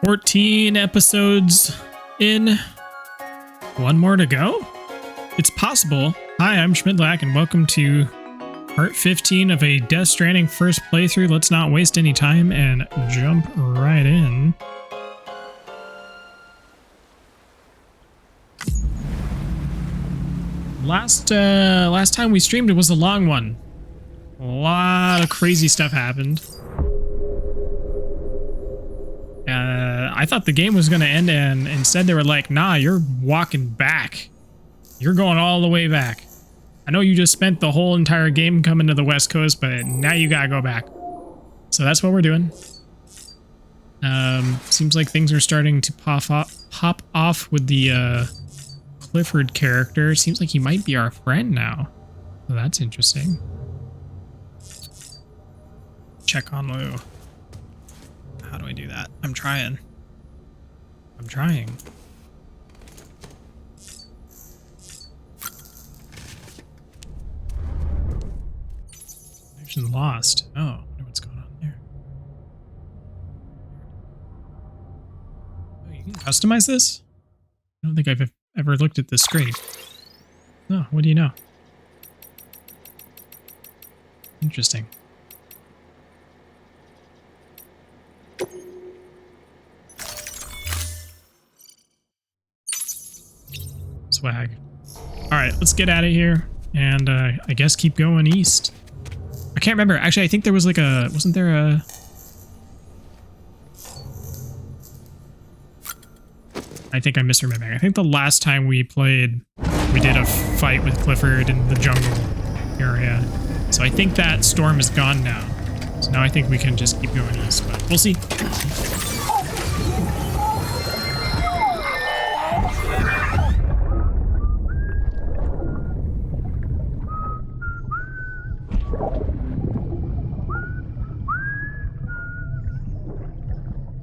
14 episodes in. One more to go? It's possible. Hi, I'm Schmidlack, and welcome to part 15 of a Death Stranding first playthrough. Let's not waste any time and jump right in. Last time we streamed, it was a long one. A lot of crazy stuff happened. I thought the game was going to end, and instead they were like, nah, you're walking back. You're going all the way back. I know you just spent the whole entire game coming to the West Coast, but now you gotta go back. So that's what we're doing. Seems like things are starting to pop off with the Clifford character. Seems like he might be our friend now. So that's interesting. Check on Lou. How do I do that? I'm trying. Connection lost. Oh, I wonder what's going on there. Oh, you can customize this? I don't think I've ever looked at this screen. Oh, what do you know? Interesting. Swag. Alright, let's get out of here and I guess keep going east. I can't remember. Actually, I think there was like a... Wasn't there a... I think I'm misremembering. I think the last time we played, we did a fight with Clifford in the jungle area. So I think that storm is gone now. So now I think we can just keep going east, but we'll see.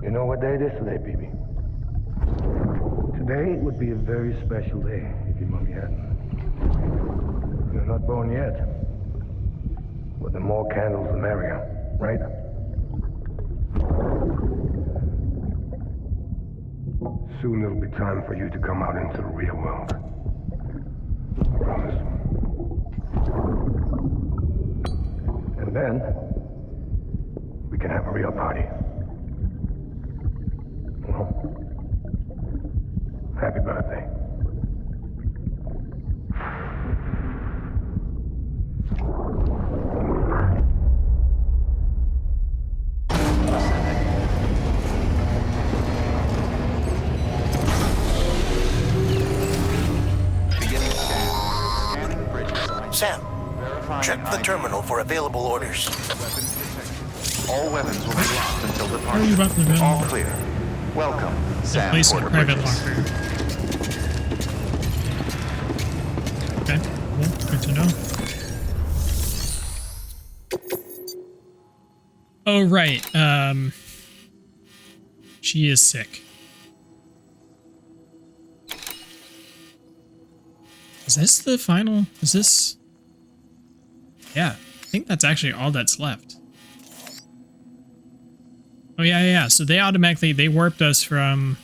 You know what day it is today, BB? Today would be a very special day if your mommy hadn't. You're not born yet. But the more candles, the merrier, right? Soon it'll be time for you to come out into the real world. I promise. And then, we can have a real party. Happy birthday. Sam, check the terminal for available orders. All weapons will be locked until How are you about to departure. go? All clear. Welcome, Sam Place a Porter private Bridges. locker. Okay, cool. Good to know. Oh, right. She is sick. Is this the final? Is this? Yeah, I think that's actually all that's left. Oh, yeah. So they warped us from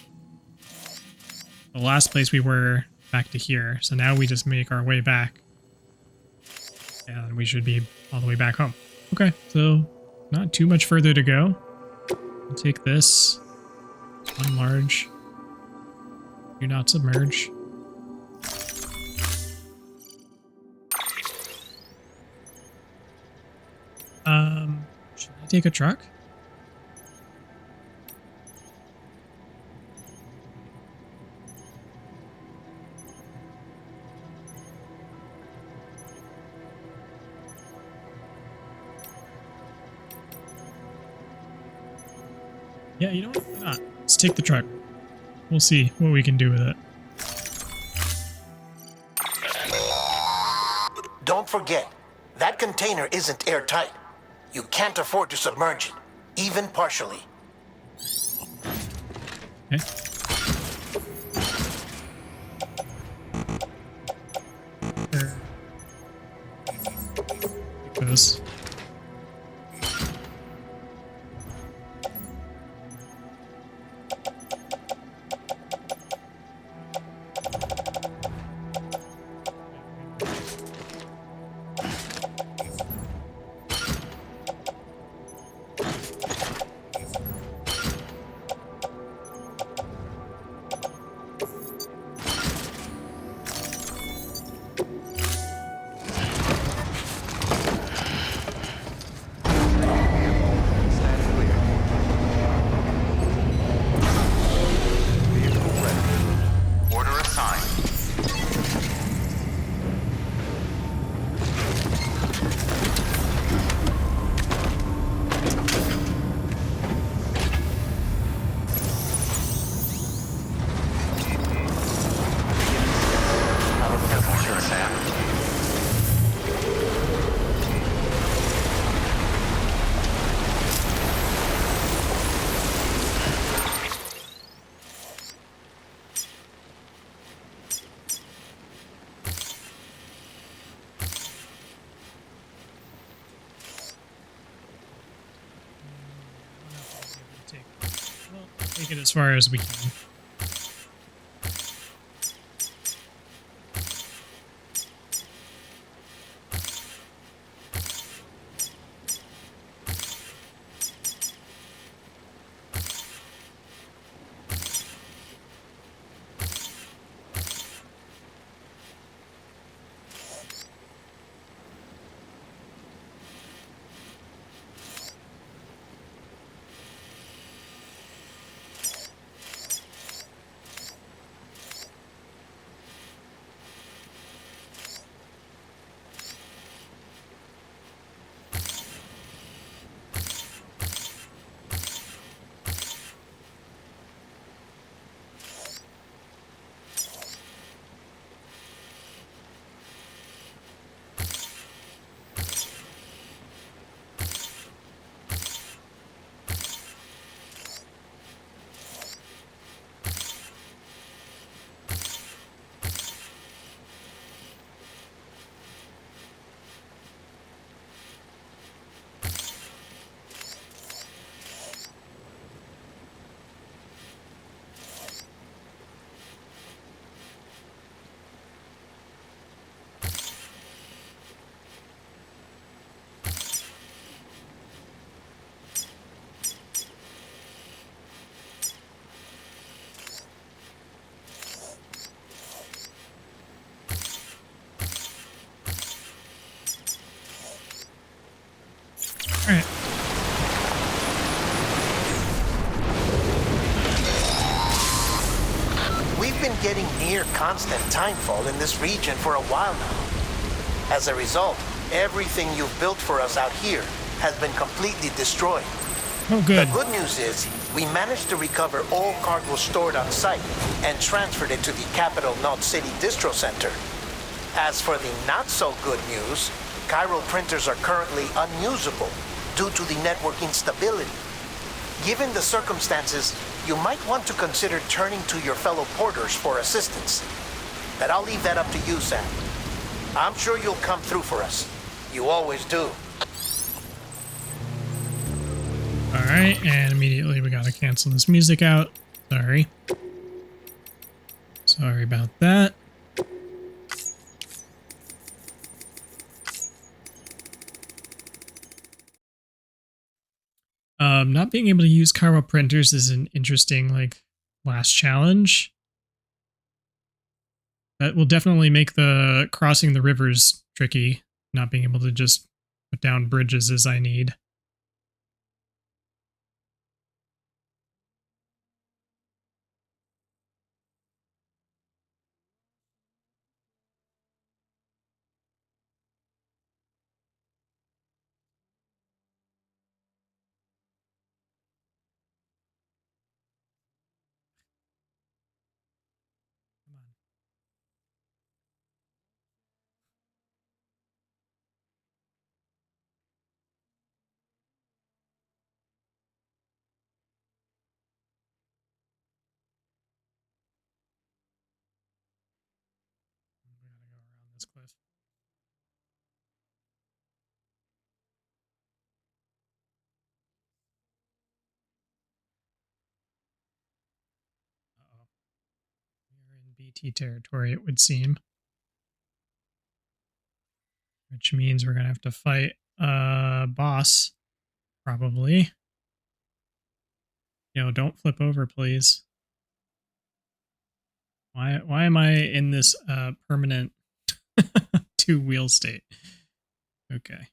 the last place we were back to here. So now we just make our way back. And we should be all the way back home. Okay, so not too much further to go. We'll take this. One large. Do not submerge. Should I take a truck? Yeah, you know what? Why not? Let's take the truck. We'll see what we can do with it. Don't forget, that container isn't airtight. You can't afford to submerge it, even partially. Okay. There. It goes. Take it as far as we can. All right. We've been getting near constant timefall in this region for a while now. As a result, everything you've built for us out here has been completely destroyed. Oh, good. The good news is, we managed to recover all cargo stored on site and transferred it to the Capital Knot City Distro Center. As for the not-so-good news, chiral printers are currently unusable due to the network instability. Given the circumstances, you might want to consider turning to your fellow porters for assistance. But I'll leave that up to you, Sam. I'm sure you'll come through for us. You always do. Alright, and immediately we gotta cancel this music out. Sorry. Sorry about that. Not being able to use chiral printers is an interesting, like, last challenge. That will definitely make the crossing the rivers tricky, not being able to just put down bridges as I need. Come on. We gotta go around this cliff. Uh-oh. We're in BT territory, it would seem. Which means we're gonna have to fight a boss, probably. Yo, don't flip over, please. Why am I in this permanent two-wheel state? Okay.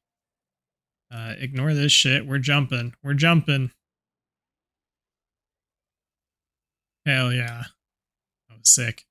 Ignore this shit. We're jumping. We're jumping. Hell yeah. That was sick.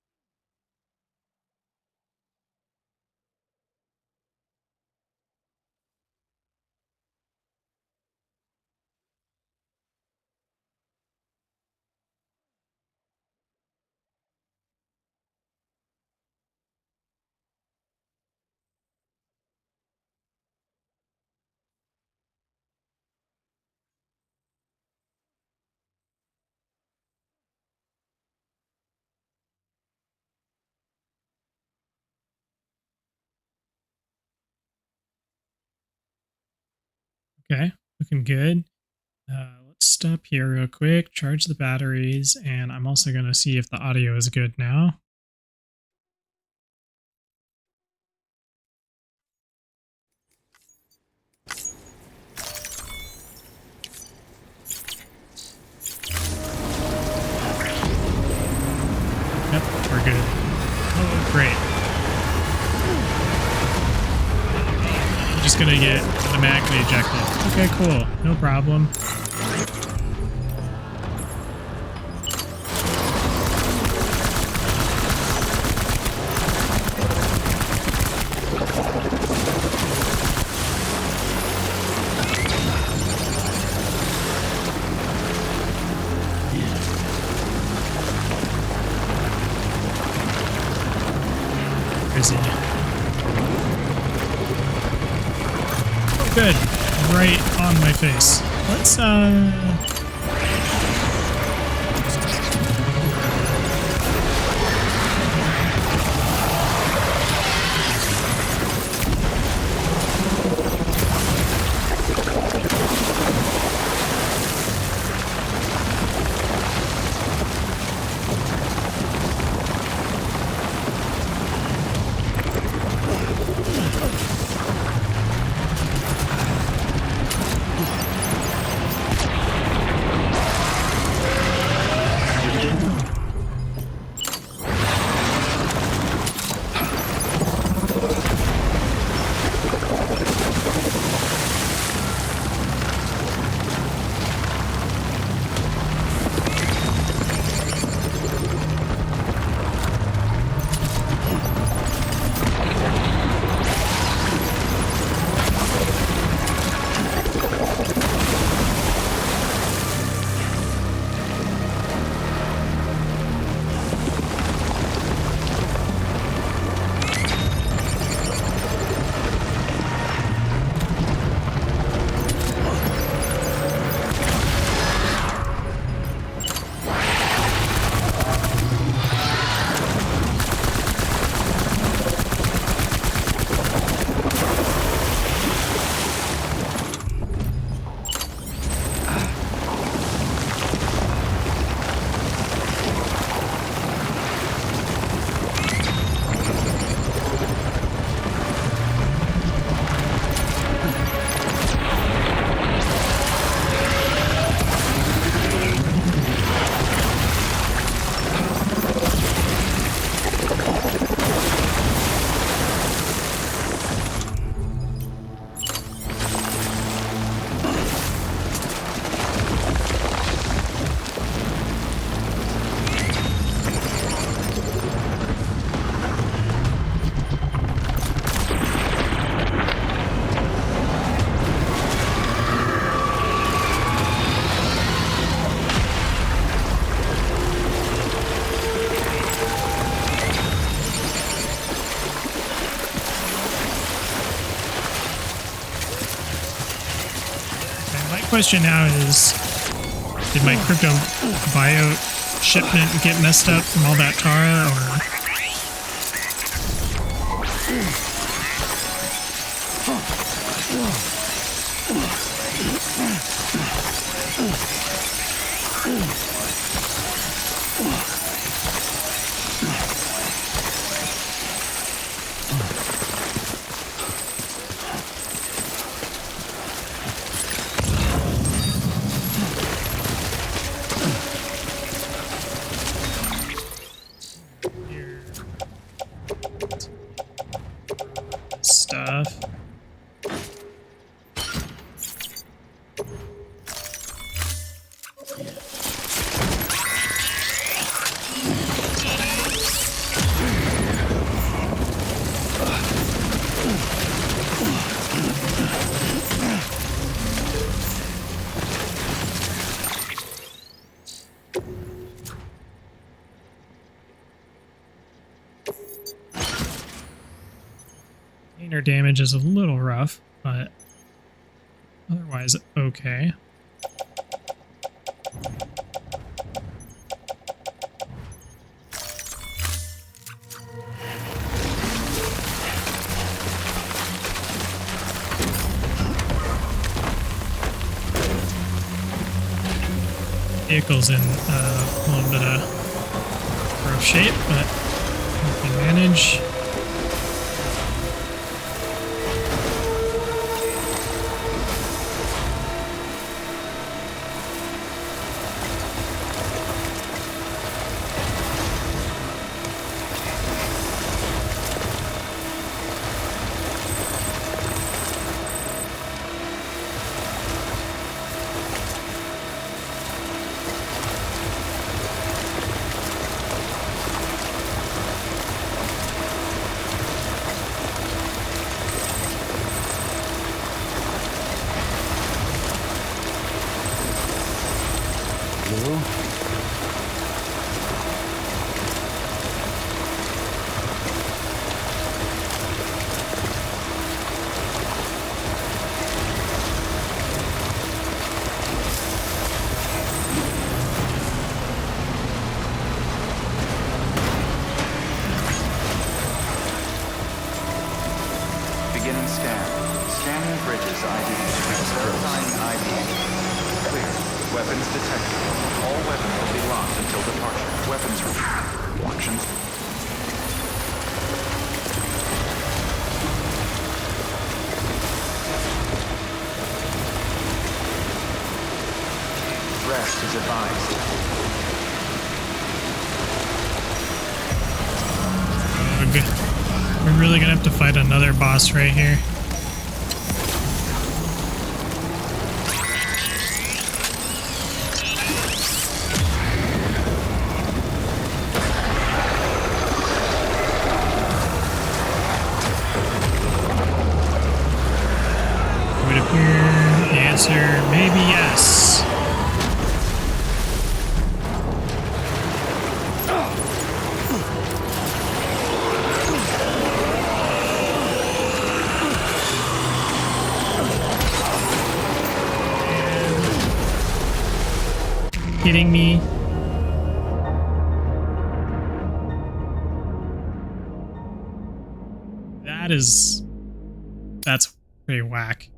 Okay, looking good. stop here real quick, charge the batteries, and I'm also going to see if the audio is good now. Yep, we're good. Oh, great. I'm just gonna get automatically ejected. Okay, cool. No problem. Crazy. Oh, good. Right on my face. Let's, question now is, did my crypto bio shipment get messed up from all that tar, or? Stuff. Inner damage is a little rough, but otherwise okay. Vehicle's in a little bit of rough shape, but we can manage. Beginning scan. Scanning bridges ID. Verifying ID. Clear. Weapons detected. All weapons will be locked until departure. Weapons actions. Rest is advised. We're really gonna have to fight another boss right here. Would appear the answer maybe yes. Kidding me? That's pretty whack.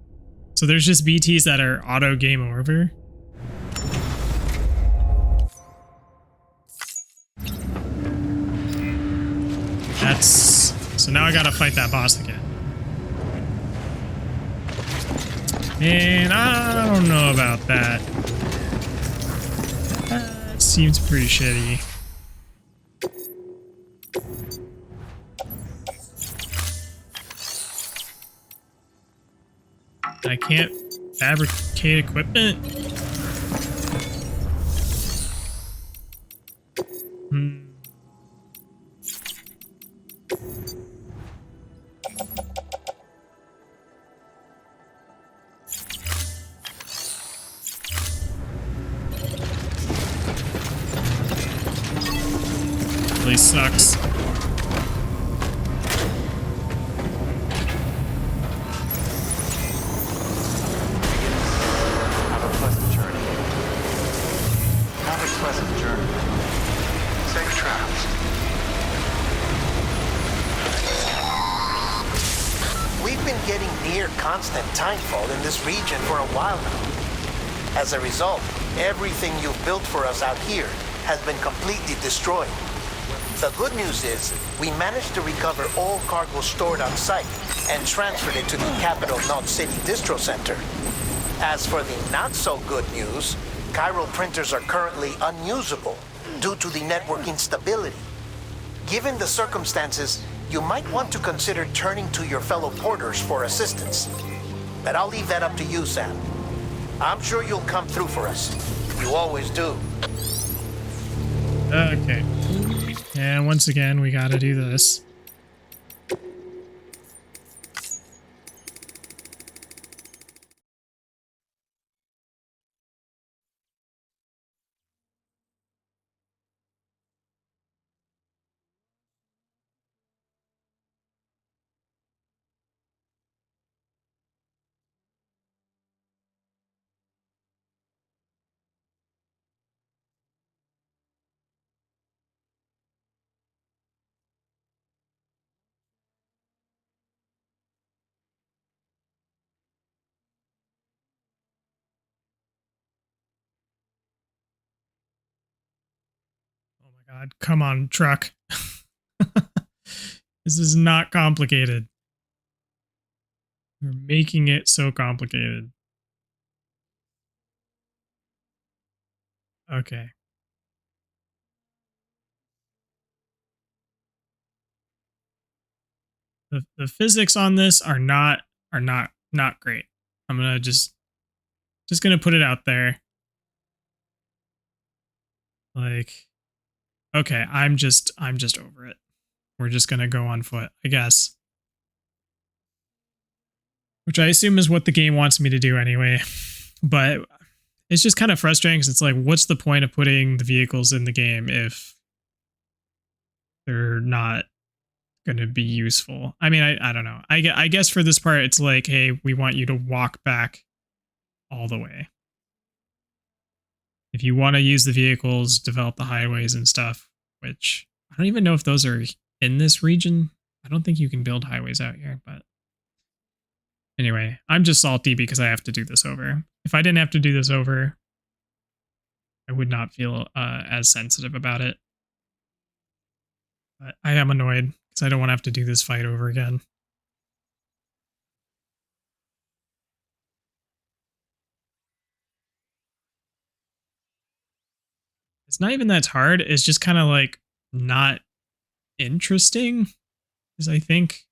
So there's just BTs that are auto game over. So now I gotta fight that boss again. Man, I don't know about that. That seems pretty shitty. I can't fabricate equipment? Really sucks. Have a pleasant journey. Have a pleasant journey. Safe travels. We've been getting near constant timefall in this region for a while now. As a result, everything you've built for us out here has been completely destroyed. The good news is, we managed to recover all cargo stored on site and transferred it to the capital Knot City Distro Center. As for the not-so-good news, chiral printers are currently unusable due to the network instability. Given the circumstances, you might want to consider turning to your fellow porters for assistance. But I'll leave that up to you, Sam. I'm sure you'll come through for us. You always do. Okay. And once again, we gotta do this. my god, come on, truck. This is not complicated. We're making it so complicated. Okay. The physics on this are not great. I'm gonna just gonna put it out there. Like, okay, I'm just over it. We're just gonna go on foot, I guess. Which I assume is what the game wants me to do anyway. But it's just kind of frustrating because it's like, what's the point of putting the vehicles in the game if they're not going to be useful? I mean, I don't know. I guess for this part, it's like, hey, we want you to walk back all the way. If you want to use the vehicles, develop the highways and stuff, which I don't even know if those are in this region. I don't think you can build highways out here, but anyway, I'm just salty because I have to do this over. If I didn't have to do this over, I would not feel as sensitive about it. But I am annoyed because I don't want to have to do this fight over again. It's not even that it's hard. It's just kind of like not interesting, is I think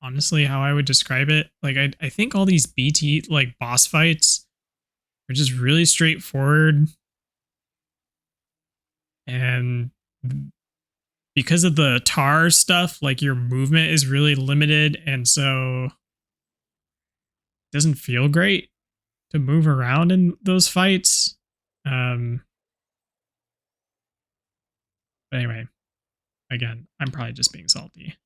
honestly how I would describe it. Like I think all these BT like boss fights are just really straightforward, and because of the tar stuff, like your movement is really limited, and so it doesn't feel great to move around in those fights. But anyway, again, I'm probably just being salty.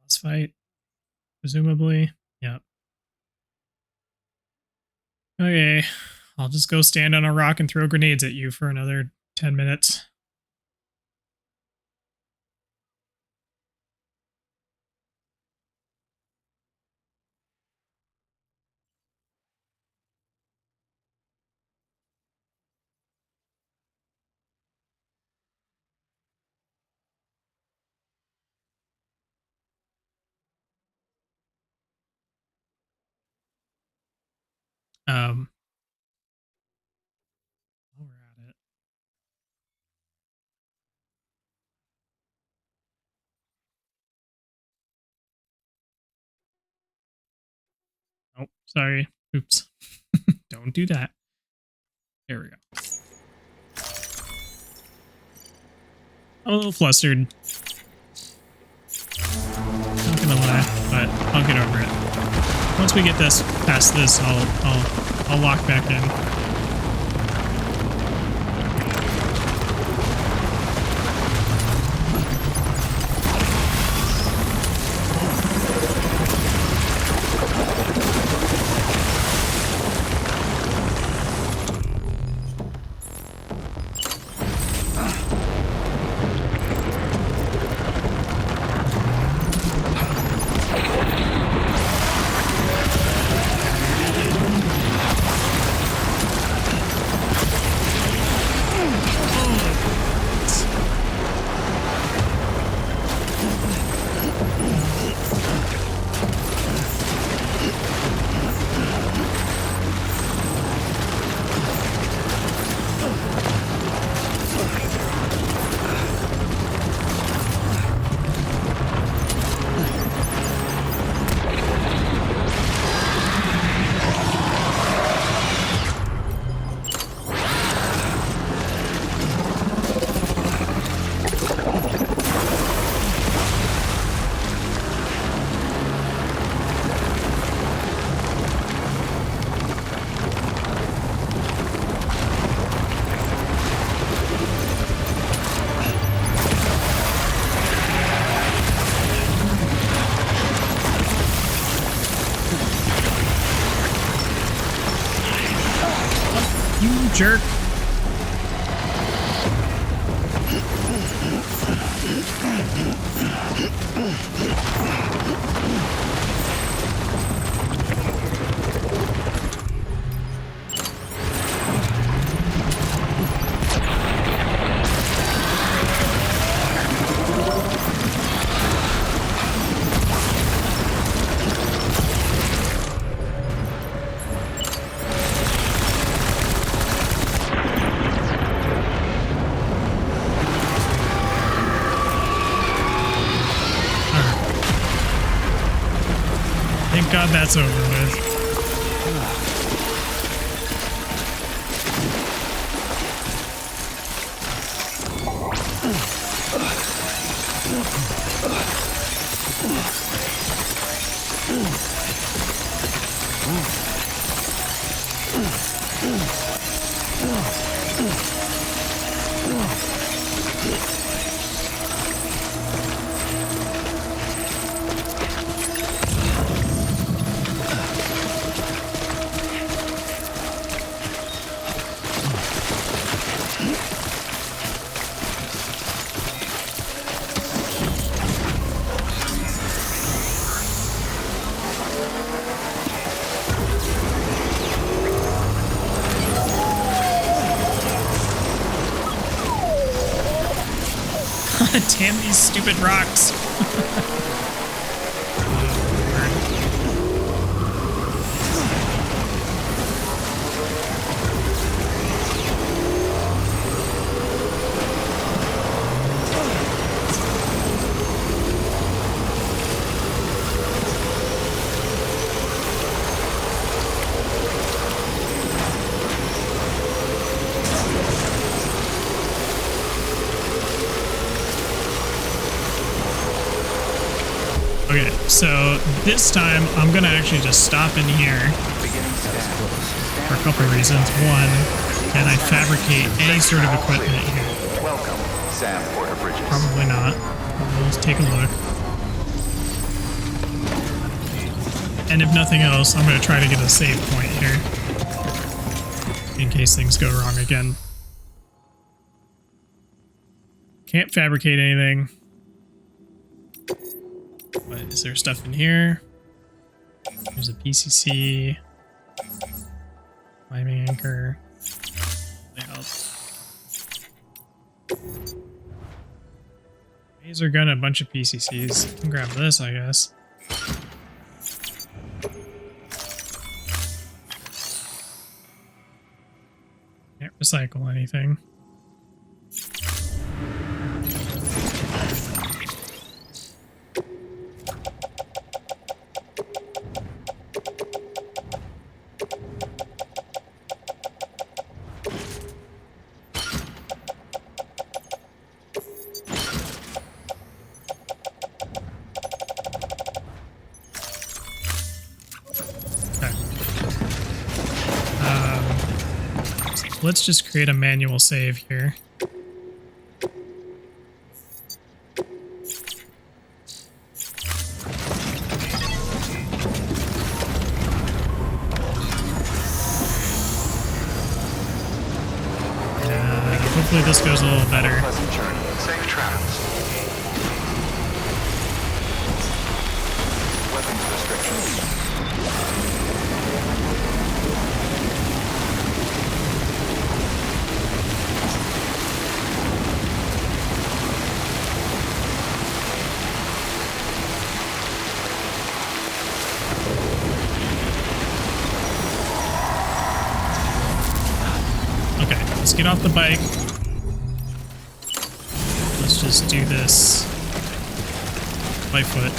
Boss fight, presumably. Yep. Okay, I'll just go stand on a rock and throw grenades at you for another 10 minutes. While we're at it. Oh, sorry. Oops. Don't do that. There we go. I'm a little flustered. Not gonna lie, but I'll get over it. Once we get this past this, I'll lock back in. You jerk. Thank God that's over with. Damn these stupid rocks. Okay, so this time I'm gonna actually just stop in here for a couple of reasons. One, can I fabricate any sort of equipment here? Welcome, Sam Porter Bridges. Probably not. We'll take a look. And if nothing else, I'm gonna try to get a save point here in case things go wrong again. Can't fabricate anything. But is there stuff in here? There's a PCC. Climbing anchor. Laser gun, a bunch of PCCs. I can grab this, I guess. Can't recycle anything. Let's just create a manual save here. Hopefully this goes a little better. Pleasant journey. Safe travels. Weapons restrictions. Let's get off the bike. Let's just do this by foot.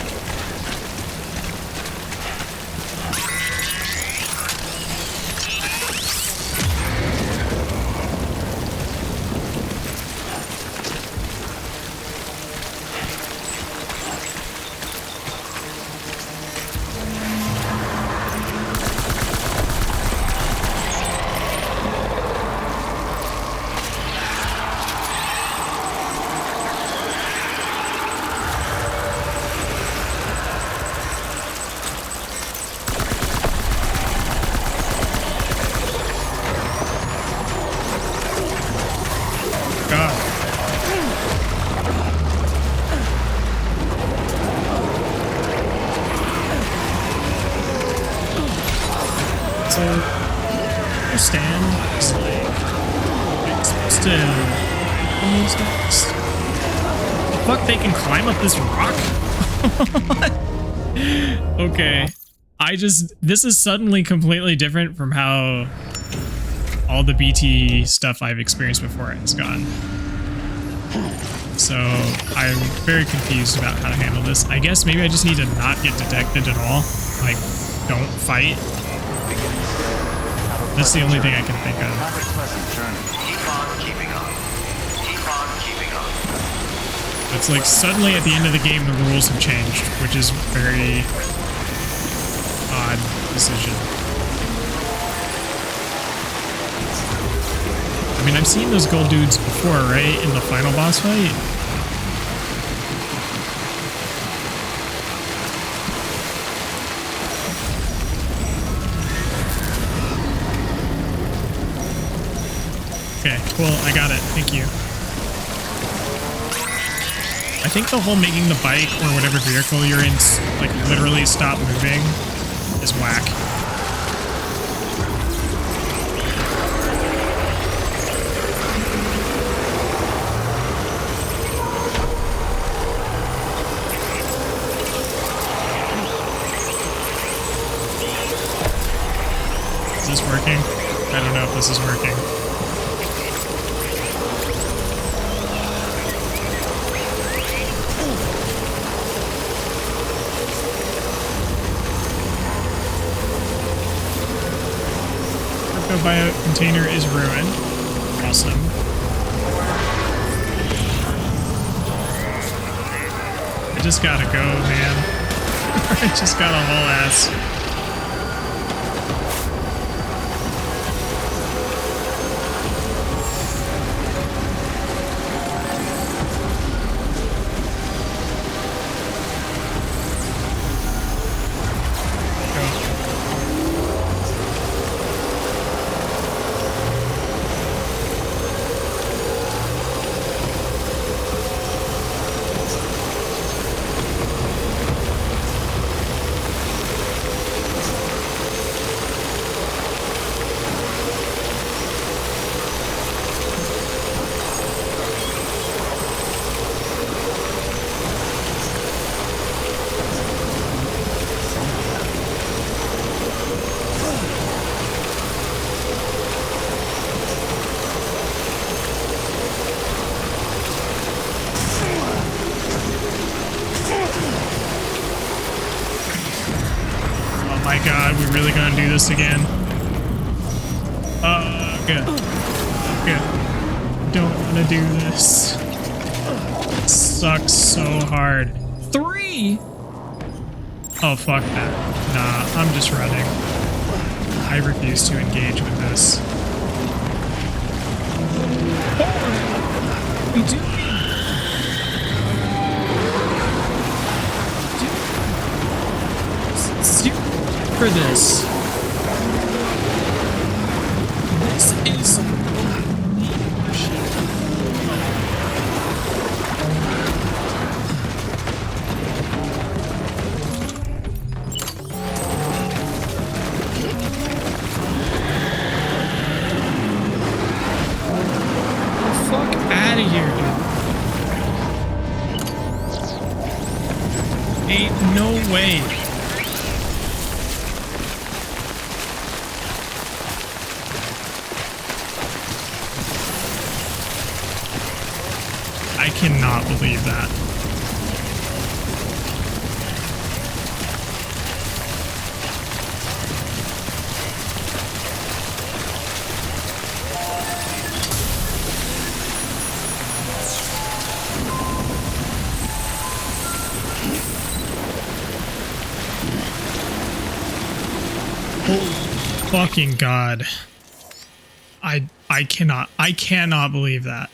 understand. It's like, I'm supposed to open these guys. The fuck, they can climb up this rock? Okay. This is suddenly completely different from how all the BT stuff I've experienced before has gone. So I'm very confused about how to handle this. I guess maybe I just need to not get detected at all. Like, don't fight. That's the only thing I can think of. Have a pleasant journey. Keep on keeping on. Keep on keeping on. It's like suddenly at the end of the game the rules have changed, which is very odd decision. I mean, I've seen those gold dudes before, right? In the final boss fight. Okay, cool. I got it. Thank you. I think the whole making the bike or whatever vehicle you're in, like, literally stop moving is whack. Is this working? I don't know if this is working. Crypto buyout container is ruined. Awesome. I just gotta go, man. I just got a whole ass. Really gonna do this again? Good. Good. Don't wanna do this. It sucks so hard. 3? Oh, fuck that. Nah, I'm just running. I refuse to engage with this. What are we doing? For this. This is fuck out of here, dude. Ain't no way. I cannot believe that. Oh, fucking God. I cannot believe that.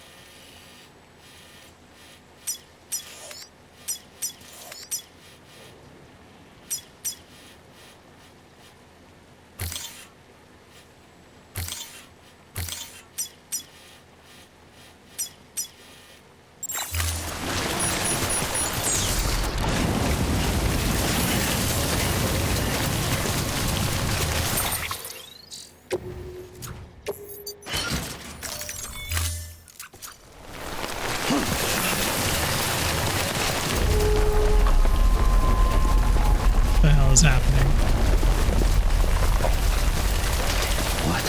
is happening? What?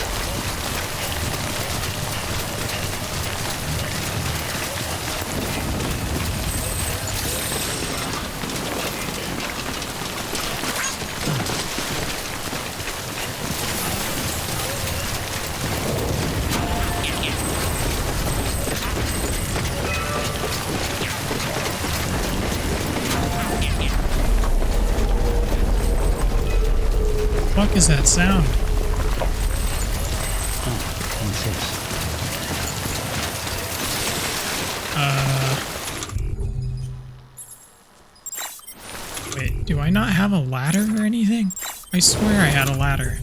What is that sound? What's this? Wait, do I not have a ladder or anything? I swear I had a ladder.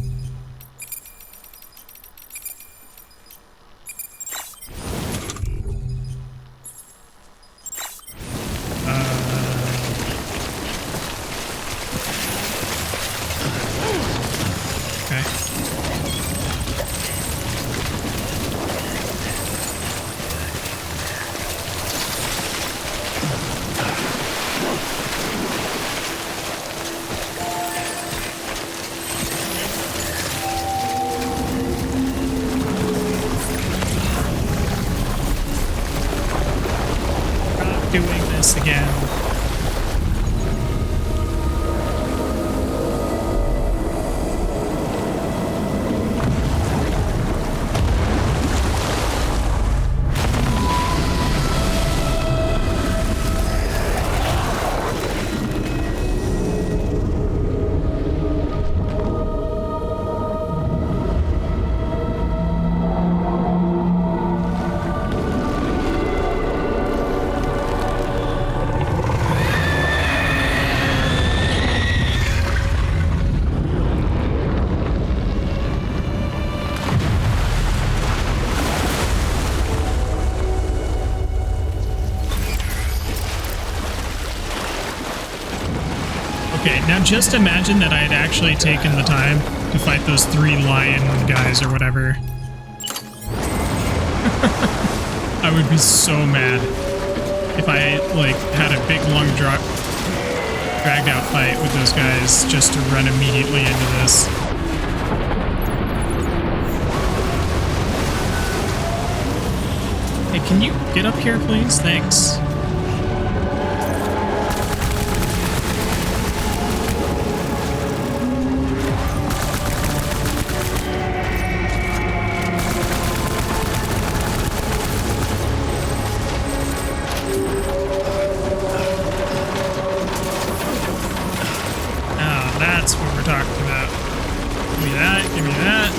Okay. Not doing this again. Okay, now just imagine that I had actually taken the time to fight those 3 lion guys or whatever. I would be so mad if I, like, had a big, long, dragged out fight with those guys just to run immediately into this. Hey, can you get up here, please? Thanks. That's what we're talking about. Give me that, give me that.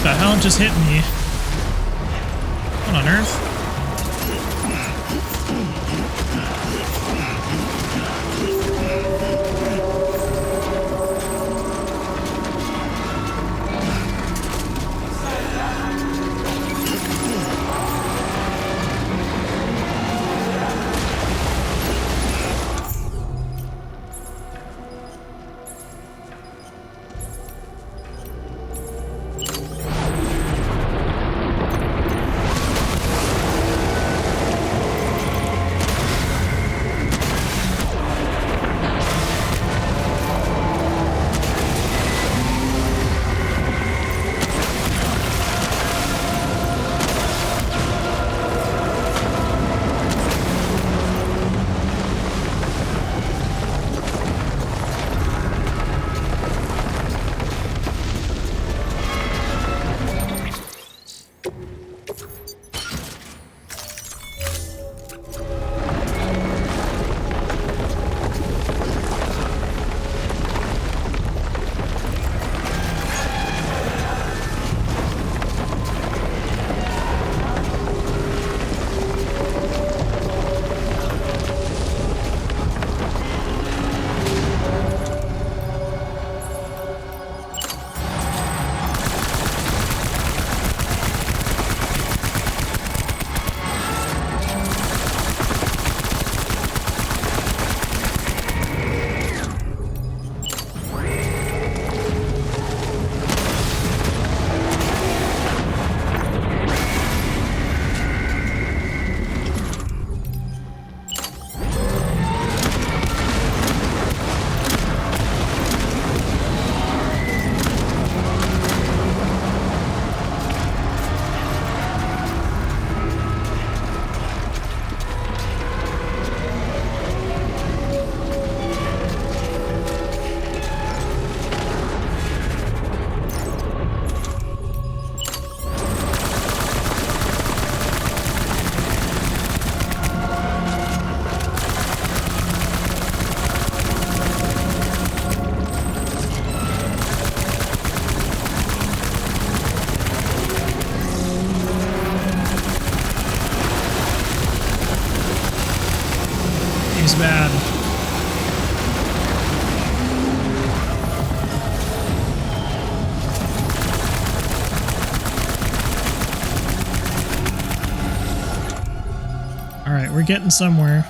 the hell just hit me? What on earth? Bad. All right, we're getting somewhere.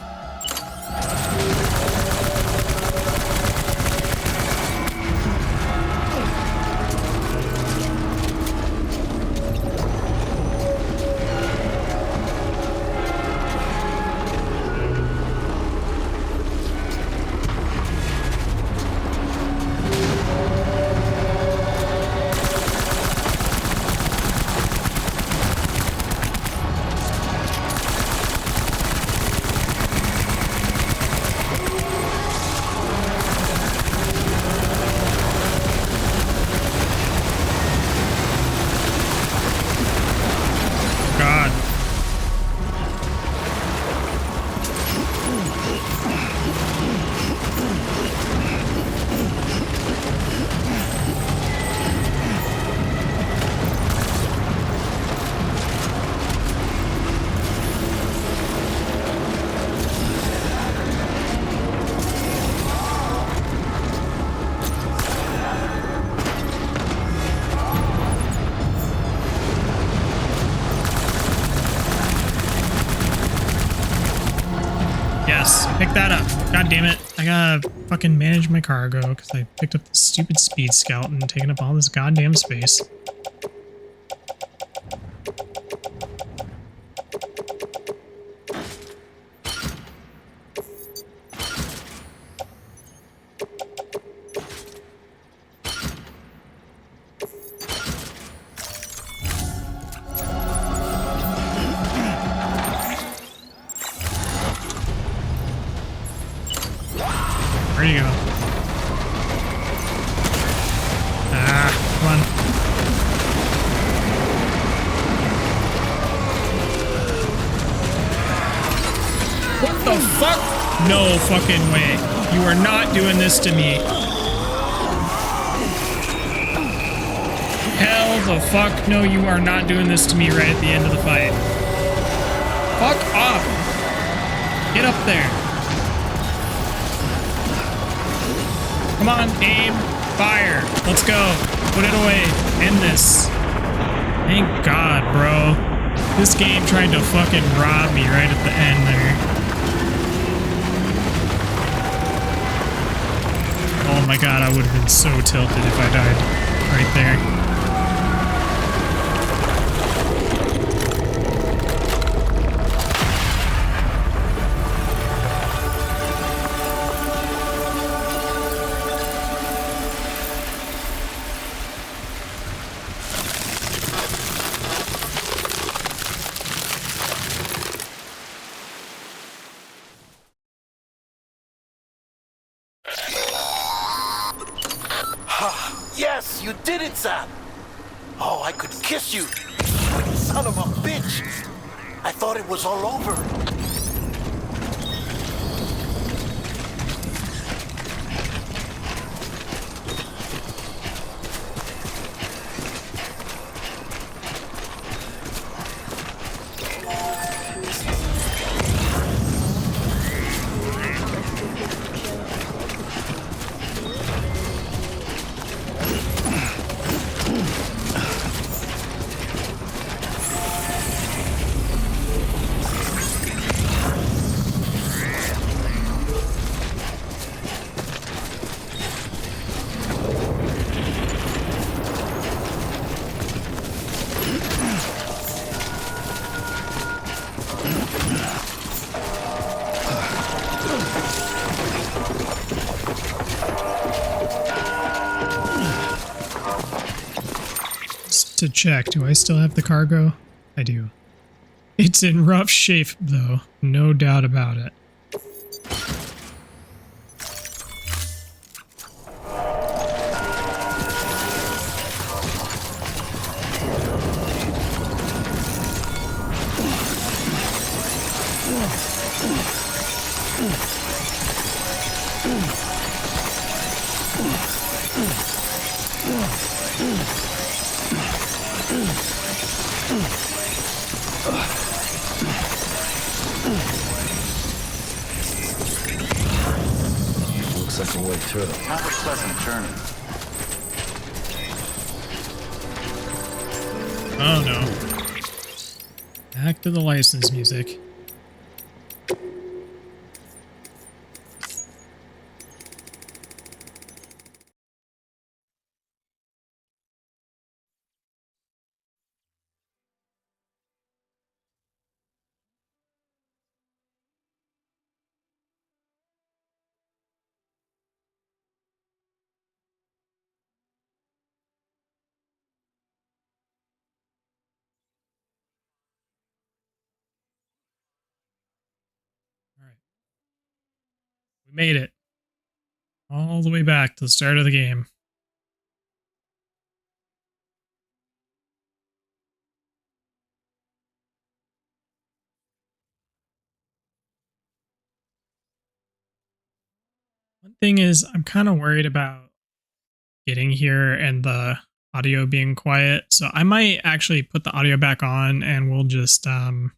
Pick that up. God damn it. I gotta fucking manage my cargo because I picked up the stupid speed scout and taking up all this goddamn space. Where you go? Ah, come on. What the fuck? No fucking way. You are not doing this to me. Hell Hell the fuck no, you are not doing this to me right at the end of the fight. Fuck off. Get up there. Come on, aim, fire. Let's go. Put it away. End this. Thank God, bro. This game tried to fucking rob me right at the end there. Oh my God, I would have been so tilted if I died right there. Yes, you did it, Sam. Oh, I could kiss you. Son of a bitch. I thought it was all over. To check, do I still have the cargo? I do. It's in rough shape though, no doubt about it. Looks like a way through. Have a pleasant journey. Oh no. Back to the license music. Alright. We made it. All the way back to the start of the game. One thing is, I'm kind of worried about getting here and the audio being quiet. So I might actually put the audio back on and we'll just, I'll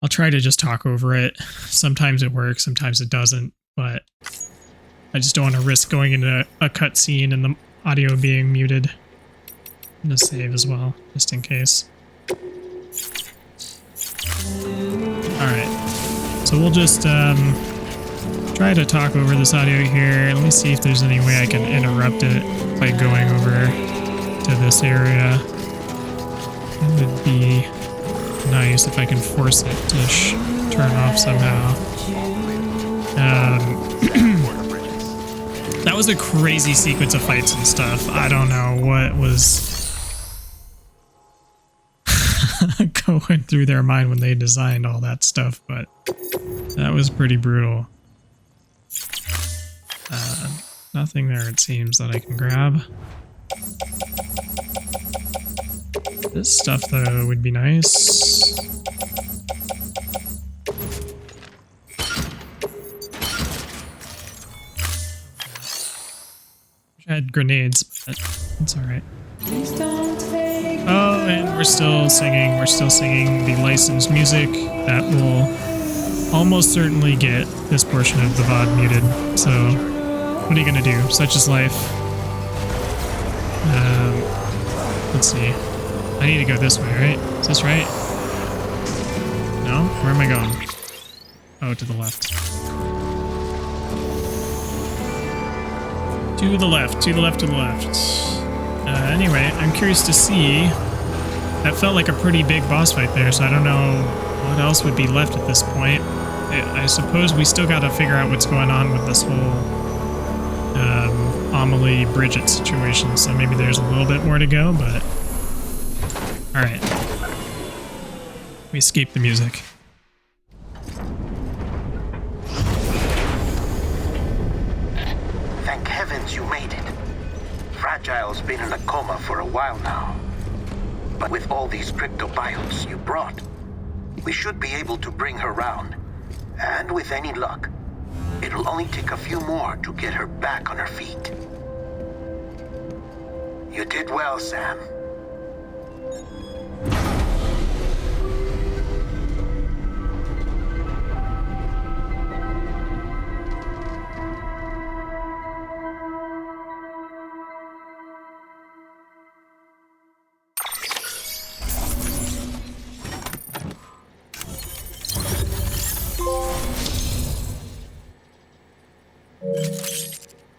try to just talk over it. Sometimes it works, sometimes it doesn't, but I just don't want to risk going into a cutscene and the audio being muted. I'm gonna save as well, just in case. Alright, so we'll just try to talk over this audio here. Let me see if there's any way I can interrupt it by going over to this area. It would be nice if I can force it to turn off somehow. That was a crazy sequence of fights and stuff. I don't know what was going through their mind when they designed all that stuff, but that was pretty brutal. Nothing there, it seems, that I can grab. This stuff, though, would be nice. Wish I had grenades, but It's alright. Oh, and we're still singing. We're still singing the licensed music that will almost certainly get this portion of the VOD muted. So, what are you gonna do? Such is life. Let's see. I need to go this way, right? Is this right? No? Where am I going? Oh, to the left. To the left, to the left, to the left. Anyway, I'm curious to see. That felt like a pretty big boss fight there, so I don't know what else would be left at this point. I suppose we still gotta figure out what's going on with this whole Amelie Bridget situation, so maybe there's a little bit more to go, but... Alright. We escaped the music. Thank heavens you made it. Fragile's been in a coma for a while now. But with all these cryptobiotes you brought, we should be able to bring her round. And with any luck, it'll only take a few more to get her back on her feet. You did well, Sam.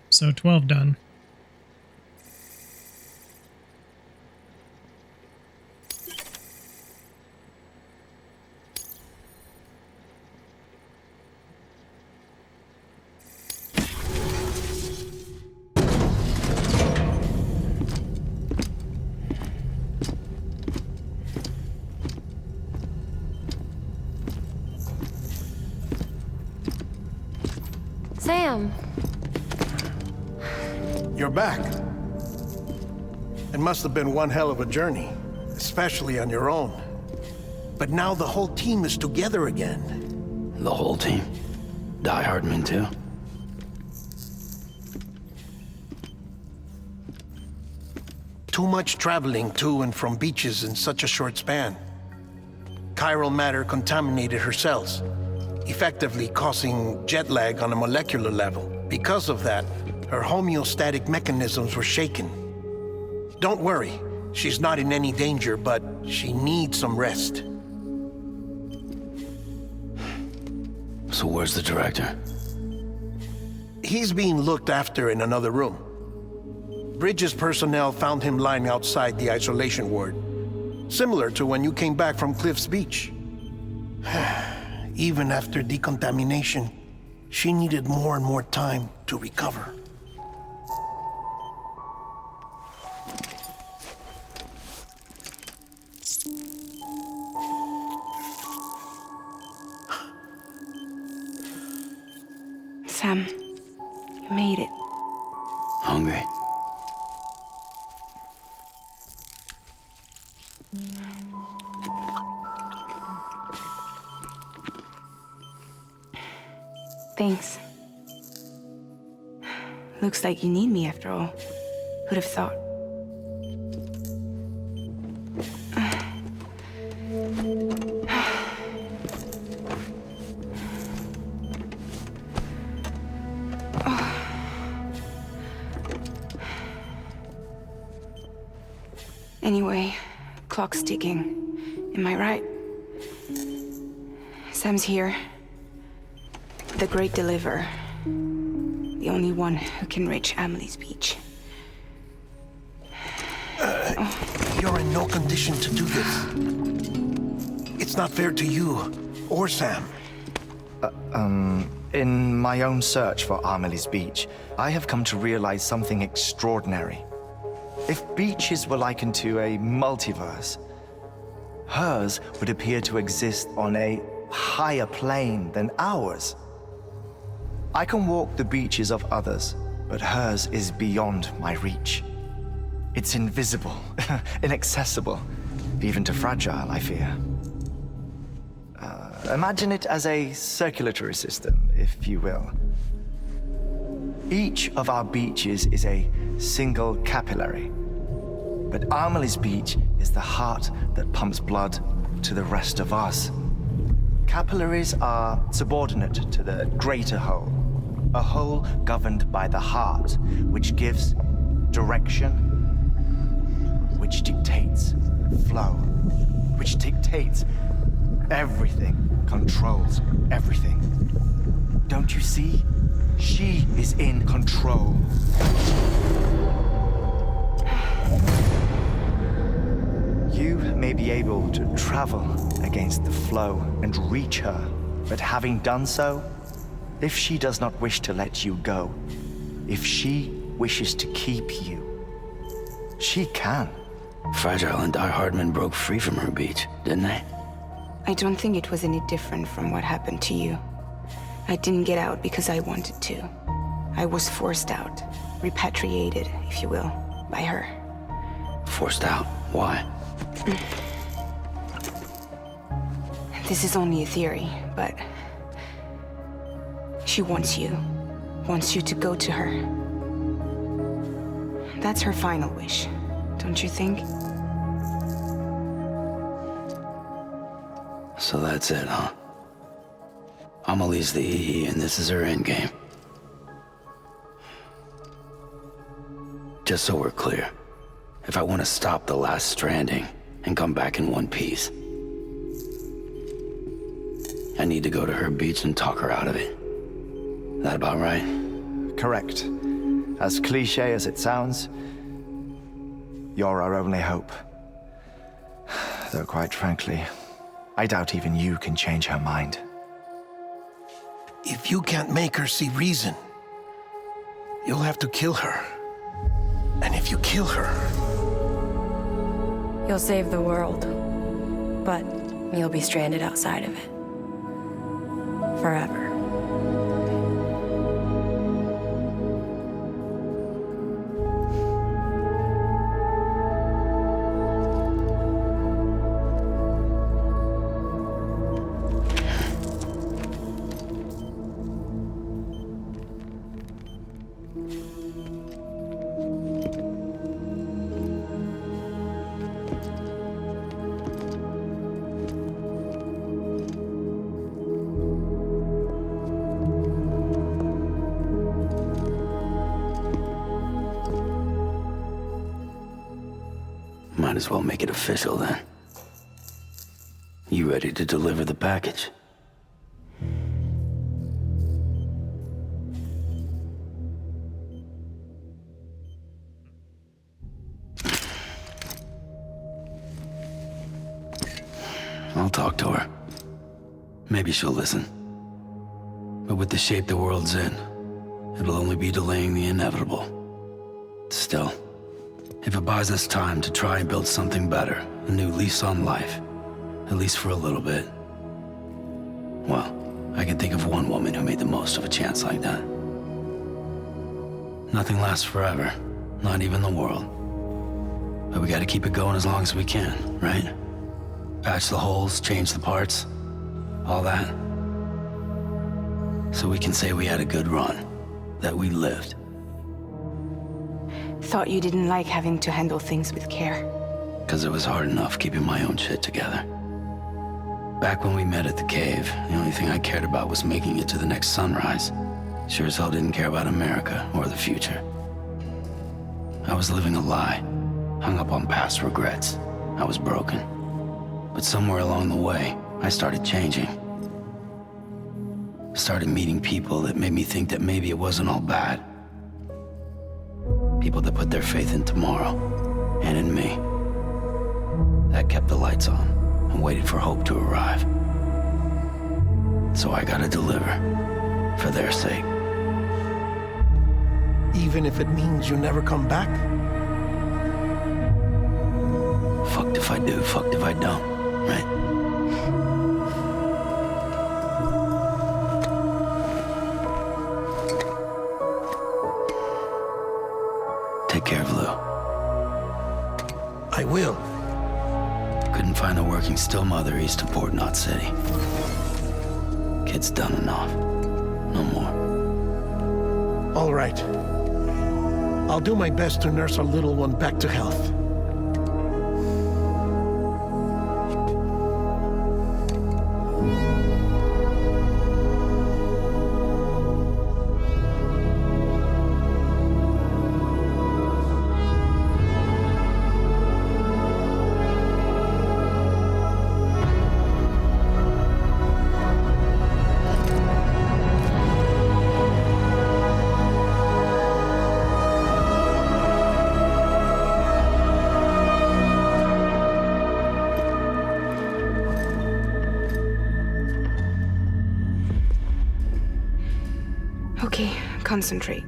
So 12 done. Sam. You're back. It must have been one hell of a journey, especially on your own. But now the whole team is together again. The whole team? Die Hardman too? Too much traveling to and from beaches in such a short span. Chiral matter contaminated her cells, effectively causing jet lag on a molecular level. Because of that, her homeostatic mechanisms were shaken. Don't worry, she's not in any danger, but she needs some rest. So where's the director? He's being looked after in another room. Bridges personnel found him lying outside the isolation ward, similar to when you came back from Cliff's Beach. Even after decontamination, she needed more and more time to recover. Sam, you made it. Hungry? Thanks. Looks like you need me after all. Who'd have thought? Anyway, clock's ticking. Am I right? Sam's here. The Great Deliverer. The only one who can reach Amelie's Beach. You're in no condition to do this. It's not fair to you or Sam. In my own search for Amelie's Beach, I have come to realize something extraordinary. If beaches were likened to a multiverse, hers would appear to exist on a higher plane than ours. I can walk the beaches of others, but hers is beyond my reach. It's invisible, inaccessible, even to Fragile, I fear. Imagine it as a circulatory system, if you will. Each of our beaches is a single capillary, But Amelie's beach is the heart that pumps blood to the rest of us. Capillaries are subordinate to the greater whole, a whole governed by the heart, which gives direction, which dictates flow, which dictates everything, controls everything. Don't you see? She is in control. You may be able to travel against the flow and reach her, but having done so, if she does not wish to let you go, if she wishes to keep you, she can. Fragile and Die Hardman broke free from her beach, didn't they? I don't think it was any different from what happened to you. I didn't get out because I wanted to. I was forced out, repatriated, if you will, by her. Forced out? Why? This is only a theory, but she wants you to go to her. That's her final wish, don't you think? So that's it, huh? Amelie's the EE, and this is her endgame. Just so we're clear, if I want to stop the last Stranding and come back in one piece, I need to go to her beach and talk her out of it. That about right? Correct. As cliche as it sounds, you're our only hope. Though quite frankly, I doubt even you can change her mind. If you can't make her see reason, you'll have to kill her. And if you kill her... You'll save the world, but you'll be stranded outside of it. Forever. Might as well make it official then. You ready to deliver the package? I'll talk to her. Maybe she'll listen. But with the shape the world's in, it'll only be delaying the inevitable. Still, if it buys us time to try and build something better, a new lease on life, at least for a little bit, well, I can think of one woman who made the most of a chance like that. Nothing lasts forever, not even the world. But we gotta keep it going as long as we can, right? Patch the holes, change the parts, all that. So we can say we had a good run, that we lived. Thought you didn't like having to handle things with care. 'Cause it was hard enough keeping my own shit together. Back when we met at the cave, the only thing I cared about was making it to the next sunrise. Sure as hell didn't care about America or the future. I was living a lie, hung up on past regrets. I was broken. But somewhere along the way, I started changing. Started meeting people that made me think that maybe it wasn't all bad. People that put their faith in tomorrow, and in me. That kept the lights on, and waited for hope to arrive. So I gotta deliver, for their sake. Even if it means you never come back? Fucked if I do, fucked if I don't, right? Take care of Lou. I will. Couldn't find a working still mother east of Port Knot City. Kid's done enough. No more. All right. I'll do my best to nurse our little one back to health. Okay, concentrate.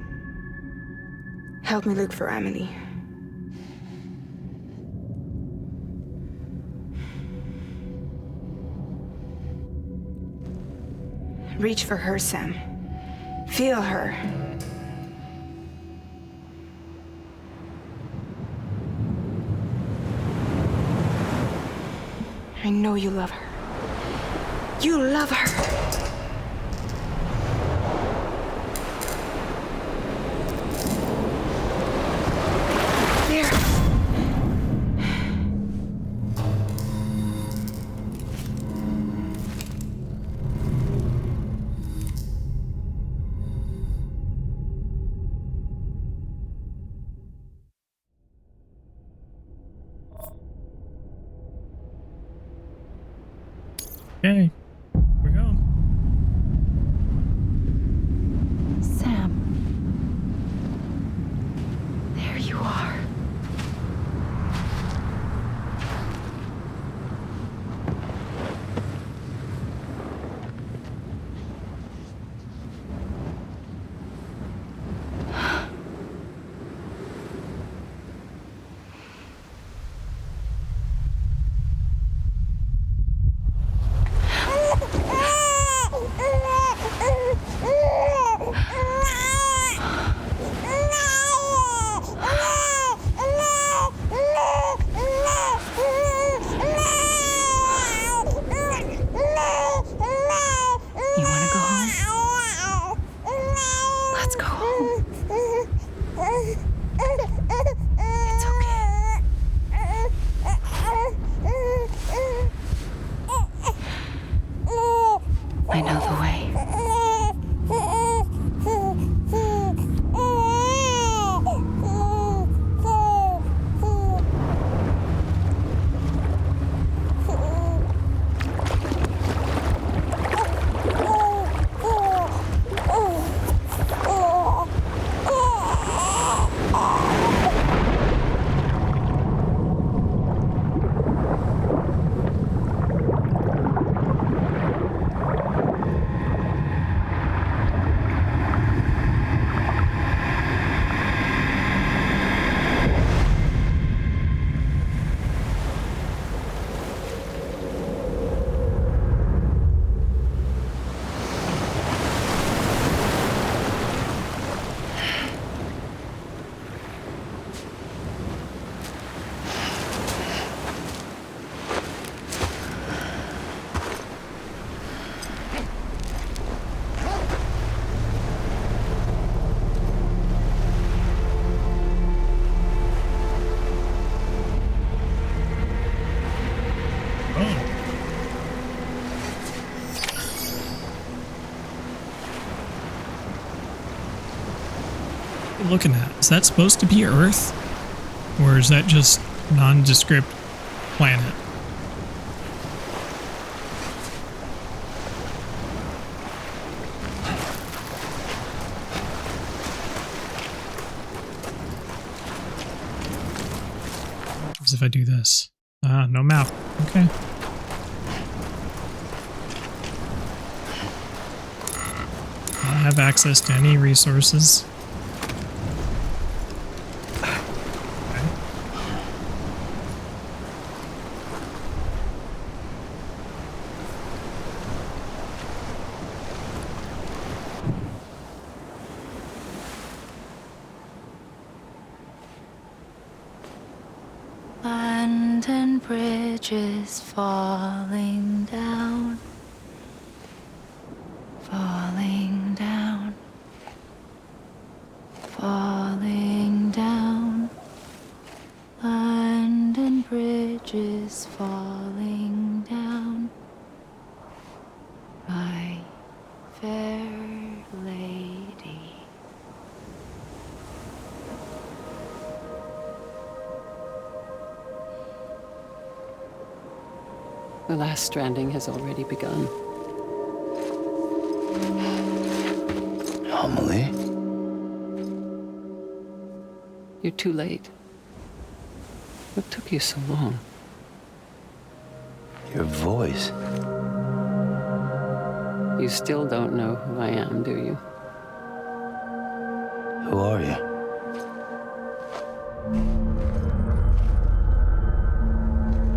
Help me look for Amelie. Reach for her, Sam. Feel her. I know you love her. You love her. There. Okay, we're going. Sam. There you are. You want to go home? Let's go home. It's okay. I know the way. Looking at, is that supposed to be Earth, or is that just nondescript planet? As if I do this, no map. Okay. I have access to any resources. London Bridge is falling down, falling down, falling down. London Bridge is falling down. The last stranding has already begun. Amelie? You're too late. What took you so long? Your voice. You still don't know who I am, do you? Who are you?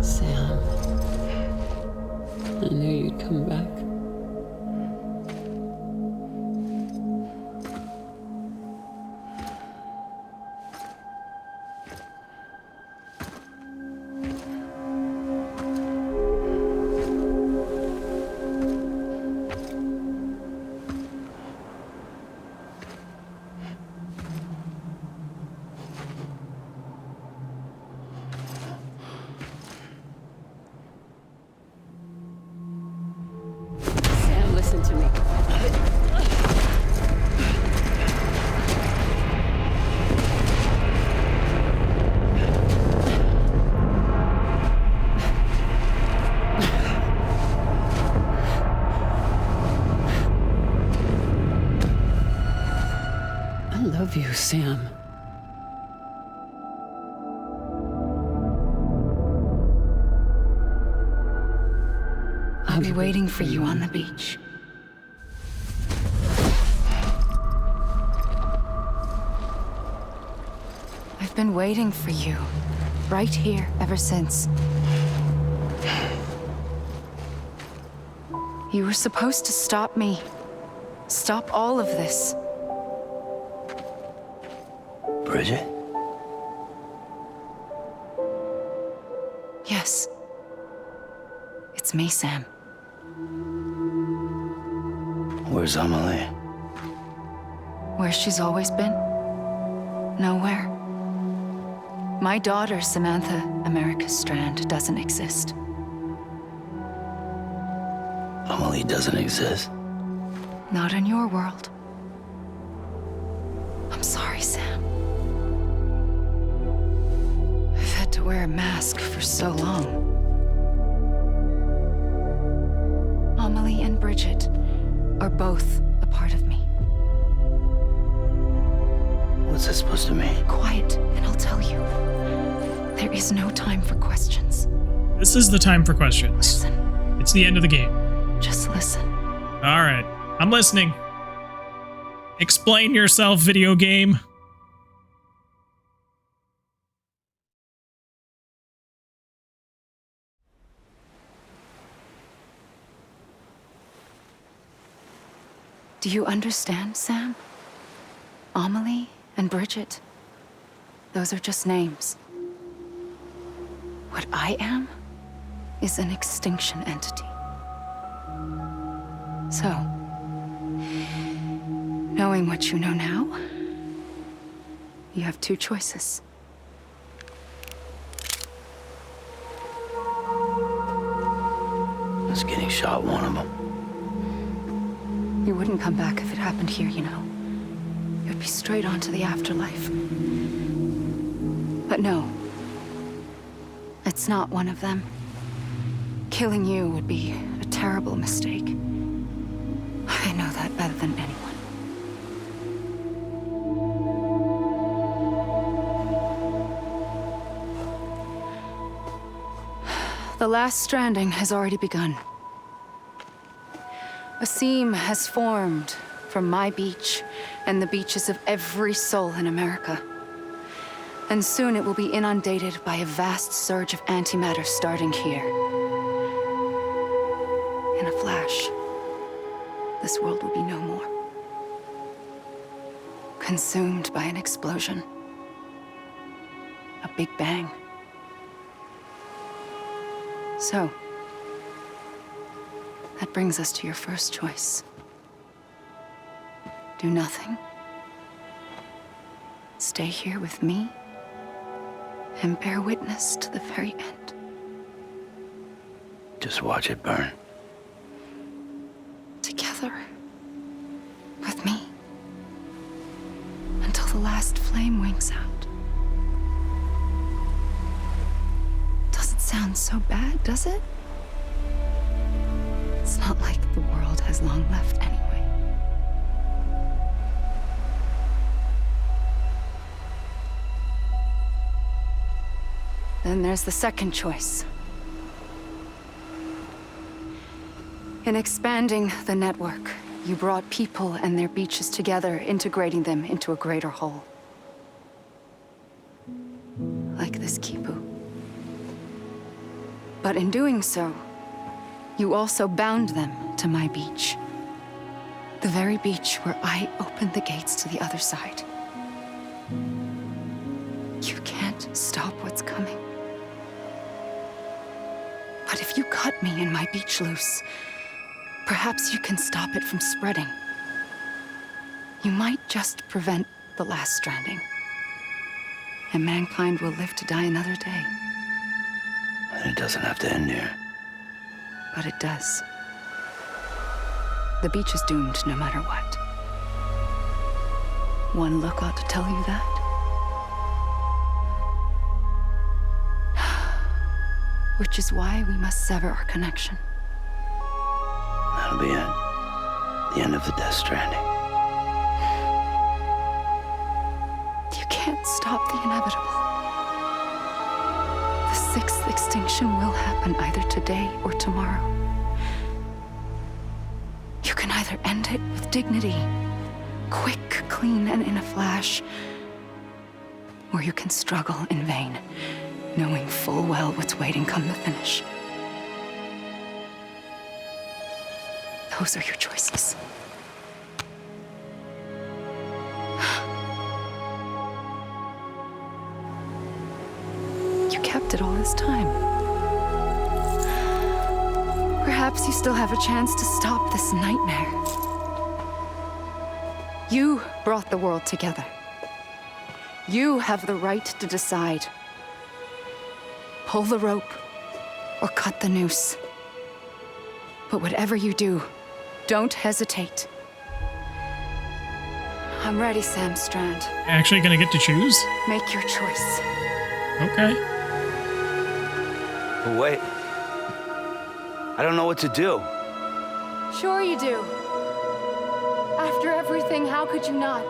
Sam. I knew you'd come back. Sam, listen to me. I love you, Sam. I'll be waiting for you on the beach. I've been waiting for you, right here, ever since. You were supposed to stop me. Stop all of this. Bridget? Yes. It's me, Sam. Where's Amelie? Where she's always been? Nowhere. My daughter, Samantha America Strand, doesn't exist. Amelie doesn't exist. Not in your world. I'm sorry, Sam. I've had to wear a mask for so long. Amelie and Bridget are both a part of me. What's that supposed to mean? Quiet, and I'll tell you. There is no time for questions. This is the time for questions. Listen. It's the end of the game. Just listen. All right, I'm listening. Explain yourself, video game. Do you understand, Sam? Amelie and Bridget, those are just names. What I am is an extinction entity. So, knowing what you know now, you have two choices. Is getting shot one of them? You wouldn't come back if it happened here, you know. You'd be straight on to the afterlife. But no. It's not one of them. Killing you would be a terrible mistake. I know that better than anyone. The last stranding has already begun. A seam has formed from my beach and the beaches of every soul in America. And soon it will be inundated by a vast surge of antimatter starting here. In a flash, this world will be no more. Consumed by an explosion. A big bang. So, that brings us to your first choice. Do nothing. Stay here with me and bear witness to the very end. Just watch it burn. Together. With me. Until the last flame winks out. Doesn't sound so bad, does it? It's not like the world has long left anyway. Then there's the second choice. In expanding the network, you brought people and their beaches together, integrating them into a greater whole. Like this Kipu. But in doing so, you also bound them to my beach. The very beach where I opened the gates to the other side. You can't stop what's coming. But if you cut me and my beach loose, perhaps you can stop it from spreading. You might just prevent the last stranding. And mankind will live to die another day. And it doesn't have to end here. But it does. The beach is doomed no matter what. One look ought to tell you that. Which is why we must sever our connection. That'll be it. The end of the Death Stranding. You can't stop the inevitable. The sixth extinction will happen either today or tomorrow. You can either end it with dignity, quick, clean, and in a flash, or you can struggle in vain, knowing full well what's waiting come the finish. Those are your choices. You kept it all this time. Perhaps you still have a chance to stop this nightmare. You brought the world together. You have the right to decide. Pull the rope or cut the noose. But whatever you do, don't hesitate. I'm ready, Sam Strand. Actually gonna get to choose? Make your choice. Okay. But wait. I don't know what to do. Sure you do. After everything, how could you not?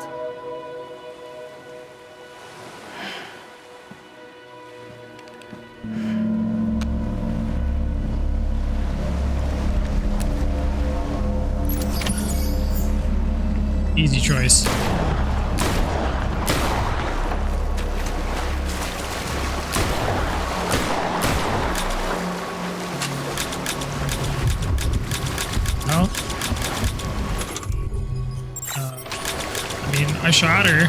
Easy choice. No? I mean, I shot her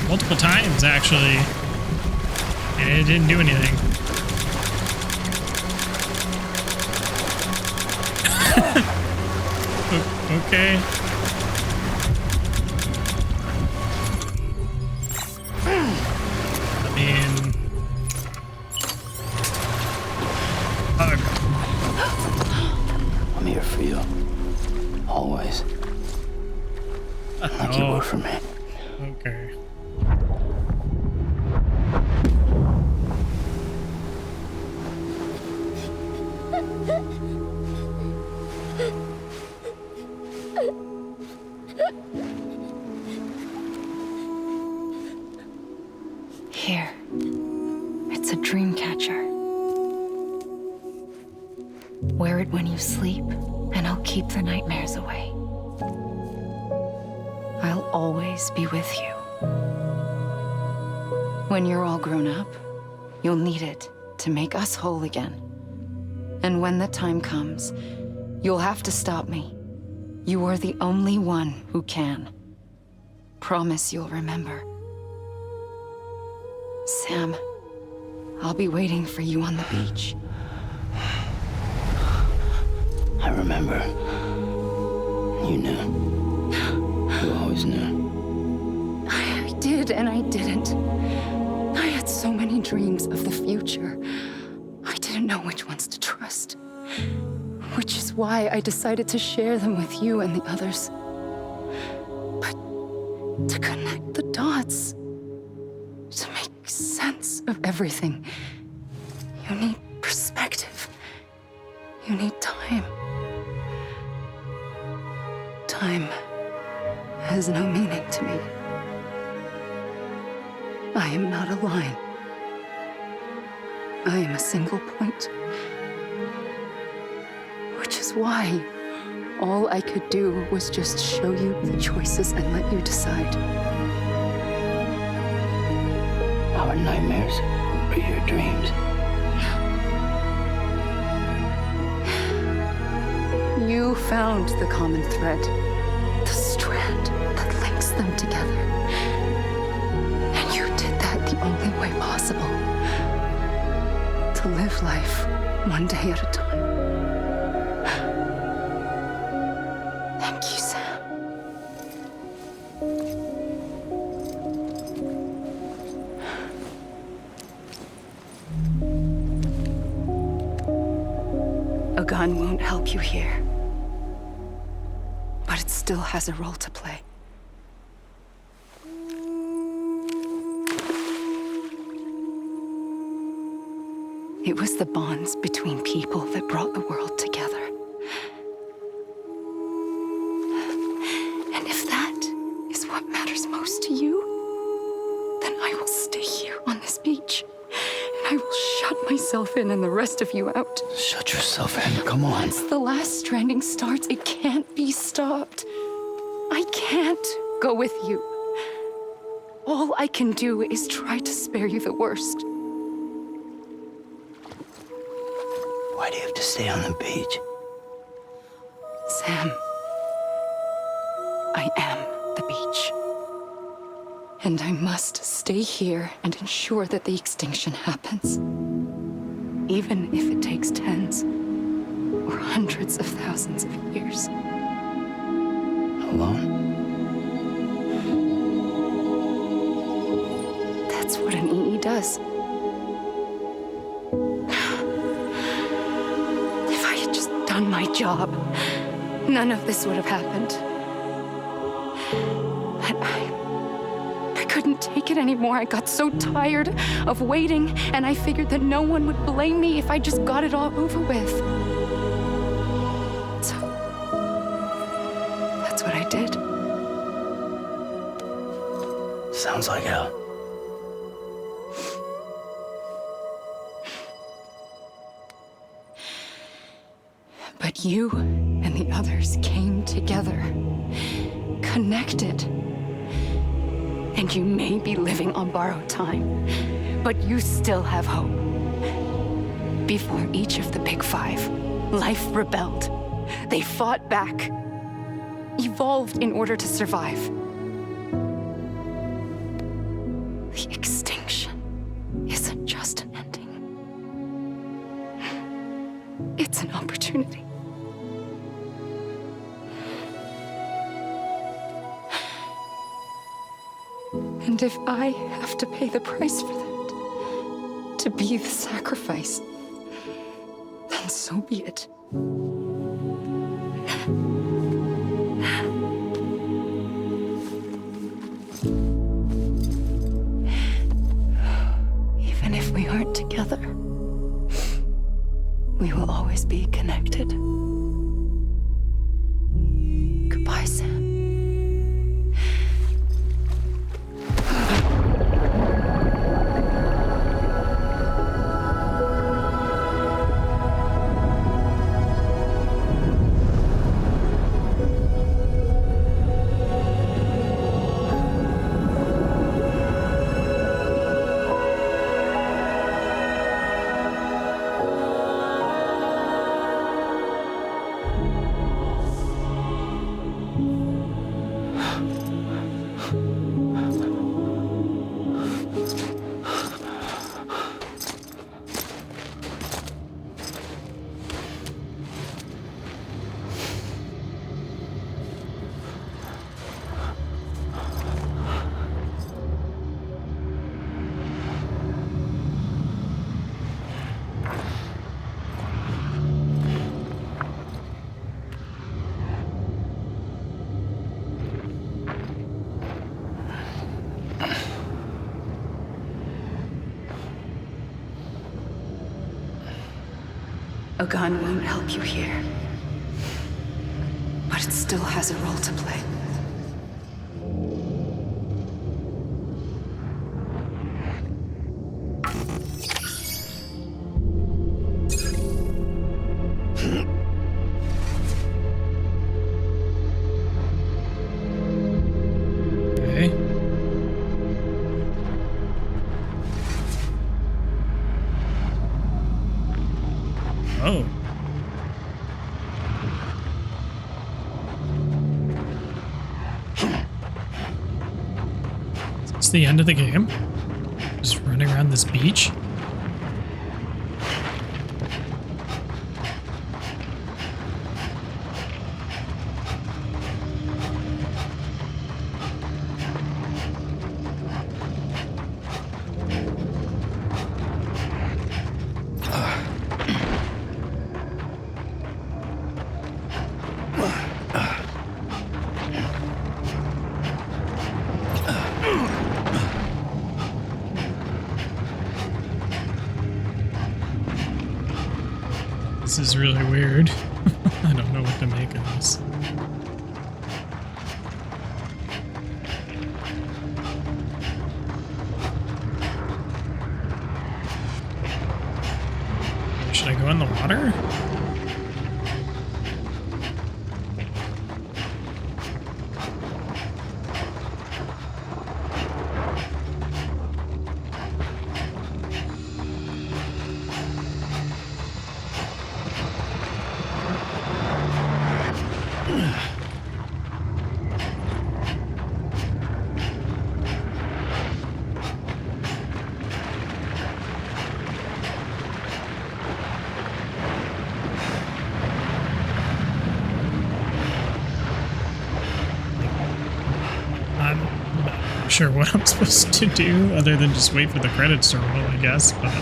multiple times, actually, and it didn't do anything. Okay. I mean, hug. I'm here for you. Always. Like you were for me. Okay. Here. It's a dream catcher. Wear it when you sleep, and I'll keep the nightmares away. I'll always be with you. When you're all grown up, you'll need it to make us whole again. And when the time comes, you'll have to stop me. You are the only one who can. Promise you'll remember. Sam, I'll be waiting for you on the beach. I remember. You knew. You always knew. I did and I didn't. I had so many dreams of the future. I didn't know which ones to trust. Which is why I decided to share them with you and the others. But to connect the dots, to make sense of everything, you need perspective. You need time. Time has no meaning to me. I am not a line. I am a single point. Which is why all I could do was just show you the choices and let you decide. Our nightmares are your dreams. You found the common thread, the strand that links them together. And you did that the only way possible. To live life one day at a time. Thank you, Sam. A gun won't help you here. But it still has a role to play. It was the bonds between people that brought the world together. And if that is what matters most to you, then I will stay here on this beach. And I will shut myself in and the rest of you out. Shut yourself in. Come on. Once the last stranding starts, it can't be stopped. I can't go with you. All I can do is try to spare you the worst. Why do you have to stay on the beach? Sam, I am the beach. And I must stay here and ensure that the extinction happens. Even if it takes tens or hundreds of thousands of years. Alone? That's what an EE does. If I had just done my job, none of this would have happened. But I couldn't take it anymore. I got so tired of waiting, and I figured that no one would blame me if I just got it all over with. So, that's what I did. Sounds like hell. But you and the others came together, connected. And you may be living on borrowed time, but you still have hope. Before each of the Big Five, life rebelled. They fought back, evolved in order to survive. The extinction isn't just an ending. It's an opportunity. And if I have to pay the price for that, to be the sacrifice, then so be it. Even if we aren't together, we will always be connected. Goodbye, Sam. A gun won't help you here. but it still has a role to play. Okay. Oh. Is this the end of the game? Just running around this beach? This is really weird. I don't know what to make of this. Should I go in the water? Sure what I'm supposed to do other than just wait for the credits to roll, I guess, but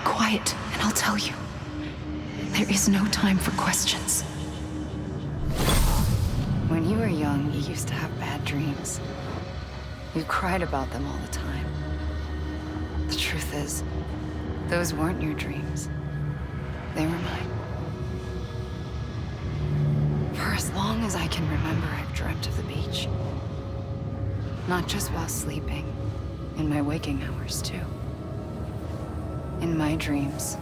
Quiet, and I'll tell you. There is no time for questions. When you were young, you used to have bad dreams. You cried about them all the time. The truth is, those weren't your dreams. They were mine. For as long as I can remember, I've dreamt of the beach. Not just while sleeping, in my waking hours too. In my dreams,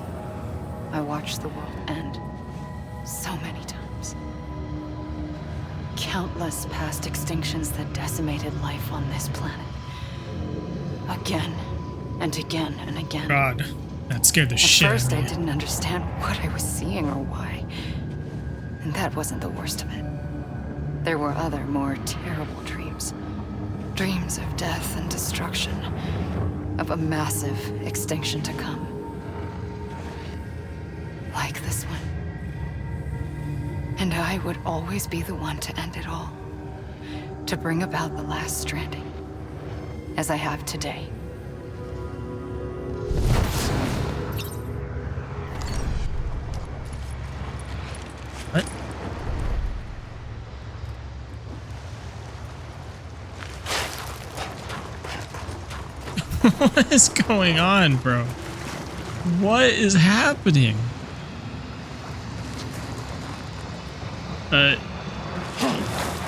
I watched the world end so many times. Countless past extinctions that decimated life on this planet. Again and again and again. God, that scared the shit out At first, of I me. didn't understand what I was seeing or why. And that wasn't the worst of it. There were other, more terrible dreams. Dreams of death and destruction. Of a massive extinction to come. Like this one. And I would always be the one to end it all. To bring about the last stranding. As I have today. What? What is going on, bro? What is happening?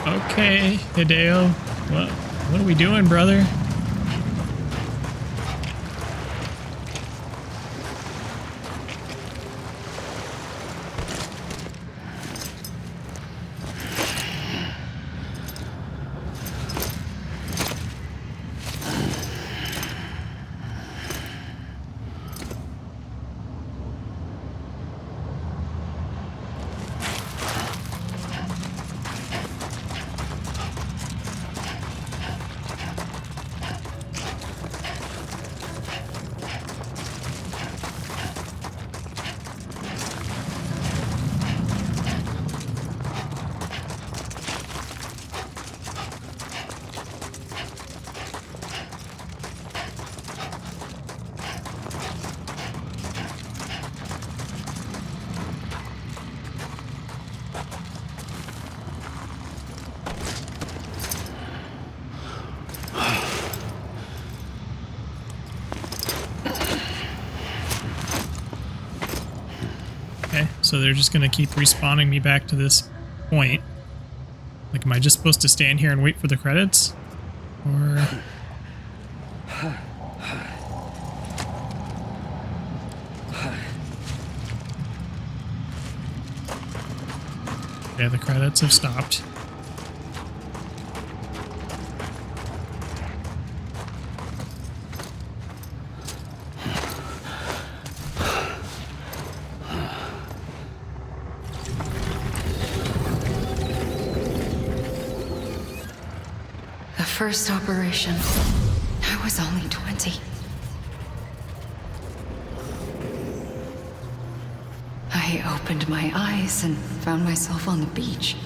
Okay, Hideo. What are we doing, brother? So they're just gonna keep respawning me back to this point. Like, am I just supposed to stand here and wait for the credits? Or... yeah, the credits have stopped. The first operation, I was only 20. I opened my eyes and found myself on the beach.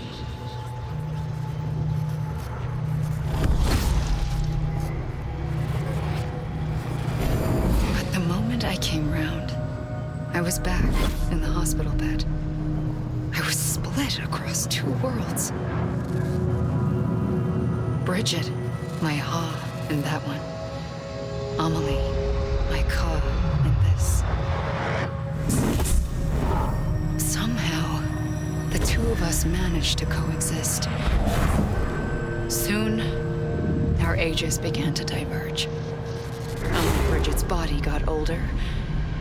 But the moment I came round, I was back in the hospital bed. I was split across two worlds. Bridget, my Ha in that one. Amelie, my Ka in this. Somehow, the two of us managed to coexist. Soon, our ages began to diverge. Bridget's body got older,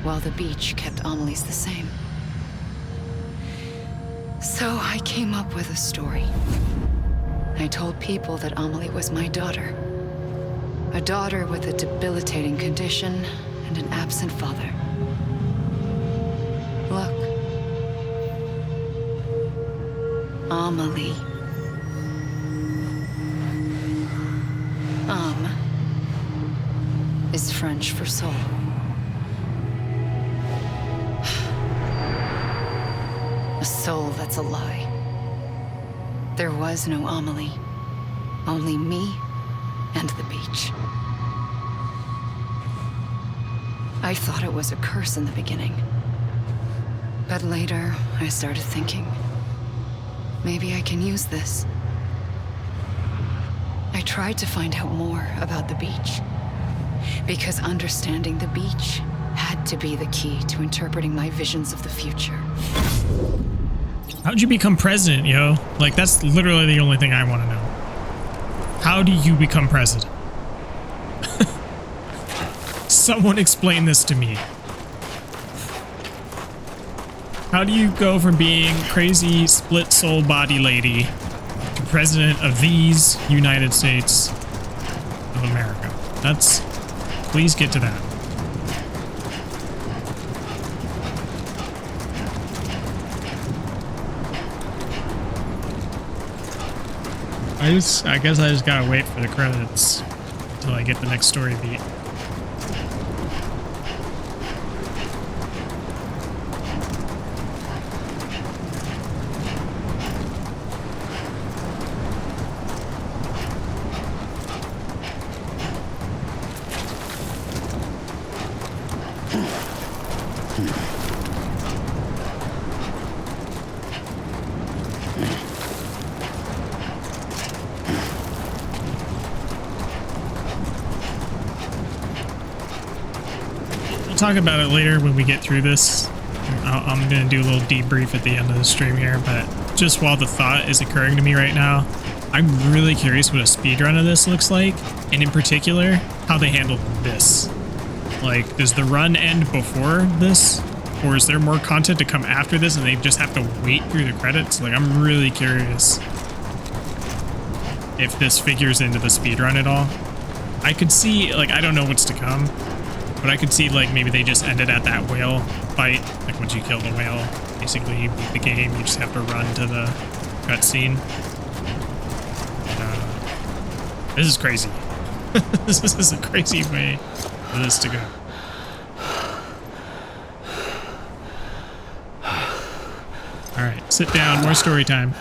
while the beach kept Amelie's the same. So I came up with a story. I told people that Amelie was my daughter. A daughter with a debilitating condition and an absent father. Look. Amelie. Is French for soul. A soul that's a lie. There was no Amelie. Only me and the beach. I thought it was a curse in the beginning. But later, I started thinking, maybe I can use this. I tried to find out more about the beach. Because understanding the beach had to be the key to interpreting my visions of the future. How'd you become president, yo? Like, that's literally the only thing I want to know. How do you become president? Someone explain this to me. How do you go from being crazy split soul body lady to president of these United States of America? That's... Please get to that. I guess I just gotta wait for the credits until I get the next story beat. Talk about it later when we get through this. I'm gonna do a little debrief at the end of the stream here, but just while the thought is occurring to me right now, I'm really curious what a speedrun of this looks like, and in particular, how they handle this. Like, does the run end before this? Or is there more content to come after this and they just have to wait through the credits? Like, I'm really curious if this figures into the speedrun at all. I could see, like, I don't know what's to come. But I could see, like, maybe they just ended at that whale fight. Like, once you kill the whale, basically you beat the game. You just have to run to the cutscene. This is crazy. This is a crazy way for this to go. Alright, sit down. More story time.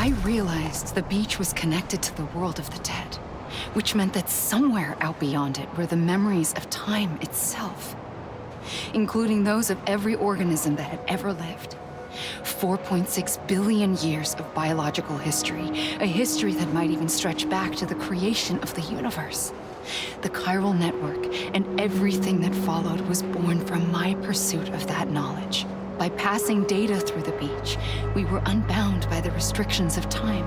I realized the beach was connected to the world of the dead, which meant that somewhere out beyond it were the memories of time itself, including those of every organism that had ever lived. 4.6 billion years of biological history, a history that might even stretch back to the creation of the universe. The chiral network and everything that followed was born from my pursuit of that knowledge. By passing data through the beach, we were unbound by the restrictions of time.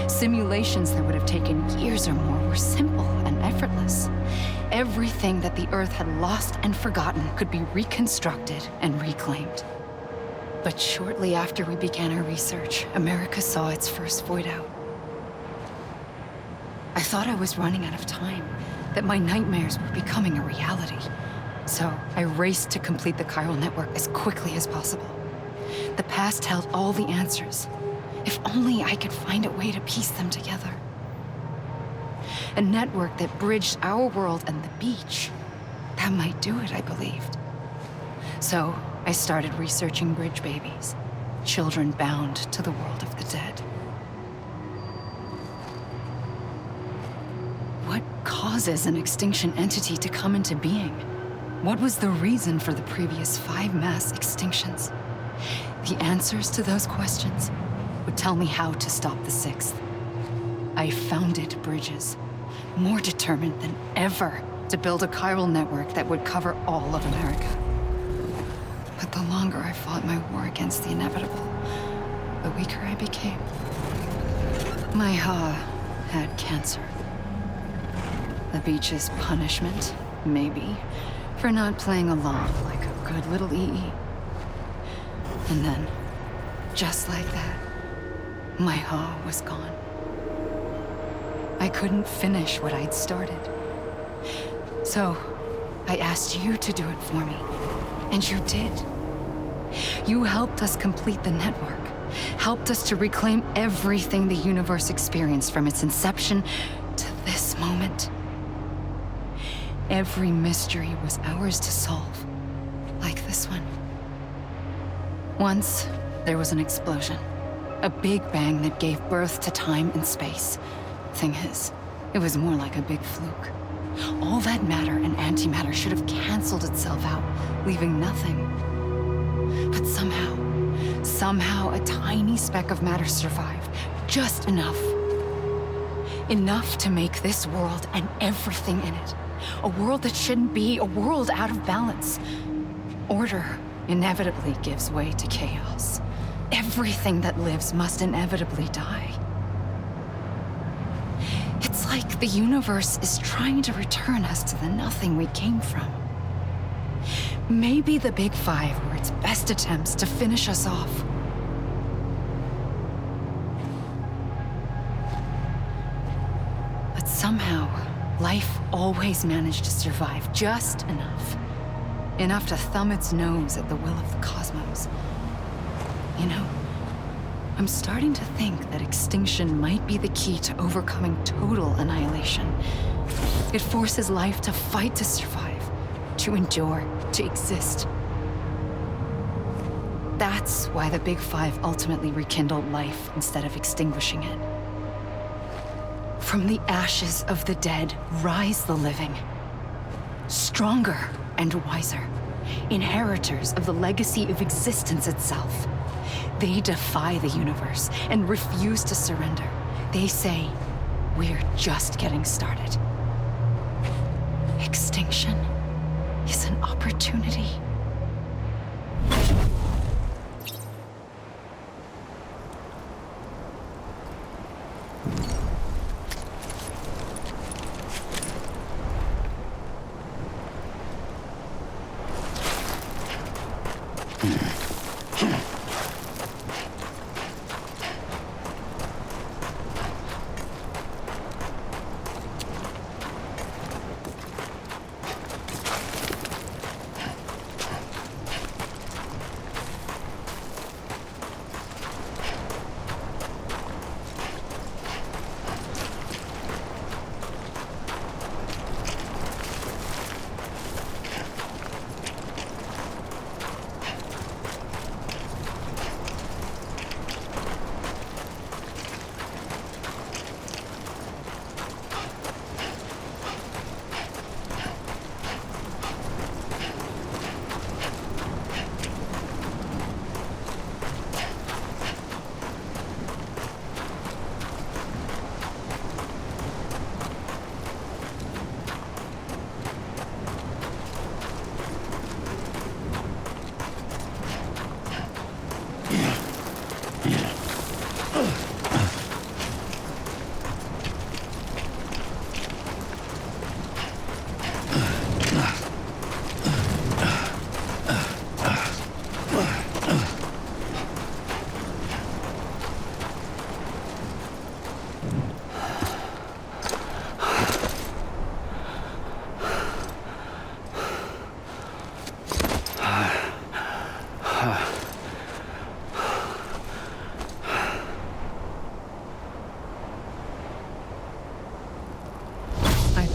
Simulations that would have taken years or more were simple and effortless. Everything that the Earth had lost and forgotten could be reconstructed and reclaimed. But shortly after we began our research, America saw its first void out. I thought I was running out of time, that my nightmares were becoming a reality. So I raced to complete the chiral network as quickly as possible. The past held all the answers. If only I could find a way to piece them together. A network that bridged our world and the beach. That might do it, I believed. So I started researching bridge babies, children bound to the world of the dead. What causes an extinction entity to come into being? What was the reason for the previous 5 mass extinctions? The answers to those questions would tell me how to stop the 6th. I founded bridges, more determined than ever to build a chiral network that would cover all of America. But the longer I fought my war against the inevitable, the weaker I became. My Ha had cancer. The beach's punishment, maybe, for not playing along like a good little EE. And then, just like that, my Ha was gone. I couldn't finish what I'd started. So, I asked you to do it for me, and you did. You helped us complete the network, helped us to reclaim everything the universe experienced from its inception to this moment. Every mystery was ours to solve, like this one. Once, there was an explosion. A big bang that gave birth to time and space. Thing is, it was more like a big fluke. All that matter and antimatter should have canceled itself out, leaving nothing. But somehow a tiny speck of matter survived. Just enough. Enough to make this world and everything in it. A world that shouldn't be, a world out of balance. Order inevitably gives way to chaos. Everything that lives must inevitably die. It's like the universe is trying to return us to the nothing we came from. Maybe the Big Five were its best attempts to finish us off. But somehow, life always managed to survive just enough. Enough to thumb its nose at the will of the cosmos. You know, I'm starting to think that extinction might be the key to overcoming total annihilation. It forces life to fight to survive, to endure, to exist. That's why the Big Five ultimately rekindled life instead of extinguishing it. From the ashes of the dead rise the living. Stronger and wiser. Inheritors of the legacy of existence itself. They defy the universe and refuse to surrender. They say, we're just getting started. Extinction is an opportunity.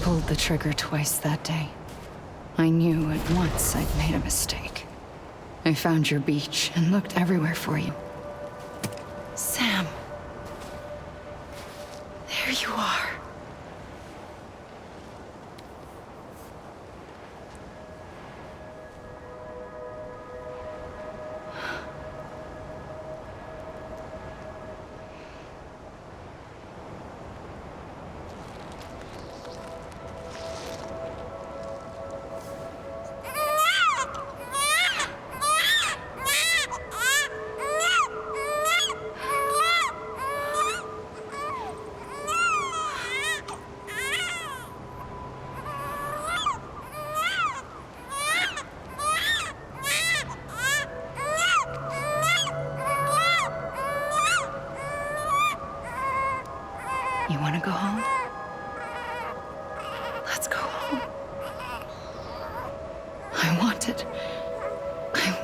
pulled the trigger twice that day. I knew at once I'd made a mistake. I found your beach and looked everywhere for you. Sam. There you are. You want to go home? Let's go home. I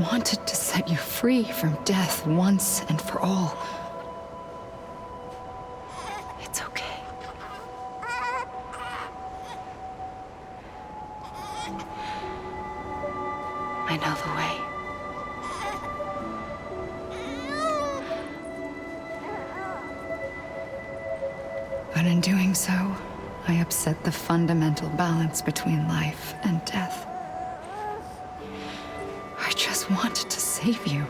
wanted to set you free from death once and for all. It's okay. I know the way. But in doing so, I upset the fundamental balance between life and death. I just wanted to save you.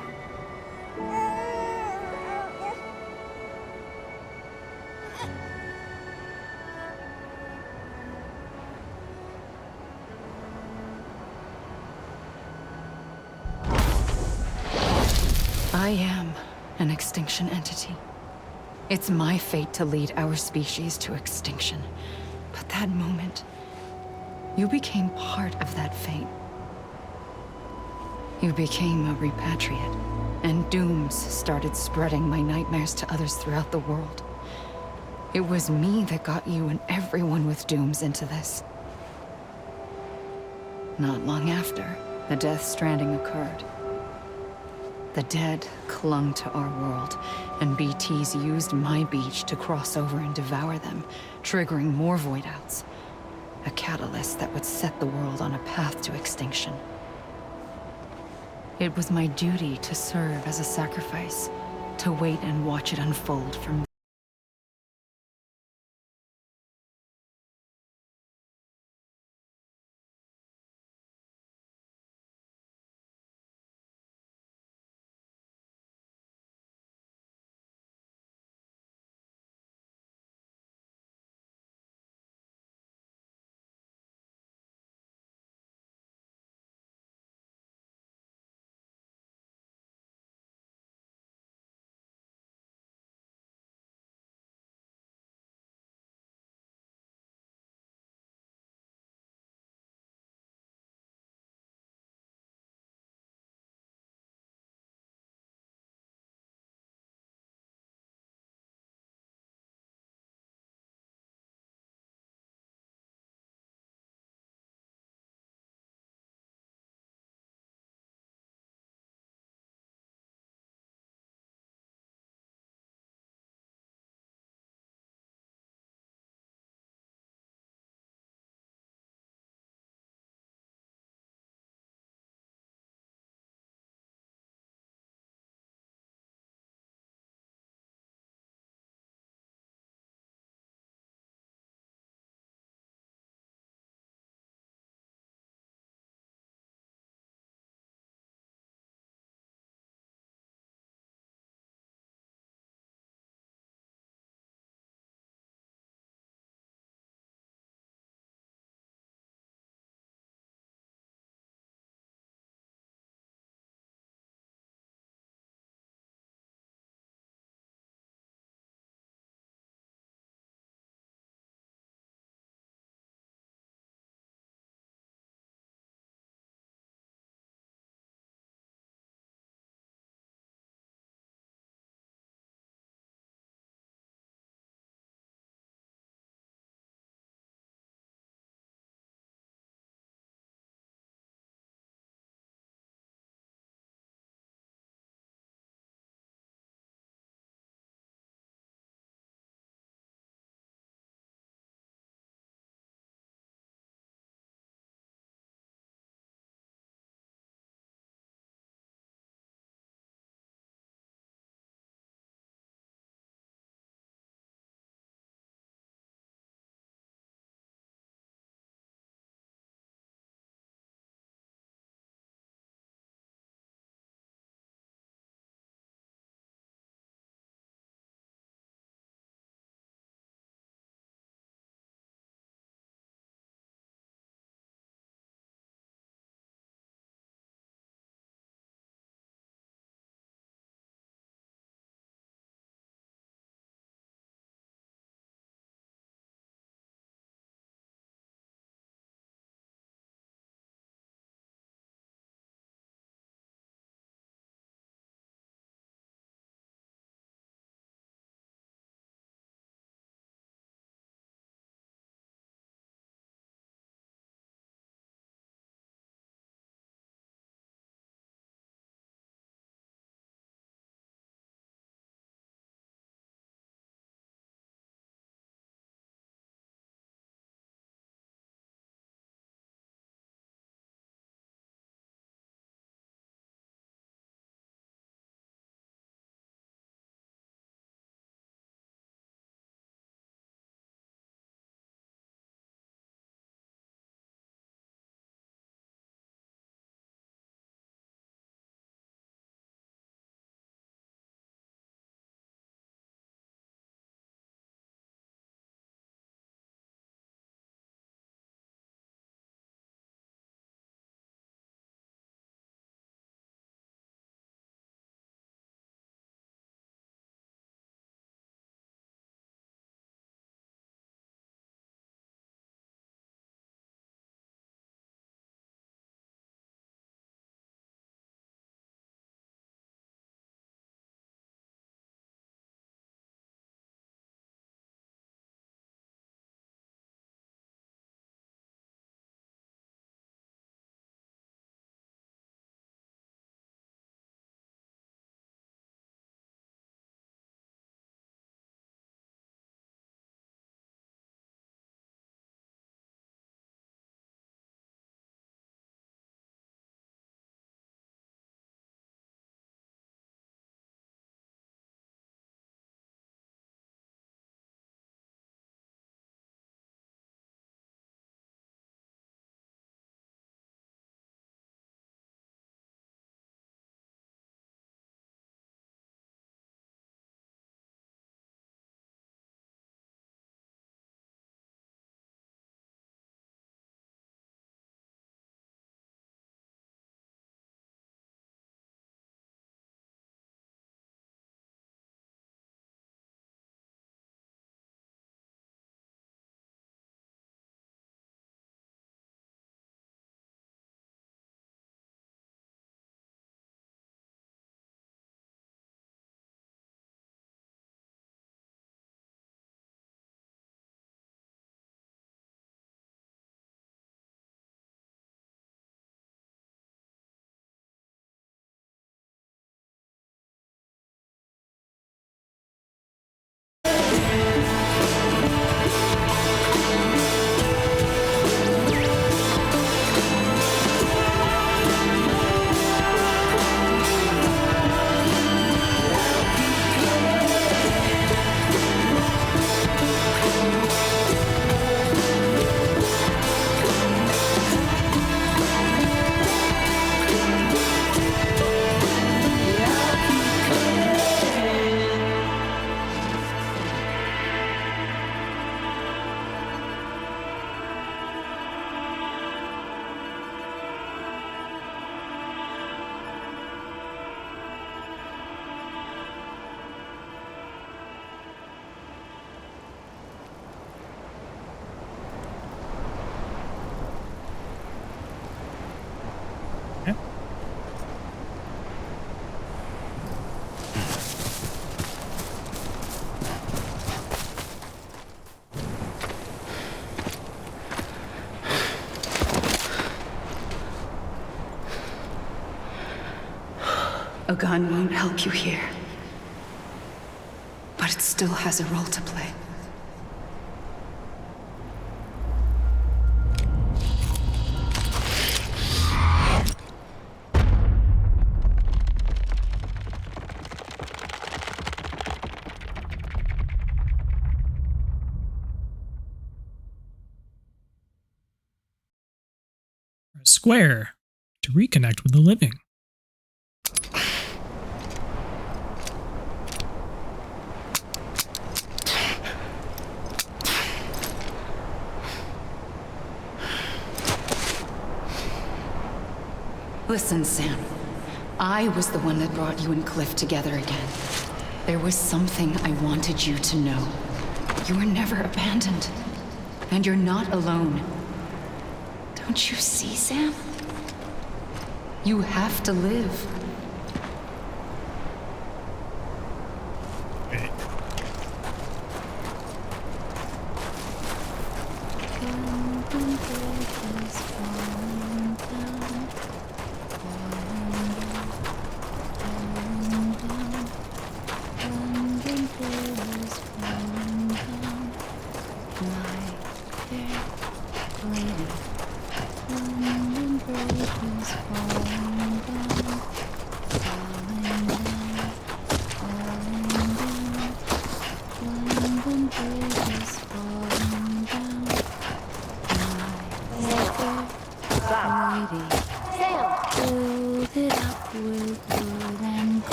I am an extinction entity. It's my fate to lead our species to extinction. But that moment, you became part of that fate. You became a repatriate, and dooms started spreading my nightmares to others throughout the world. It was me that got you and everyone with dooms into this. Not long after, the Death Stranding occurred. The dead clung to our world, and BTs used my beach to cross over and devour them, triggering more void-outs. A catalyst that would set the world on a path to extinction. It was my duty to serve as a sacrifice, to wait and watch it unfold from A gun won't help you here. But it still has a role to play. Press square to reconnect with the living. Listen, Sam. I was the one that brought you and Cliff together again. There was something I wanted you to know. You were never abandoned. And you're not alone. Don't you see, Sam? You have to live.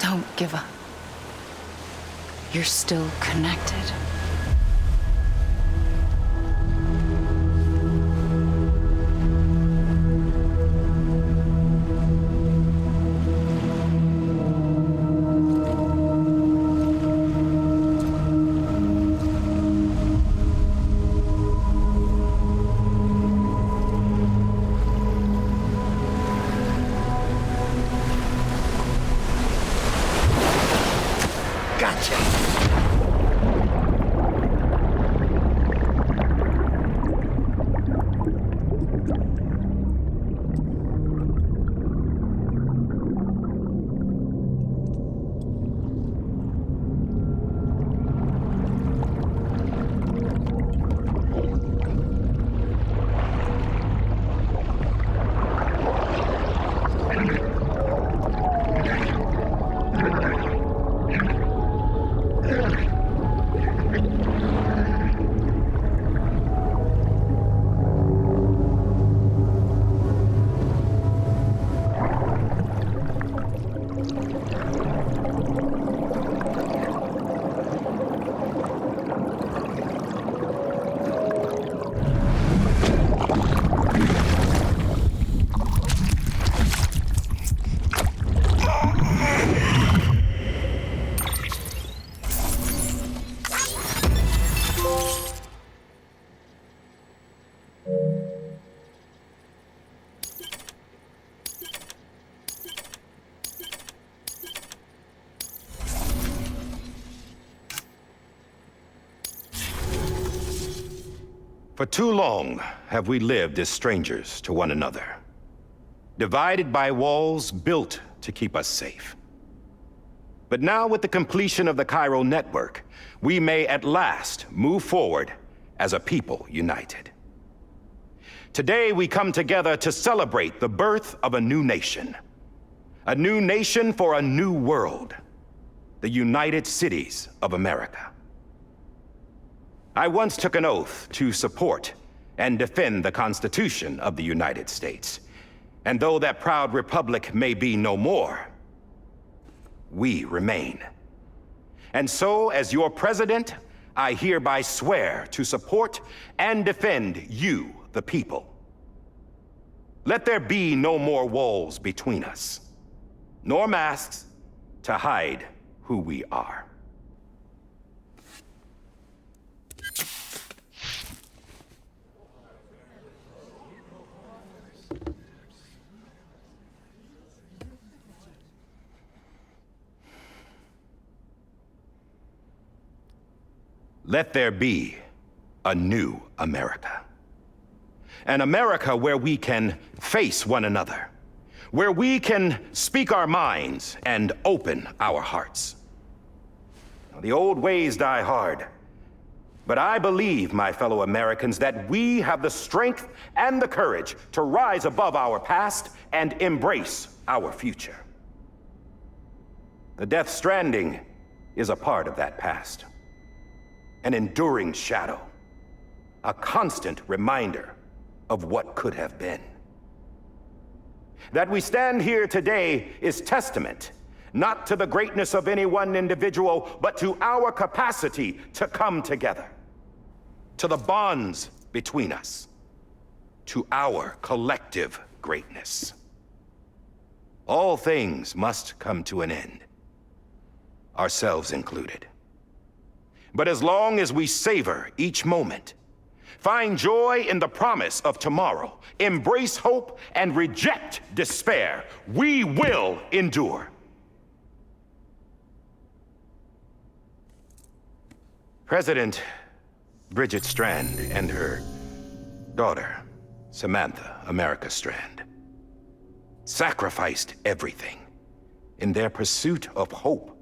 Don't give up. You're still connected. For too long have we lived as strangers to one another, divided by walls built to keep us safe. But now, with the completion of the chiral network, we may at last move forward as a people united. Today, we come together to celebrate the birth of a new nation for a new world, the United Cities of America. I once took an oath to support and defend the Constitution of the United States. And though that proud republic may be no more, we remain. And so, as your president, I hereby swear to support and defend you, the people. Let there be no more walls between us, nor masks to hide who we are. Let there be a new America. An America where we can face one another, where we can speak our minds and open our hearts. Now, the old ways die hard, but I believe, my fellow Americans, that we have the strength and the courage to rise above our past and embrace our future. The Death Stranding is a part of that past. An enduring shadow, a constant reminder of what could have been. That we stand here today is testament, not to the greatness of any one individual, but to our capacity to come together, to the bonds between us, to our collective greatness. All things must come to an end, ourselves included. But as long as we savor each moment, find joy in the promise of tomorrow, embrace hope, and reject despair, we will endure. President Bridget Strand and her daughter, Samantha America Strand, sacrificed everything in their pursuit of hope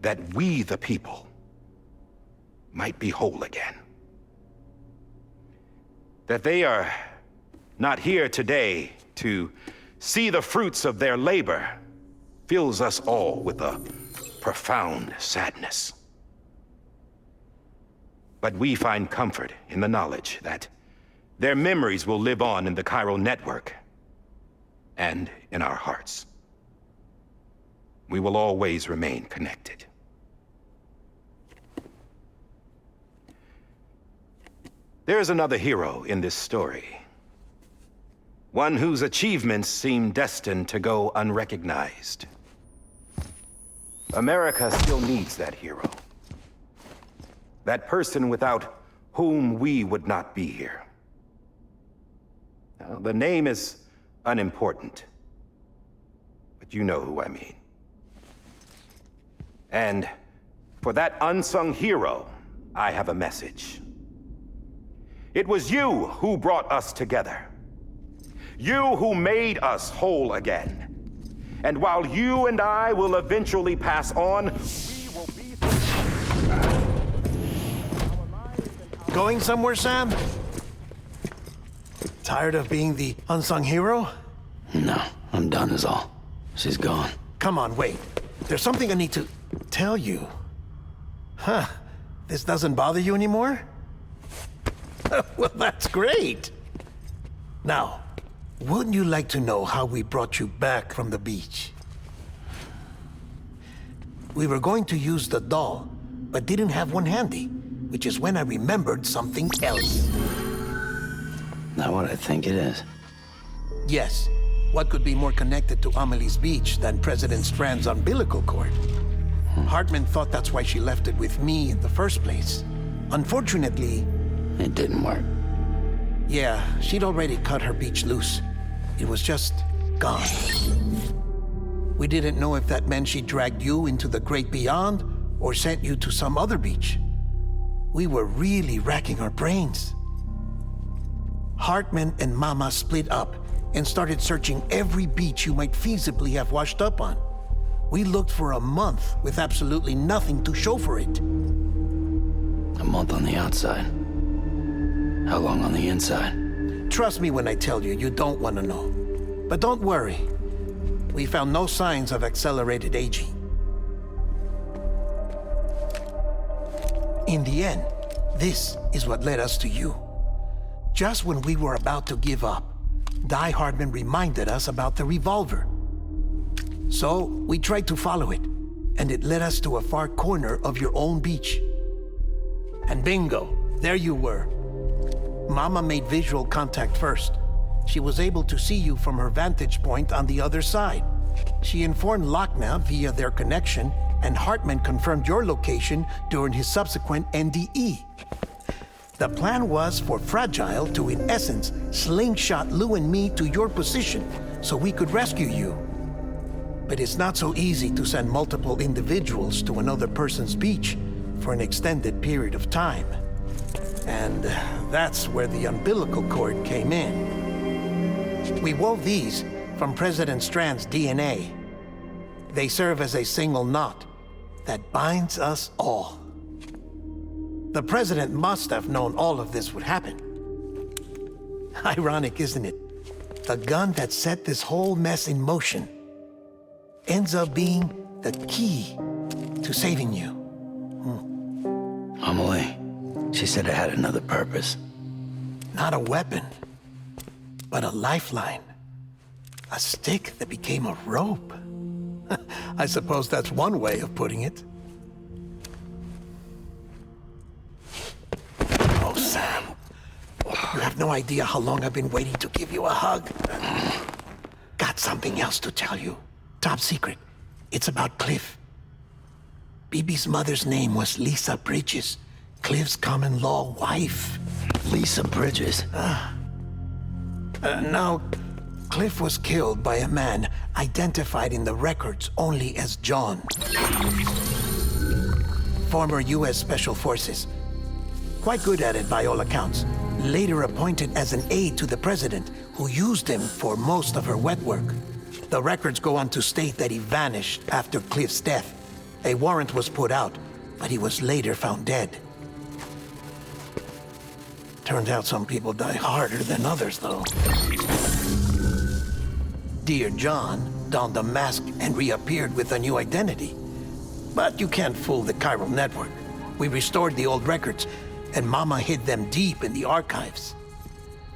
that we, the people, might be whole again. That they are not here today to see the fruits of their labor fills us all with a profound sadness. But we find comfort in the knowledge that their memories will live on in the chiral network and in our hearts. We will always remain connected. There's another hero in this story. One whose achievements seem destined to go unrecognized. America still needs that hero. That person without whom we would not be here. Now, the name is unimportant, but you know who I mean. And for that unsung hero, I have a message. It was you who brought us together. You who made us whole again. And while you and I will eventually pass on, we will be... Going somewhere, Sam? Tired of being the unsung hero? No, I'm done is all. She's gone. Come on, wait. There's something I need to tell you. Huh. This doesn't bother you anymore? Well, that's great. Now, wouldn't you like to know how we brought you back from the beach? We were going to use the doll, but didn't have one handy, which is when I remembered something else. Not what I think it is. Yes. What could be more connected to Amelie's beach than President Strand's umbilical cord? Hartman thought that's why she left it with me in the first place. Unfortunately... It didn't work. Yeah, she'd already cut her beach loose. It was just gone. We didn't know if that meant she dragged you into the great beyond or sent you to some other beach. We were really racking our brains. Hartman and Mama split up and started searching every beach you might feasibly have washed up on. We looked for a month with absolutely nothing to show for it. A month on the outside. How long on the inside? Trust me when I tell you, you don't want to know. But don't worry. We found no signs of accelerated aging. In the end, this is what led us to you. Just when we were about to give up, Die Hardman reminded us about the revolver. So we tried to follow it, and it led us to a far corner of your own beach. And bingo, there you were. Mama made visual contact first. She was able to see you from her vantage point on the other side. She informed Lochna via their connection, and Hartman confirmed your location during his subsequent NDE. The plan was for Fragile to, in essence, slingshot Lou and me to your position so we could rescue you. But it's not so easy to send multiple individuals to another person's beach for an extended period of time. And that's where the umbilical cord came in. We wove these from President Strand's DNA. They serve as a single knot that binds us all. The President must have known all of this would happen. Ironic, isn't it? The gun that set this whole mess in motion ends up being the key to saving you. Amelie, she said it had another purpose. Not a weapon, but a lifeline. A stick that became a rope. I suppose that's one way of putting it. Oh, Sam. You have no idea how long I've been waiting to give you a hug. Got something else to tell you. Top secret. It's about Cliff. BB's mother's name was Lisa Bridges, Cliff's common-law wife. Lisa Bridges? Now, Cliff was killed by a man identified in the records only as John. Former U.S. Special Forces. Quite good at it by all accounts. Later appointed as an aide to the president, who used him for most of her wet work. The records go on to state that he vanished after Cliff's death. A warrant was put out, but he was later found dead. Turns out some people die harder than others, though. Dear John donned a mask and reappeared with a new identity. But you can't fool the chiral network. We restored the old records, and Mama hid them deep in the archives.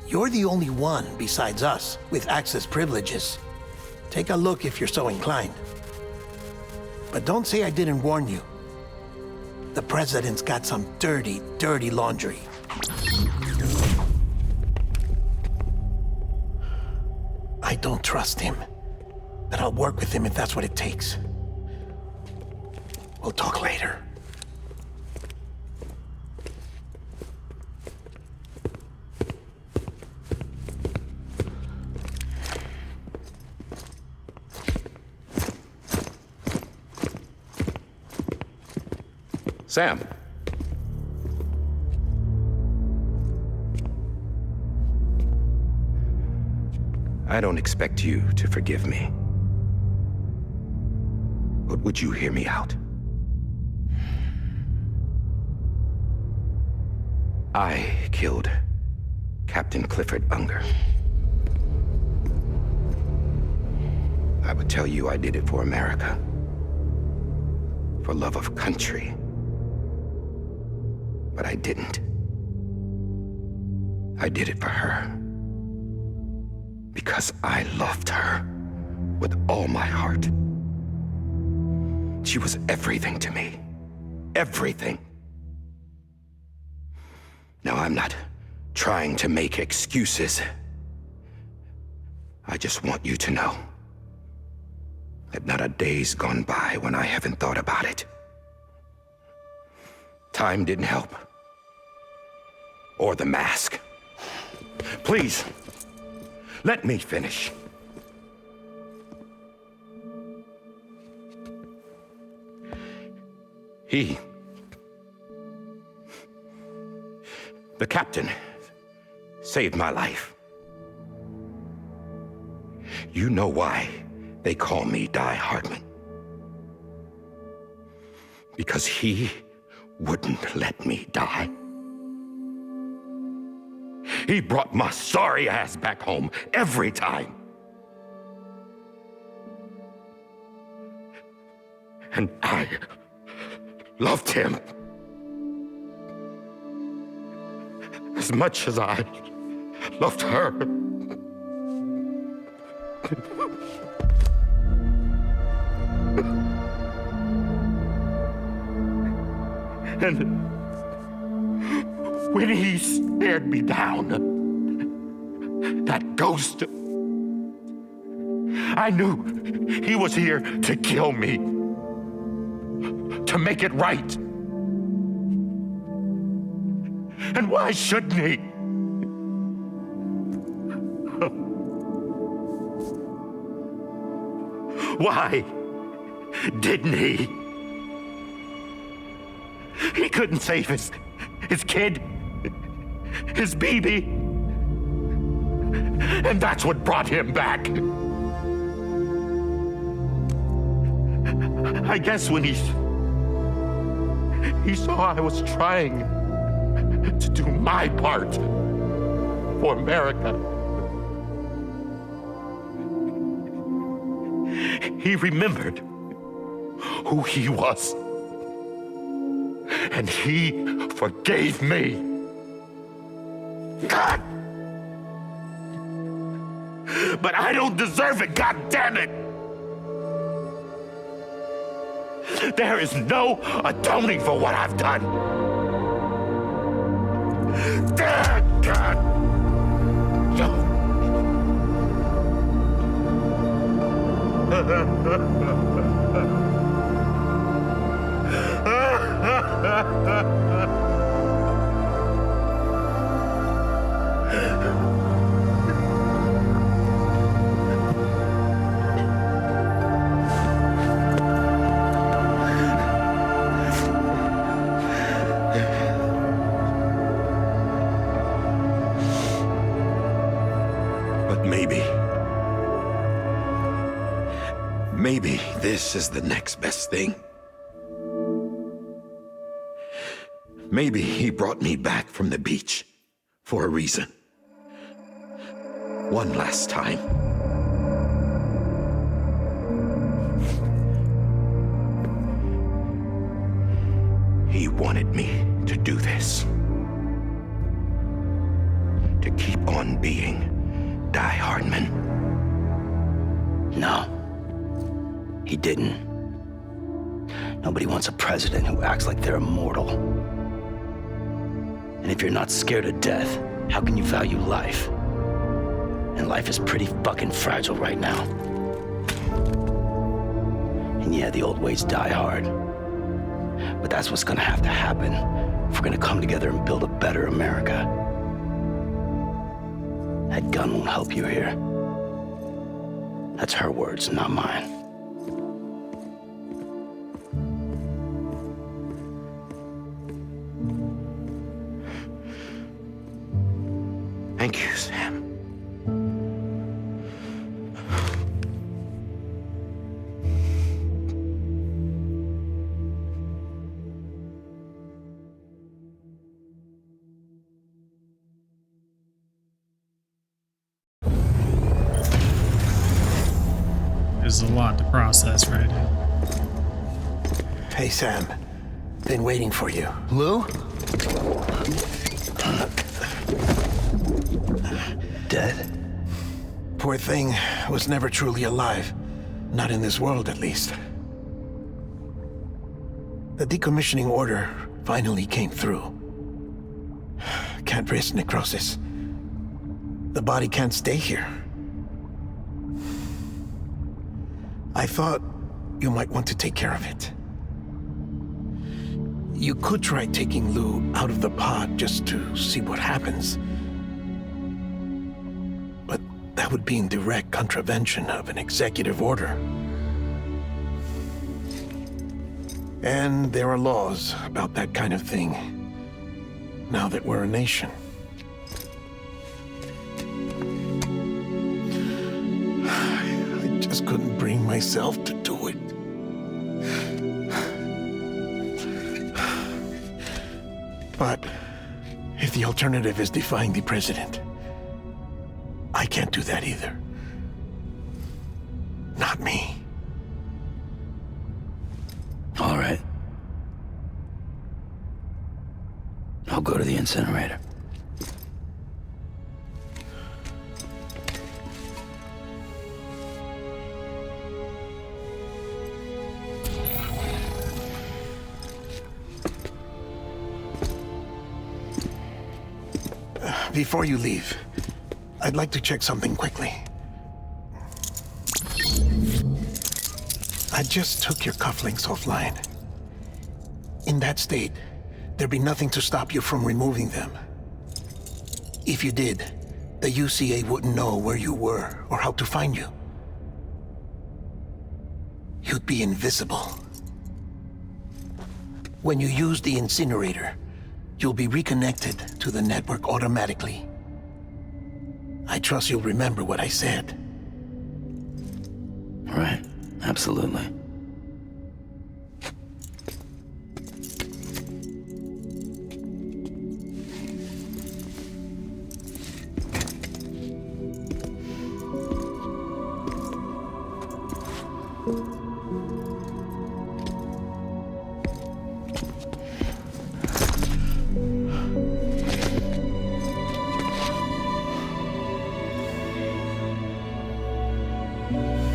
You're the only one besides us with access privileges. Take a look if you're so inclined. But don't say I didn't warn you. The president's got some dirty, dirty laundry. I don't trust him, but I'll work with him if that's what it takes. We'll talk later. Sam. I don't expect you to forgive me. But would you hear me out? I killed Captain Clifford Unger. I would tell you I did it for America. For love of country. But I didn't. I did it for her. Because I loved her with all my heart. She was everything to me. Everything. Now, I'm not trying to make excuses. I just want you to know that not a day's gone by when I haven't thought about it. Time didn't help. Or the mask. Please, let me finish. The captain, saved my life. You know why they call me Die Hartman. Because he wouldn't let me die. He brought my sorry ass back home every time. And I loved him as much as I loved her. And when he stared me down, that ghost, I knew he was here to kill me, to make it right. And why shouldn't he? Why didn't he? He couldn't save his kid, his baby. And that's what brought him back. I guess when he saw I was trying to do my part for America, he remembered who he was. And he forgave me. God! But I don't deserve it, God damn it! There is no atoning for what I've done. God! But maybe this is the next best thing. Maybe he brought me back from the beach for a reason. One last time. He wanted me to do this. To keep on being Die Hardman. No. He didn't. Nobody wants a president who acts like they're immortal. And if you're not scared of death, how can you value life? And life is pretty fucking fragile right now. And yeah, the old ways die hard. But that's what's gonna have to happen if we're gonna come together and build a better America. That gun won't help you here. That's her words, not mine. Thank you, Sam. There's a lot to process right now. Hey, Sam. Been waiting for you. Lou? Dead? Poor thing was never truly alive. Not in this world, at least. The decommissioning order finally came through. Can't risk necrosis. The body can't stay here. I thought you might want to take care of it. You could try taking Lou out of the pod just to see what happens. But that would be in direct contravention of an executive order. And there are laws about that kind of thing, now that we're a nation. I just couldn't bring myself to do it. But if the alternative is defying the president, I can't do that either. Not me. All right. I'll go to the incinerator. Before you leave, I'd like to check something quickly. I just took your cufflinks offline. In that state, there'd be nothing to stop you from removing them. If you did, the UCA wouldn't know where you were or how to find you. You'd be invisible. When you use the incinerator, you'll be reconnected to the network automatically. I trust you'll remember what I said. Right. Absolutely.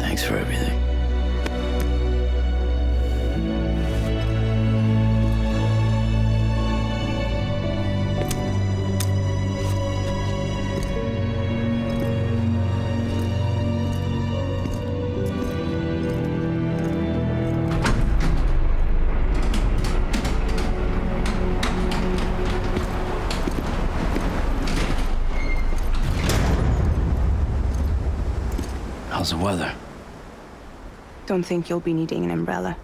Thanks for everything. How's the weather? Don't think you'll be needing an umbrella.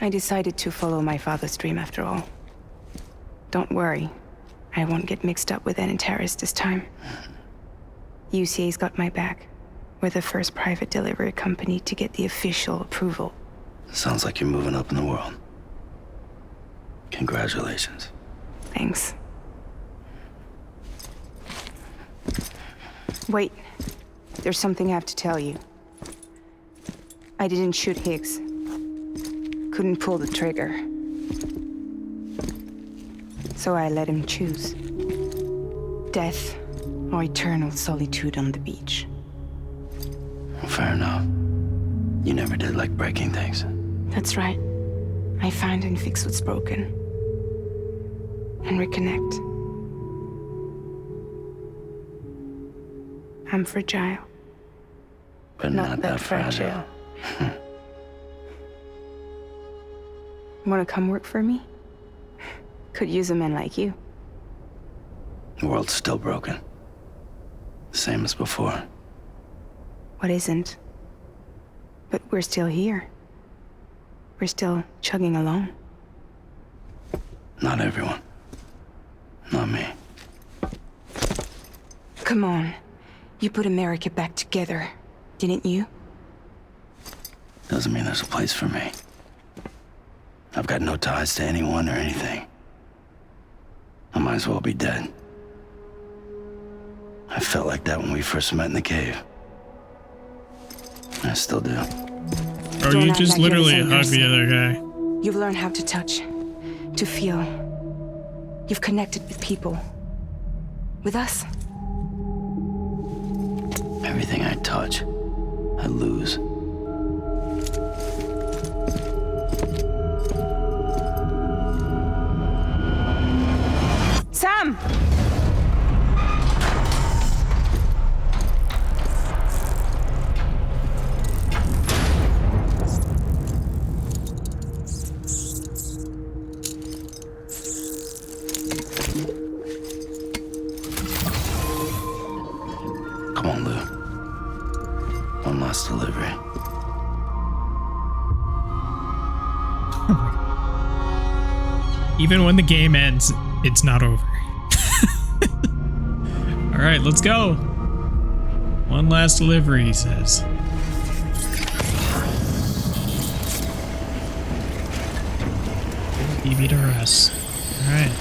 I decided to follow my father's dream after all. Don't worry, I won't get mixed up with any terrorists this time. UCA's got my back. We're the first private delivery company to get the official approval. Sounds like you're moving up in the world. Congratulations. Thanks. Wait, there's something I have to tell you. I didn't shoot Higgs. Couldn't pull the trigger. So I let him choose. Death or eternal solitude on the beach. Well, fair enough. You never did like breaking things. That's right. I find and fix what's broken. And reconnect. I'm fragile. But not that fragile. Wanna come work for me? Could use a man like you. The world's still broken. Same as before. What isn't? But we're still here. We're still chugging along. Not everyone. Not me. Come on. You put America back together, didn't you? Doesn't mean there's a place for me. I've got no ties to anyone or anything. I might as well be dead. I felt like that when we first met in the cave. I still do. Bro, you just literally hugged the other guy. You've learned how to touch, to feel. You've connected with people. With us. Everything I touch, I lose. Sam! Come on, Lou. One last delivery. Even when the game ends, it's not over. All right, let's go. One last delivery, he says. BB to us. All right.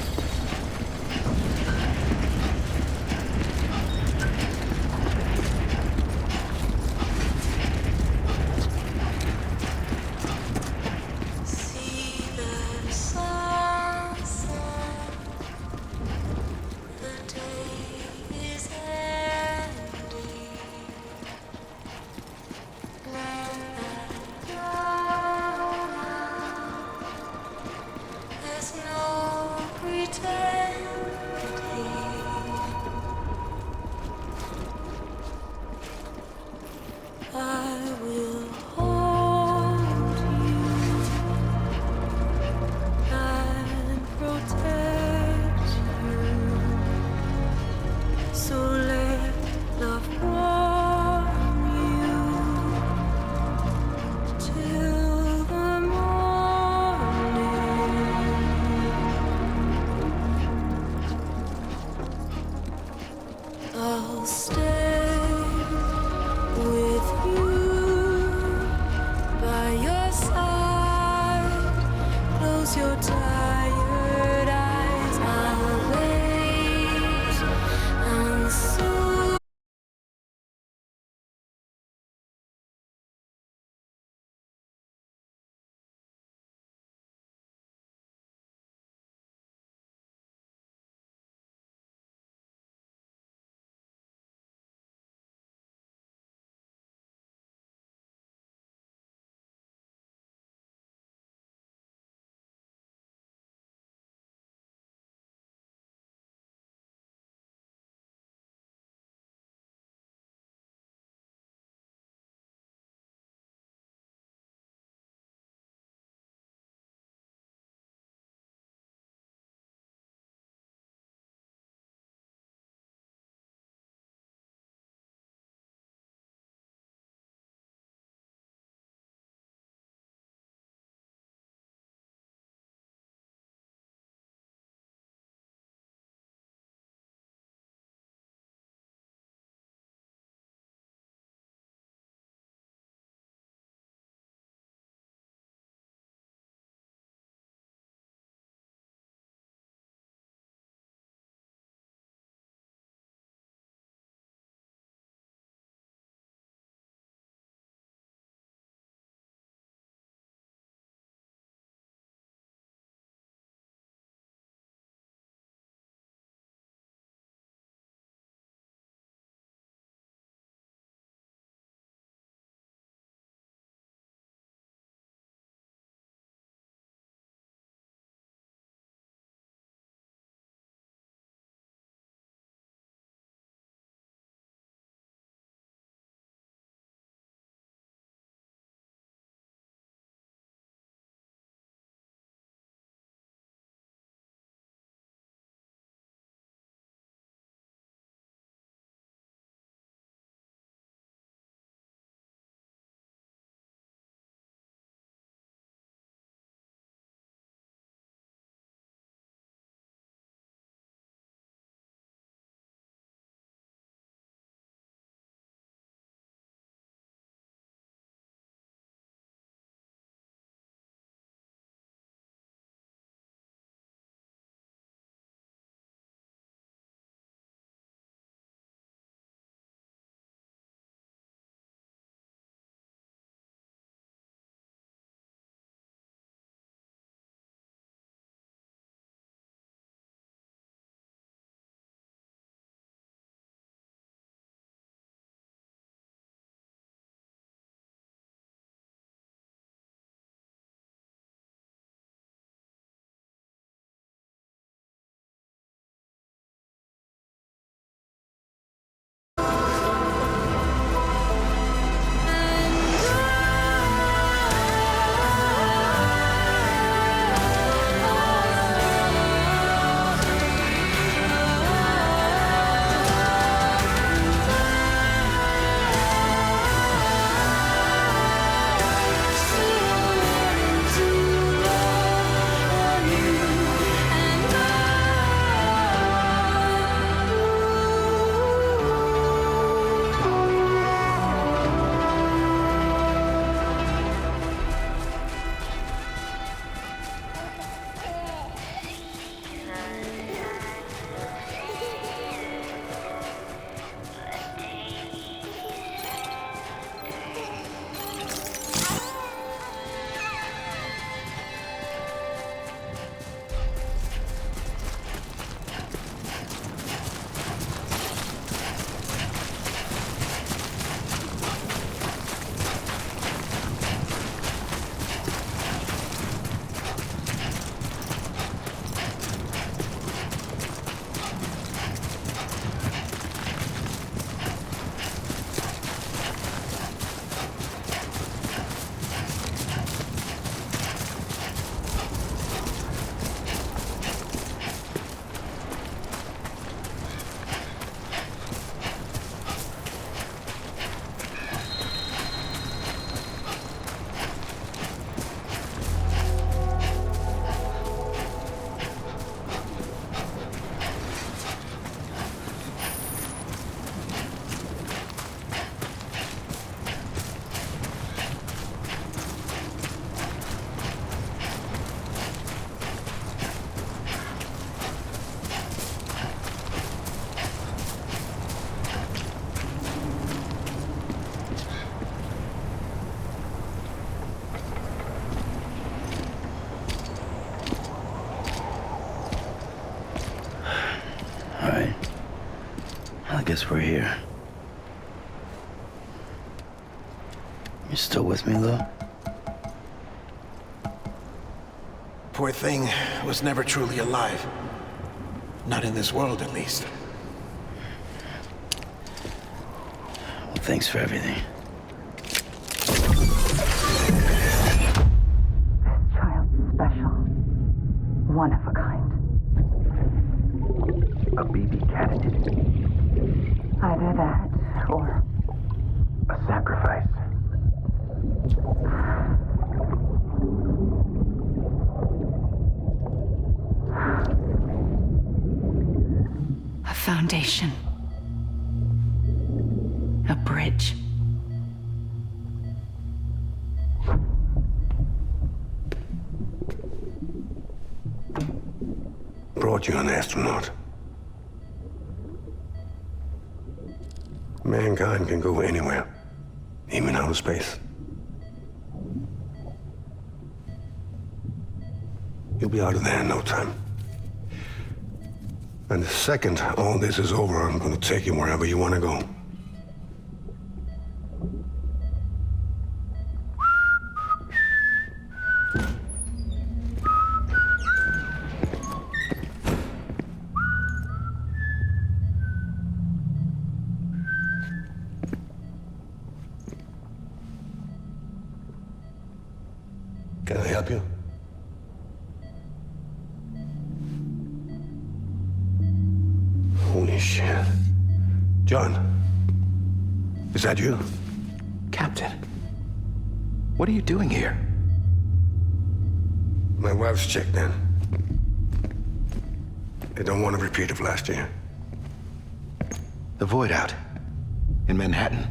guess we're here. You still with me, though? Poor thing was never truly alive. Not in this world, at least. Well, thanks for everything. Child's special. One of a kind. A BB candidate. Either that, or A sacrifice. A foundation. A bridge. Brought you an astronaut. Mankind can go anywhere, even outer space. You'll be out of there in no time. And the second all this is over, I'm gonna take you wherever you wanna go. Can I help you? Holy shit. John, is that you? Captain, what are you doing here? My wife's checked in. They don't want a repeat of last year. The Void Out in Manhattan.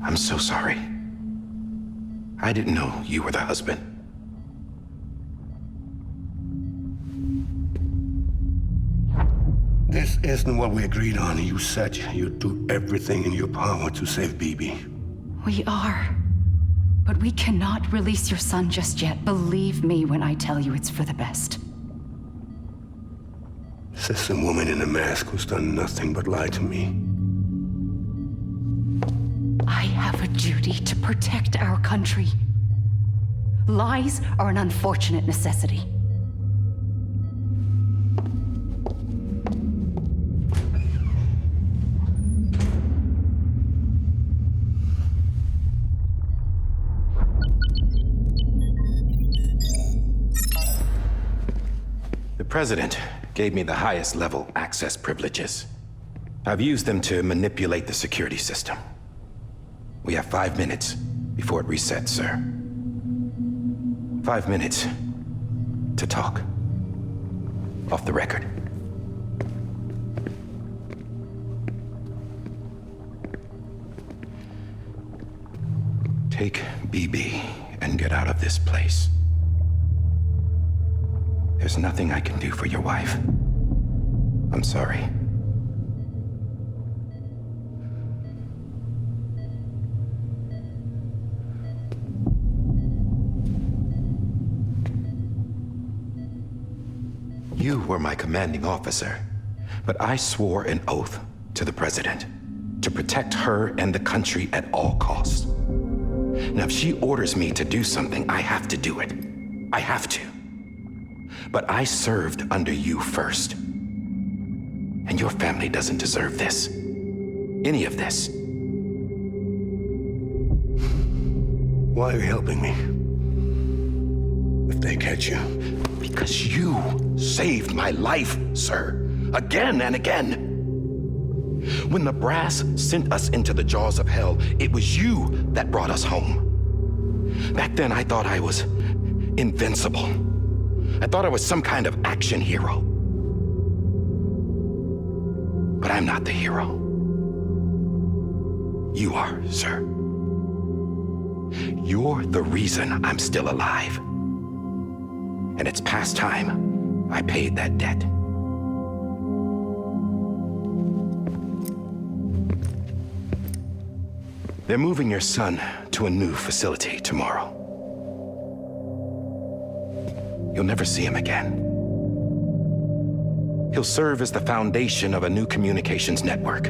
I'm so sorry. I didn't know you were the husband. This isn't what we agreed on. You said you'd do everything in your power to save BB. We are. But we cannot release your son just yet. Believe me when I tell you it's for the best. This is a woman in a mask who's done nothing but lie to me. I have a duty to protect our country. Lies are an unfortunate necessity. The President gave me the highest level access privileges. I've used them to manipulate the security system. We have 5 minutes before it resets, sir. 5 minutes to talk. Off the record. Take BB and get out of this place. There's nothing I can do for your wife. I'm sorry. You were my commanding officer, but I swore an oath to the President to protect her and the country at all costs. Now, if she orders me to do something, I have to do it. I have to. But I served under you first. And your family doesn't deserve this. Any of this. Why are you helping me? If they catch you. Because you saved my life, sir. Again and again. When the brass sent us into the jaws of hell, it was you that brought us home. Back then, I thought I was invincible. I thought I was some kind of action hero. But I'm not the hero. You are, sir. You're the reason I'm still alive. And it's past time I paid that debt. They're moving your son to a new facility tomorrow. You'll never see him again. He'll serve as the foundation of a new communications network.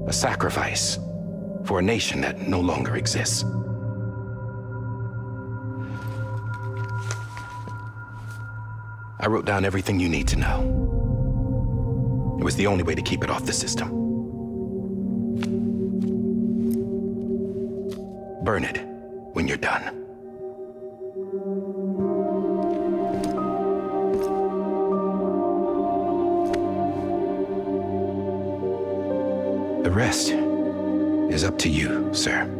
A sacrifice for a nation that no longer exists. I wrote down everything you need to know. It was the only way to keep it off the system. Burn it when you're done. The rest is up to you, sir.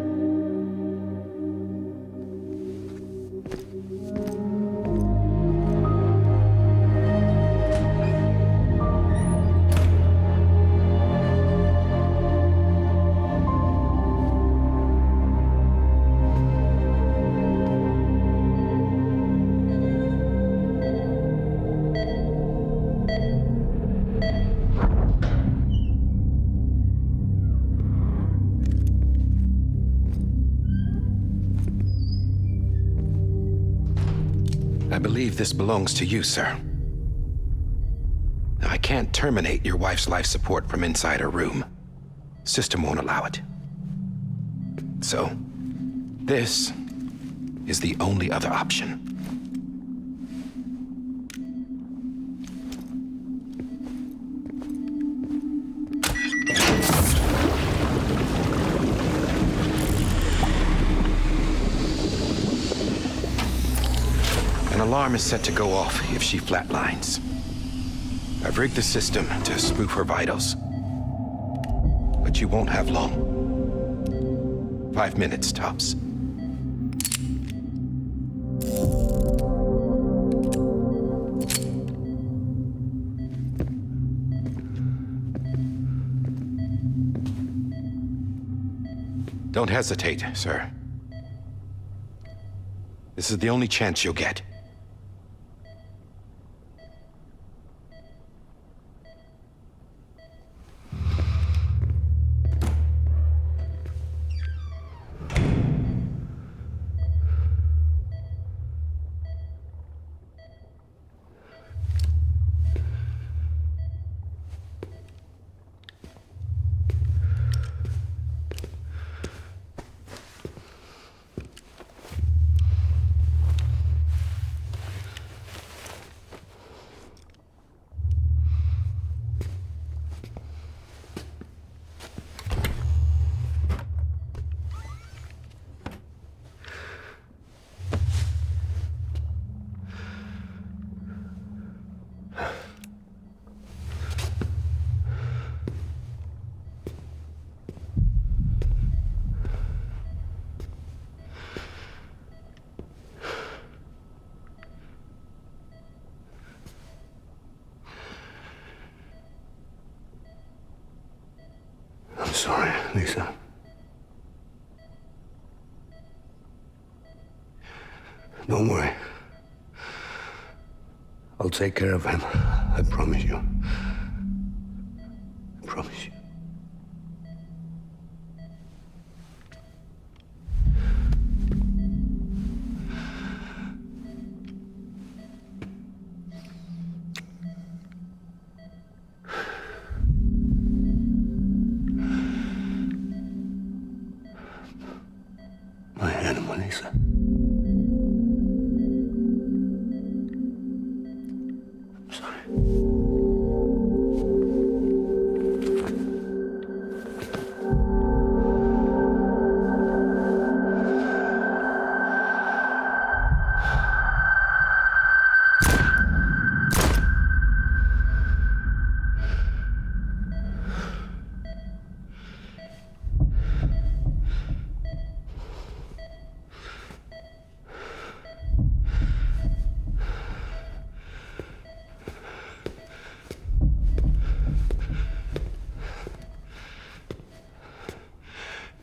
I believe this belongs to you, sir. I can't terminate your wife's life support from inside her room. System won't allow it. So, this is the only other option. An alarm is set to go off if she flatlines. I've rigged the system to spoof her vitals. But you won't have long. 5 minutes tops. Don't hesitate, sir. This is the only chance you'll get. I'm sorry, Lisa. Don't worry. I'll take care of him. I promise you. I promise you. My animal, Lisa. I'm sorry.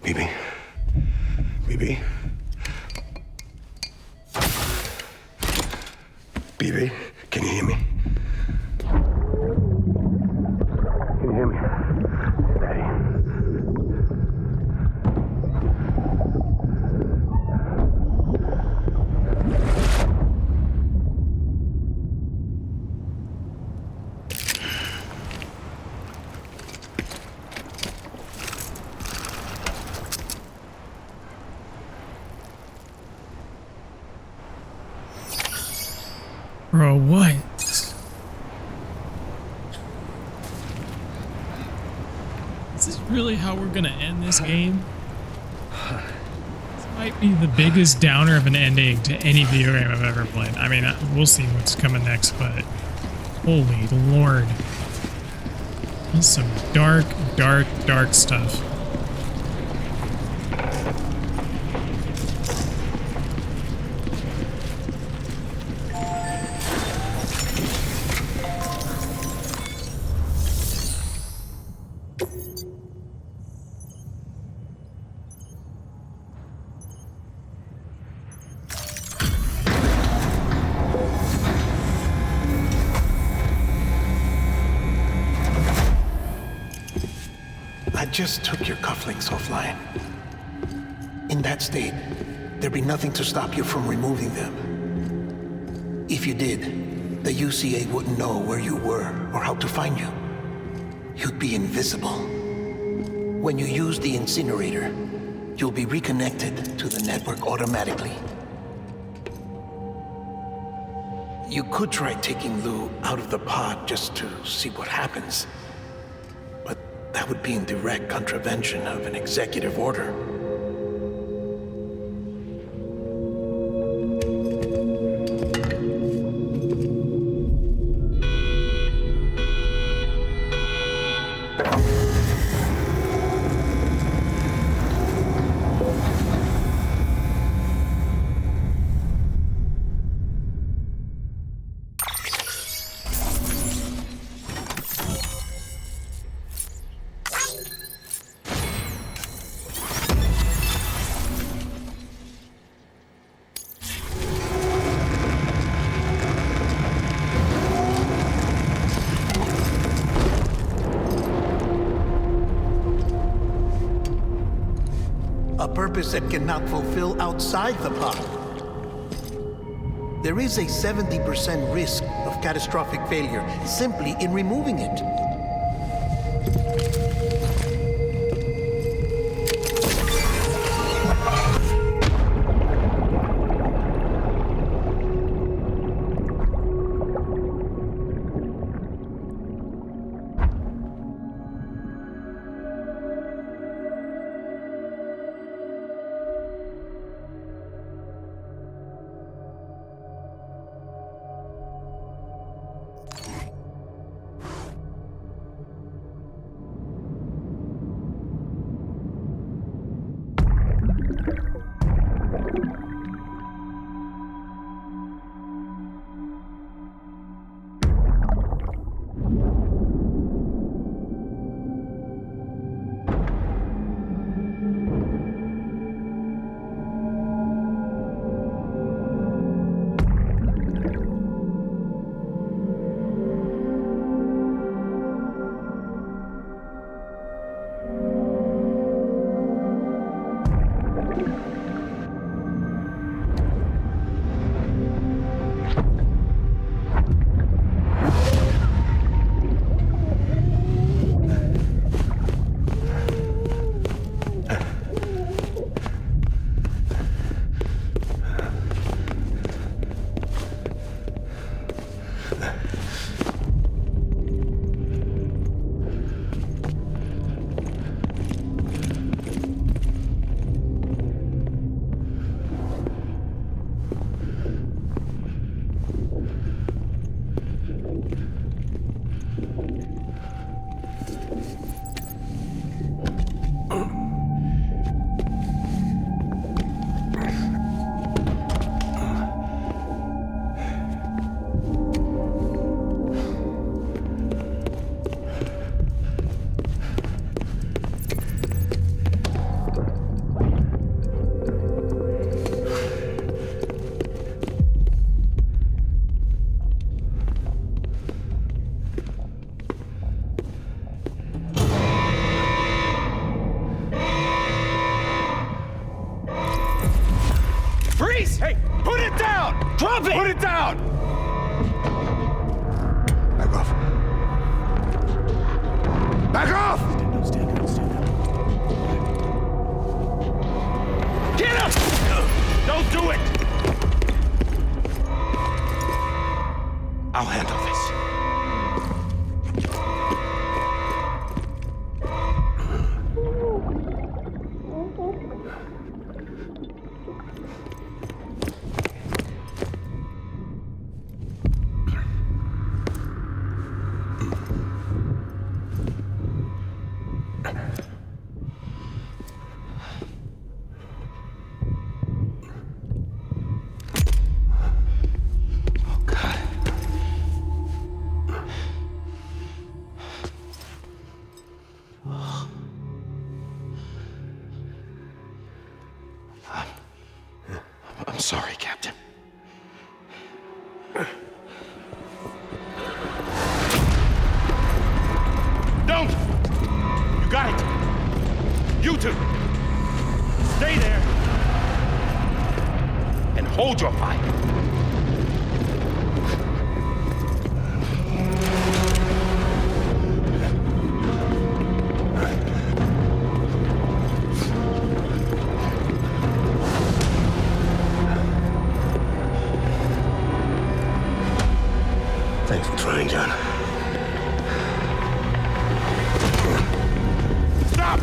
Bibi. Bibi. Bibi, can you hear me? Can you hear me? Daddy. Bro, what? Is this really how we're gonna end this game? This might be the biggest downer of an ending to any video game I've ever played. I mean, we'll see what's coming next, but holy lord. That's some dark, dark, dark stuff. I just took your cufflinks offline. In that state, there'd be nothing to stop you from removing them. If you did, the UCA wouldn't know where you were or how to find you. You'd be invisible. When you use the incinerator, you'll be reconnected to the network automatically. You could try taking Lou out of the pod just to see what happens. But that would be in direct contravention of an executive order. A purpose that cannot fulfill outside the pod. There is a 70% risk of catastrophic failure simply in removing it. Hey, put it down! Drop it! Put it down! Back off. Back off! Stand down. Get up! Don't do it! sorry, Captain. Don't! You got it! You two! Stay there! And hold your fire! Thanks for trying, John. Stop!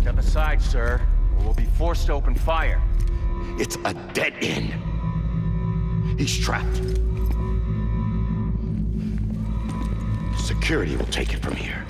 Step aside, sir, or we'll be forced to open fire. It's a dead end. He's trapped. Security will take it from here.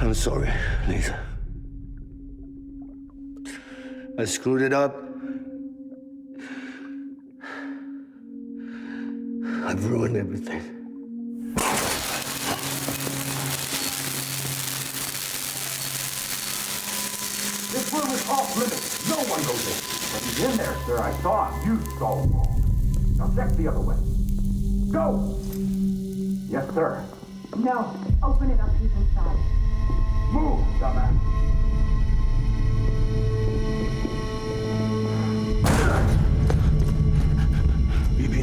I'm sorry, Lisa. I screwed it up. I've ruined everything. This room is off limits. No one goes in. But he's in there, sir. I saw him. You saw him all. Now check the other way. Go! Yes, sir. No. Open it up. He's inside. Move, dumbass. Bibi.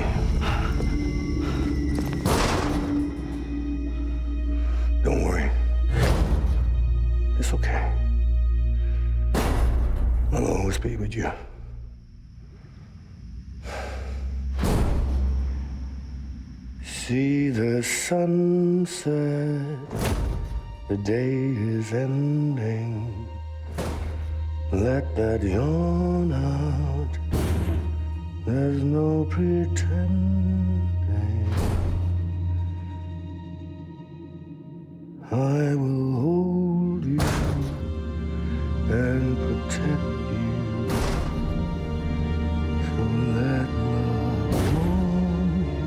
Don't worry. It's okay. I'll always be with you. See the sunset. The day is ending. Let that yawn out. There's no pretending. I will hold you and protect you. So let love warm you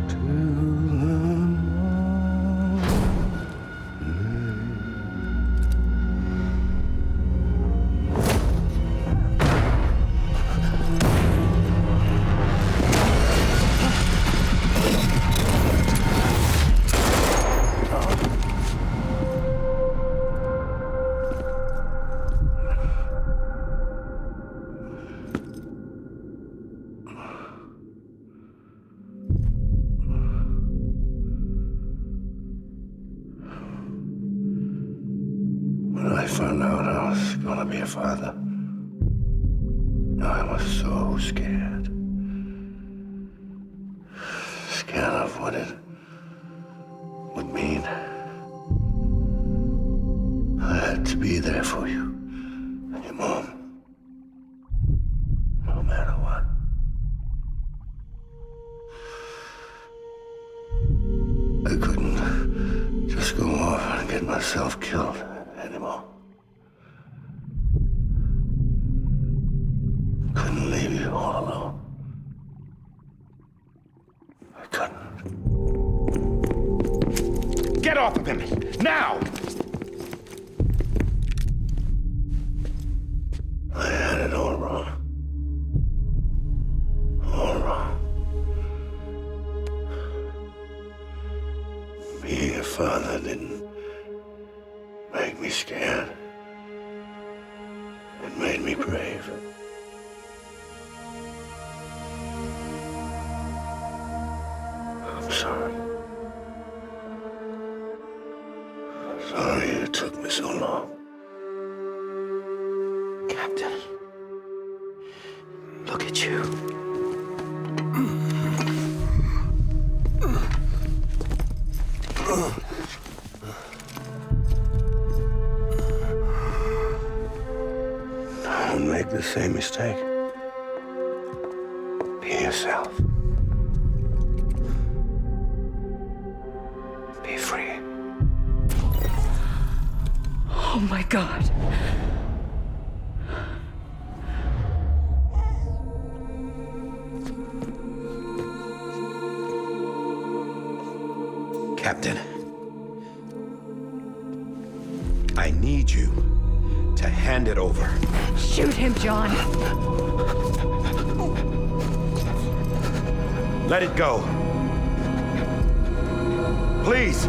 till the When I found out I was gonna be a father, I was so scared. Scared of what it would mean. I had to be there for you and your mom. killed anymore. Couldn't leave you all alone. I couldn't. Get off of him! Now! I had it all wrong. All wrong. Being a father didn't make me scared. It made me brave. I'm sorry. Sorry it took me so long. Captain, look at you. Don't make the same mistake. Be yourself. Be free. Oh my God. Captain, I need you to hand it over. Shoot him, John. Let it go. Please.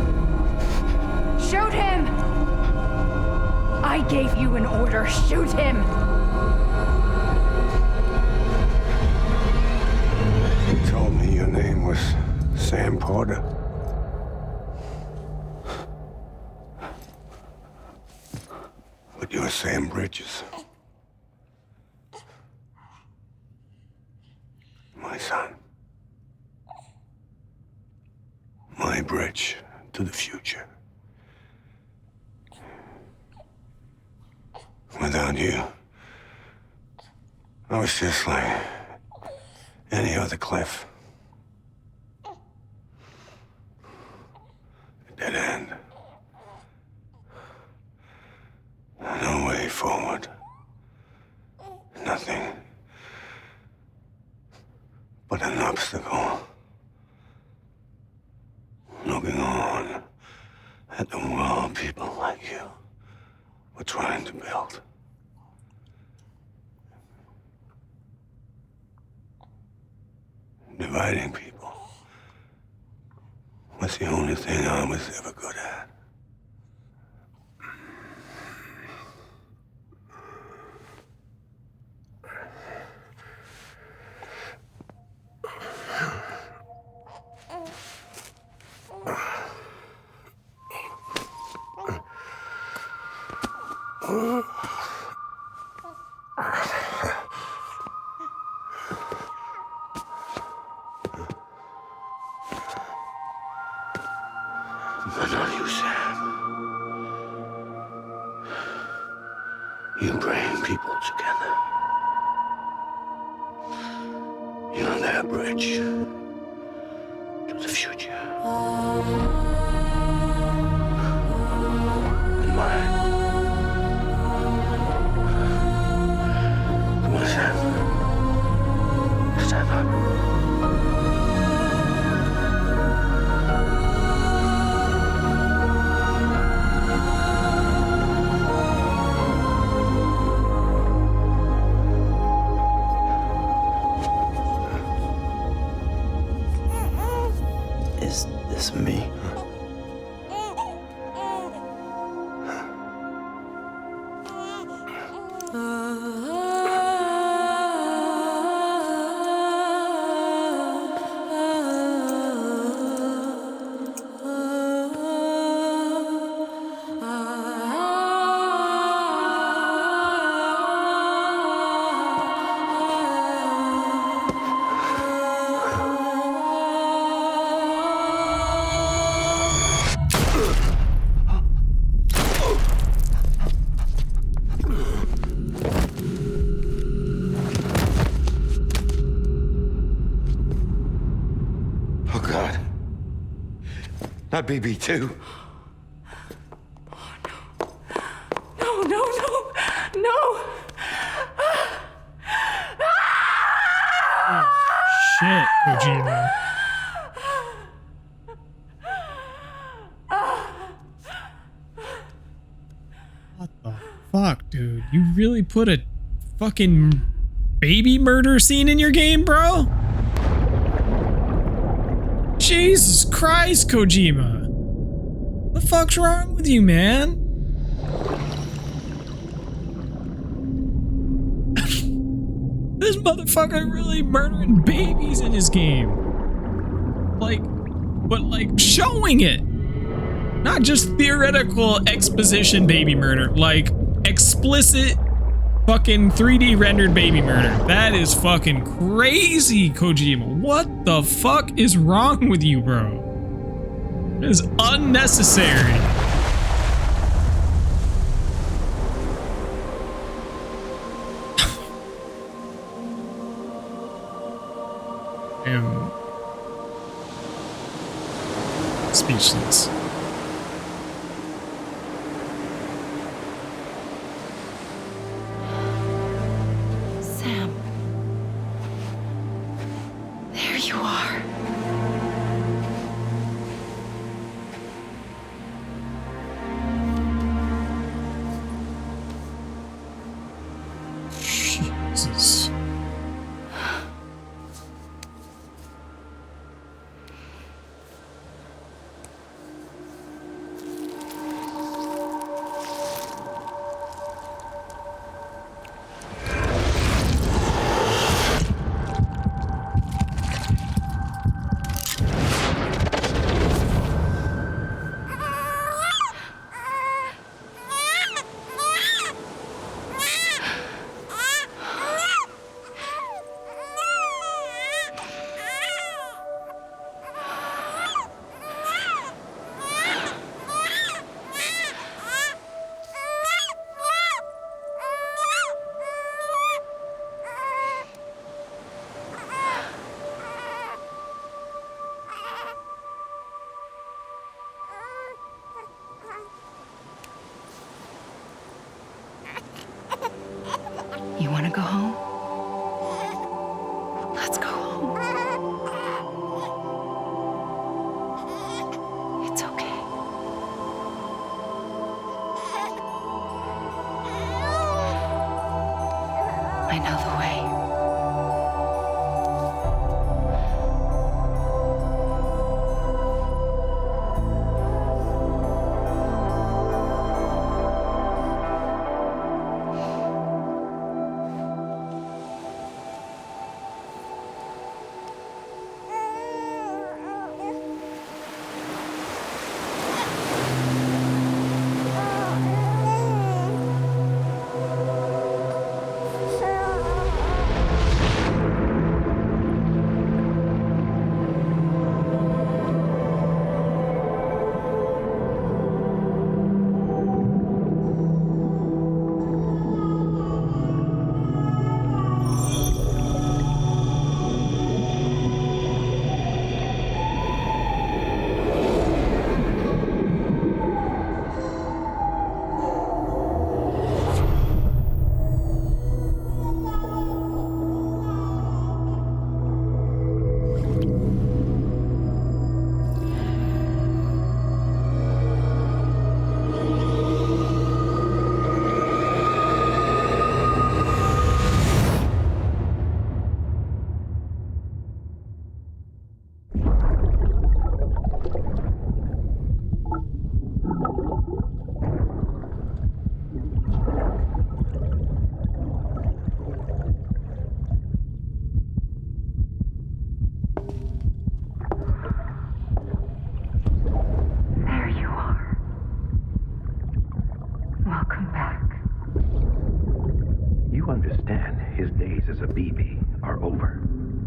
Shoot him! I gave you an order. Shoot him! You told me your name was Sam Porter. But you're Sam Bridges. My son. My bridge to the future. Without you, I was just like any other Cliff. A dead end. No way forward. Nothing but an obstacle. Looking on at the world people like you were trying to build. Dividing people was the only thing I was ever good at. But not you, Sam. You bring people together. You're their bridge to the future. And mine. Come on, Sam. Stand up. Is this me? Not BB2. Oh, no. shit, Kojima. What the fuck, dude? You really put a fucking baby murder scene in your game, bro? Jesus Christ, Kojima. What the fuck's wrong with you, man? This motherfucker really murdering babies in his game. Like, but like showing it. Not just theoretical exposition baby murder, like explicit fucking 3D rendered baby murder. That is fucking crazy, Kojima. What the fuck is wrong with you, bro? It is unnecessary. I am speechless. Sam. There you are. Jesus. You want to go home? Let's go home. It's okay. I know the way.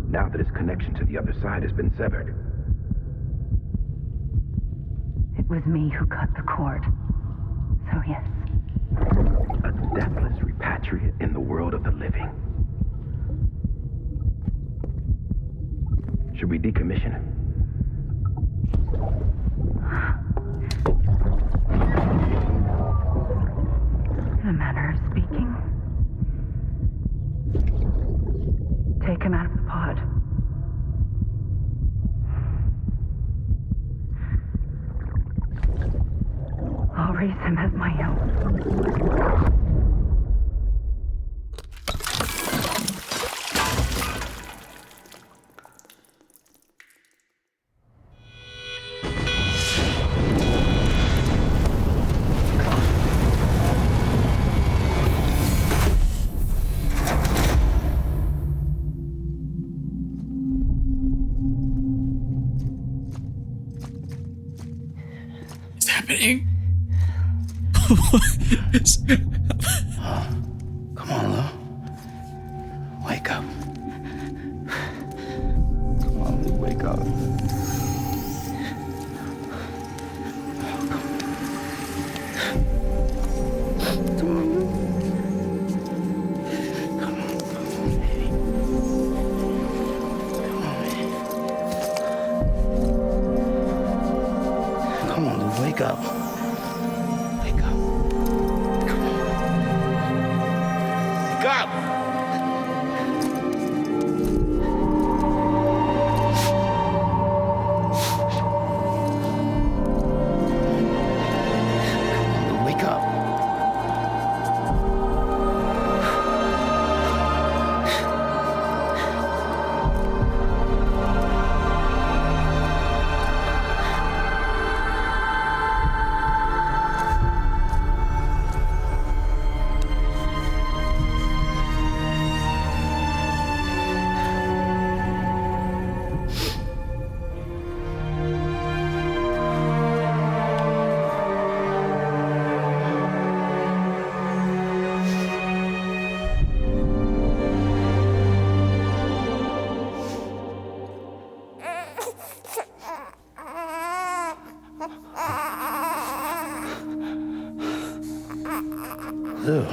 Now that his connection to the other side has been severed. It was me who cut the cord. So yes. A deathless repatriate in the world of the living. Should we decommission him? In a manner of speaking. Take him out of the pod. raise him as my own. Happening? Come on, Lou. Wake up. Come on, Lou, wake up. Come on, Lou, wake up. Wake up. Come on. Wake up! Come on, Lou, wake up. Lou.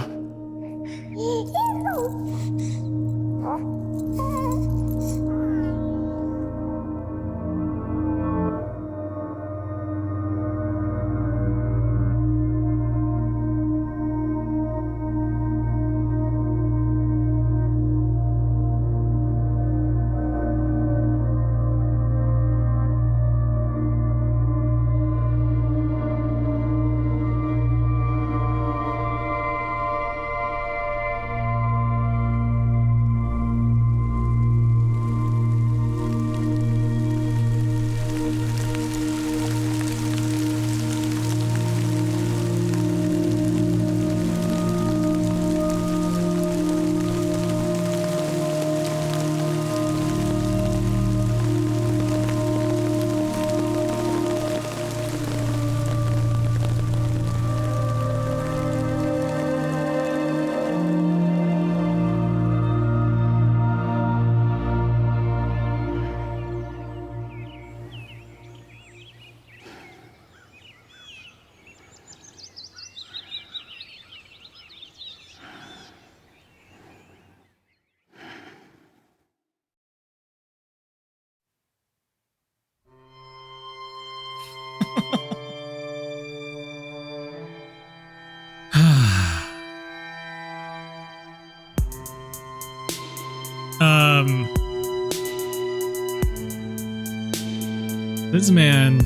This man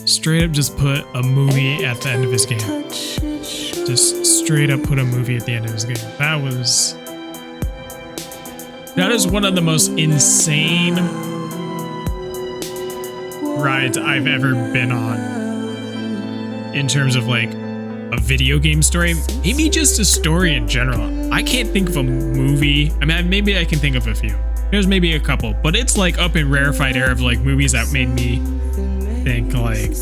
straight up just put a movie at the end of his game. Just straight up put a movie at the end of his game. That is one of the most insane rides I've ever been on in terms of like a video game story. Maybe just a story in general. I can't think of a movie. I mean, maybe I can think of a few. There's maybe a couple, but it's like up in rarefied air of like movies that made me think like,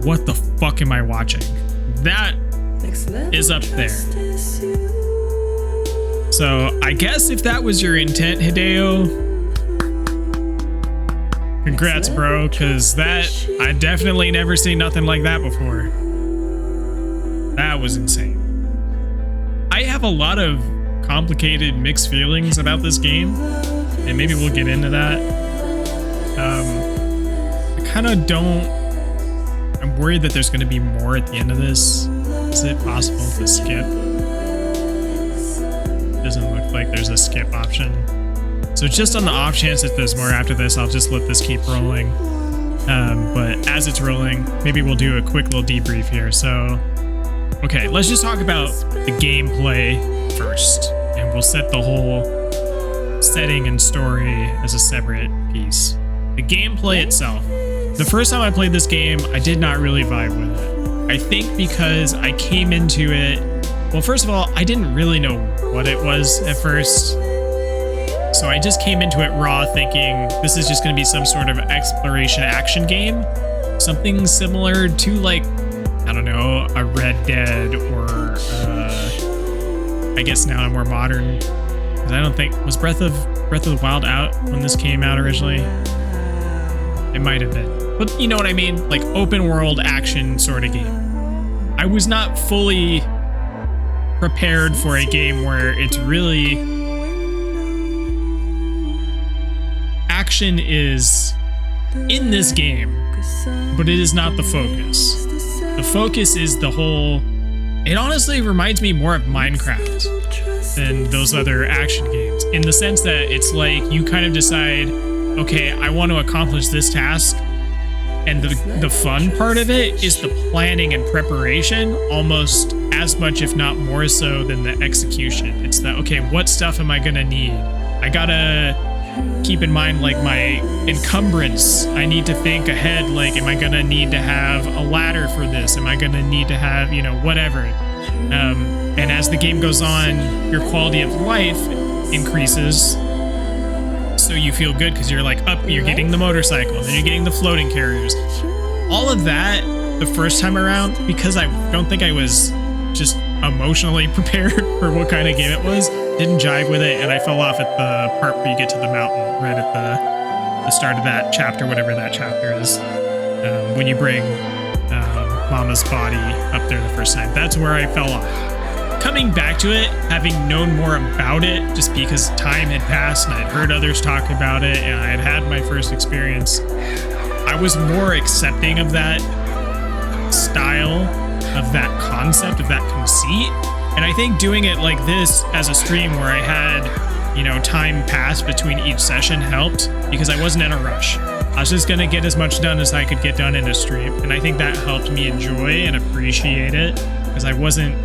what the fuck am I watching? That is up there. So I guess if that was your intent, Hideo, congrats, bro, because that, I definitely never seen nothing like that before. That was insane. I have a lot of complicated mixed feelings about this game, and maybe we'll get into that. I kind of don't, I'm worried that there's going to be more at the end of this. Is it possible to skip? Doesn't look like there's a skip option. So just on the off chance that there's more after this, I'll just let this keep rolling. But as it's rolling, maybe we'll do a quick little debrief here. So, okay, let's just talk about the gameplay first, and we'll set the whole setting and story as a separate piece. The gameplay itself. The first time I played this game, I did not really vibe with it. I think because I came into it, well, first of all, I didn't really know what it was at first. So I just came into it raw thinking this is just going to be some sort of exploration action game. Something similar to, like, I don't know, a Red Dead or I guess now a more modern, because I don't think, was Breath of the Wild out when this came out originally? It might have been. But you know what I mean? Like open world action sort of game. I was not fully prepared for a game where it's really... Action is in this game, but it is not the focus. The focus is the whole... It honestly reminds me more of Minecraft than those other action games, in the sense that it's like you kind of decide, okay, I want to accomplish this task, and the fun part of it is the planning and preparation, almost as much, if not more so, than the execution. It's that, okay, what stuff am I gonna need? I gotta keep in mind, like, my encumbrance. I need to think ahead, like, am I gonna need to have a ladder for this? Am I gonna need to have, you know, whatever. And as the game goes on, your quality of life increases, so you feel good because you're like, you're getting the motorcycle, and then you're getting the floating carriers. All of that, the first time around, because I don't think I was just emotionally prepared for what kind of game it was, didn't jive with it, and I fell off at the part where you get to the mountain, right at the start of that chapter, whatever that chapter is, when you bring Mama's body up there the first time. That's where I fell off. Coming back to it, having known more about it, just because time had passed and I'd heard others talk about it and I had had my first experience, I was more accepting of that style, of that concept, of that conceit. And I think doing it like this as a stream where I had, you know, time passed between each session helped, because I wasn't in a rush. I was just gonna get as much done as I could get done in a stream. And I think that helped me enjoy and appreciate it, because I wasn't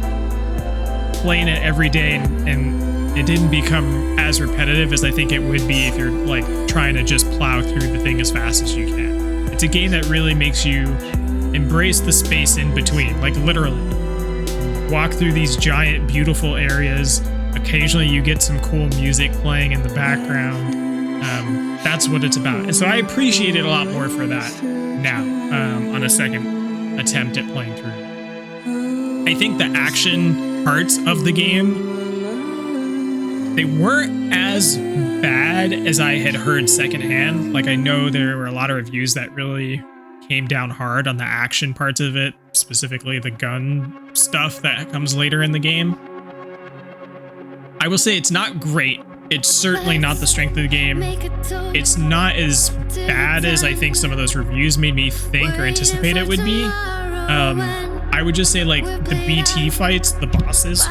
playing it every day, and it didn't become as repetitive as I think it would be if you're like trying to just plow through the thing as fast as you can. It's a game that really makes you embrace the space in between, like literally. Walk through these giant, beautiful areas. Occasionally you get some cool music playing in the background. That's what it's about. And so I appreciate it a lot more for that now, on a second attempt at playing through. I think the action parts of the game, they weren't as bad as I had heard secondhand. Like, I know there were a lot of reviews that really came down hard on the action parts of it, specifically the gun stuff that comes later in the game. I will say it's not great. It's certainly not the strength of the game. It's not as bad as I think some of those reviews made me think or anticipate it would be. I would just say, like, the BT fights, the bosses,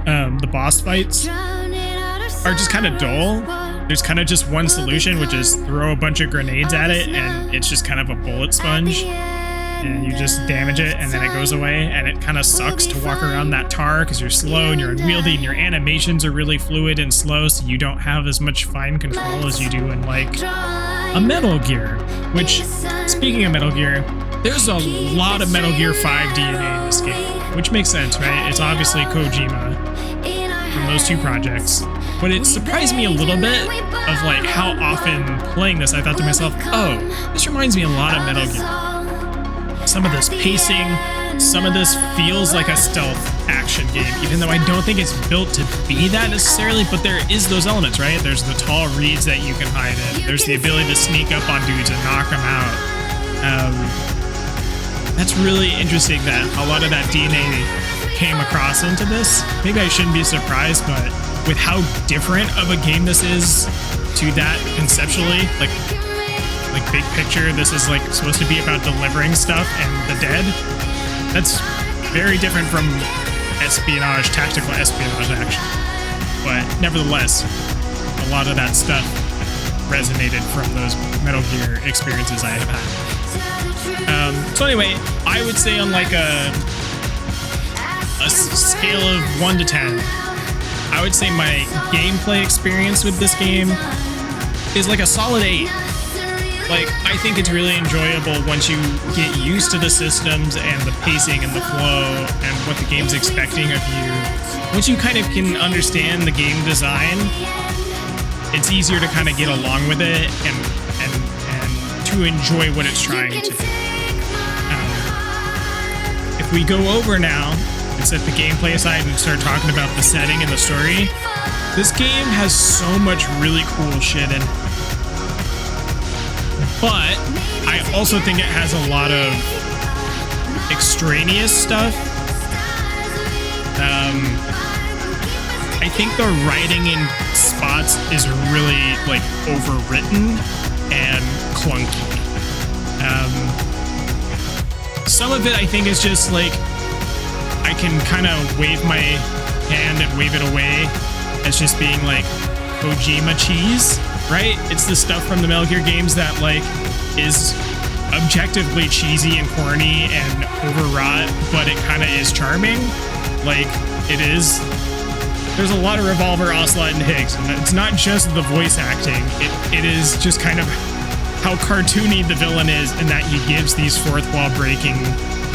the boss fights are just kind of dull. There's kind of just one solution, which is throw a bunch of grenades at it, and it's just kind of a bullet sponge, and you just damage it, and then it goes away, and it kind of sucks to walk around that tar because you're slow and you're unwieldy, and your animations are really fluid and slow, so you don't have as much fine control as you do in, like, a Metal Gear. Which, speaking of Metal Gear, there's a lot of Metal Gear 5 DNA in this game, which makes sense, right? It's obviously Kojima from those two projects. But it surprised me a little bit of, like, how often playing this I thought to myself, oh, this reminds me a lot of Metal Gear. Some of this pacing, some of this feels like a stealth action game, even though I don't think it's built to be that necessarily, but there is those elements, right? There's the tall reeds that you can hide in. There's the ability to sneak up on dudes and knock them out. That's really interesting that a lot of that DNA came across into this. Maybe I shouldn't be surprised, but with how different of a game this is to that conceptually, like big picture, this is like supposed to be about delivering stuff and the dead. That's very different from espionage, tactical espionage action. But nevertheless, a lot of that stuff resonated from those Metal Gear experiences I have had. So anyway, I would say on like a scale of 1 to 10, I would say my gameplay experience with this game is like a solid 8. Like, I think it's really enjoyable once you get used to the systems and the pacing and the flow and what the game's expecting of you. Once you kind of can understand the game design, it's easier to kind of get along with it and to enjoy what it's trying to do. If we go over now and set the gameplay aside and start talking about the setting and the story, this game has so much really cool shit in it. But I also think it has a lot of extraneous stuff. I think the writing in spots is really like overwritten and clunky. Some of it I think is just like I can kind of wave my hand and wave it away as just being like Kojima cheese, right? It's the stuff from the Metal Gear games that like is objectively cheesy and corny and overwrought, but it kind of is charming. Like it is. There's a lot of Revolver, Ocelot, and Higgs, and it's not just the voice acting. It is just kind of how cartoony the villain is, and that he gives these fourth wall breaking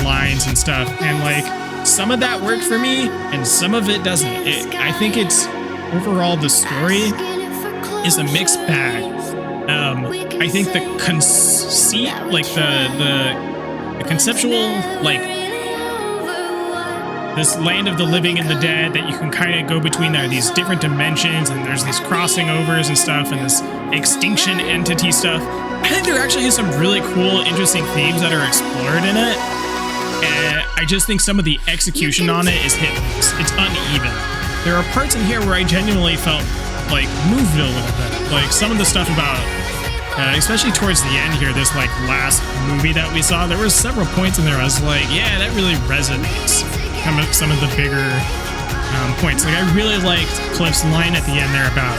lines and stuff. And like some of that worked for me, and some of it doesn't. I think it's overall the story is a mixed bag. I think the conceit, like the conceptual, like this land of the living and the dead that you can kind of go between these different dimensions, and there's these crossing overs and stuff, and this extinction entity stuff. I think there actually is some really cool, interesting themes that are explored in it. And I just think some of the execution on it is hit. It's uneven. There are parts in here where I genuinely felt like moved a little bit. Like some of the stuff about, especially towards the end here, this like last movie that we saw, there was several points in there I was like, yeah, that really resonates. Some of the bigger points. Like I really liked Cliff's line at the end there about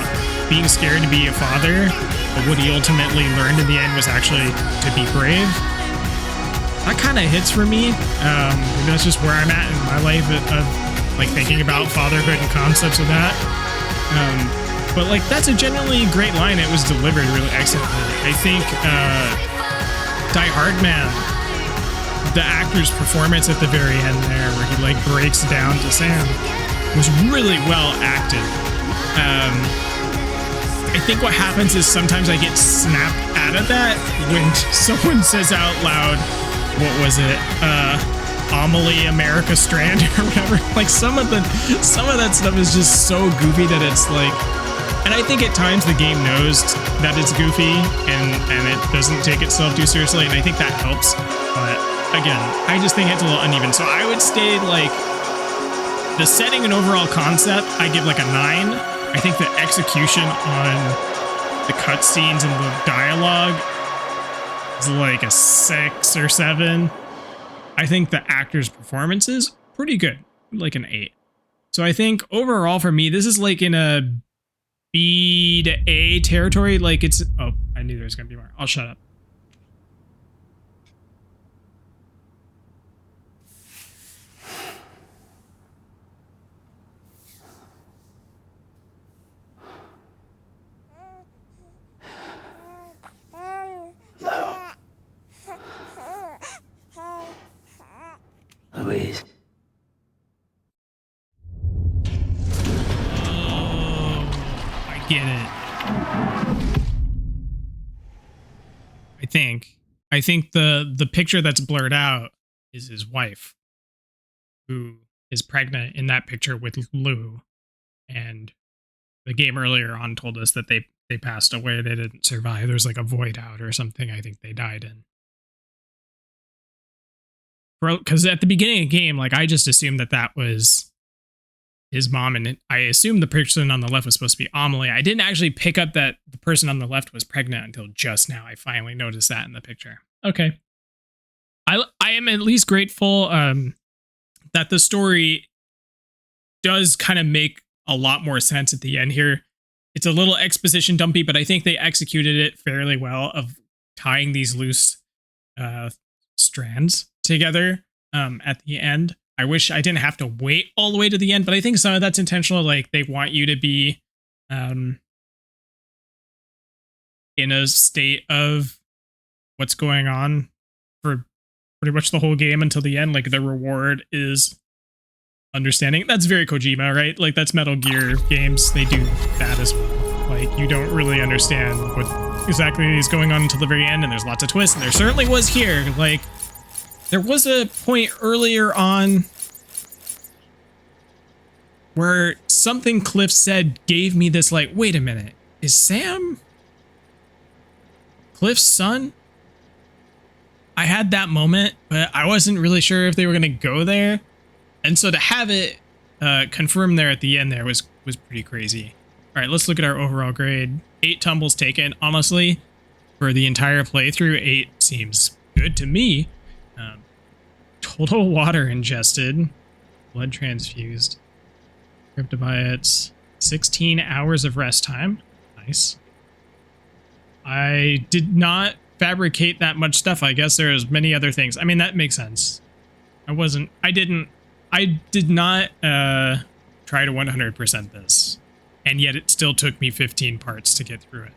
being scared to be a father, but what he ultimately learned in the end was actually to be brave. That kind of hits for me. Maybe that's just where I'm at in my life of like thinking about fatherhood and concepts of that. But like that's a genuinely great line. It was delivered really excellently. I think Die Hard Man, the actor's performance at the very end there, where he like breaks down to Sam, was really well acted. I think what happens is sometimes I get snapped out of that when someone says out loud, what was it? Amelie America Stranding or whatever. Like some of that stuff is just so goofy that it's like, and I think at times the game knows that it's goofy and it doesn't take itself too seriously, and I think that helps. But again, I just think it's a little uneven. So I would say like the setting and overall concept, I give like a 9. I think the execution on the cutscenes and the dialogue is like a 6 or 7. I think the actor's performance is pretty good, like an 8. So I think overall for me, this is like in a B to A territory. Like it's, oh, I knew there was gonna be more. I'll shut up. Louise. Oh, I get it. I think the picture that's blurred out is his wife, who is pregnant in that picture with Lou. And the game earlier on told us that they passed away. They didn't survive. There's like a void out or something I think they died in. Because at the beginning of the game, like I just assumed that was his mom, and I assumed the person on the left was supposed to be Amelie. I didn't actually pick up that the person on the left was pregnant until just now. I finally noticed that in the picture. Okay. I am at least grateful that the story does kind of make a lot more sense at the end here. it's a little exposition dumpy, but I think they executed it fairly well of tying these loose strands together at the end. I wish I didn't have to wait all the way to the end, but I think some of that's intentional. Like they want you to be in a state of what's going on for pretty much the whole game until the end. Like the reward is understanding. That's very Kojima, right? Like that's Metal Gear games. They do that as well. Like you don't really understand what exactly is going on until the very end, and there's lots of twists, and there certainly was here. Like there was a point earlier on where something Cliff said gave me this like, wait a minute, is Sam Cliff's son? I had that moment, but I wasn't really sure if they were going to go there. And so to have it confirmed there at the end there was pretty crazy. All right, let's look at our overall grade. 8 tumbles taken. Honestly, for the entire playthrough, 8 seems good to me. Total water ingested. Blood transfused. Cryptobiotes. 16 hours of rest time. Nice. I did not fabricate that much stuff. I guess there's many other things. I mean, that makes sense. I did not try to 100% this, and yet it still took me 15 parts to get through it.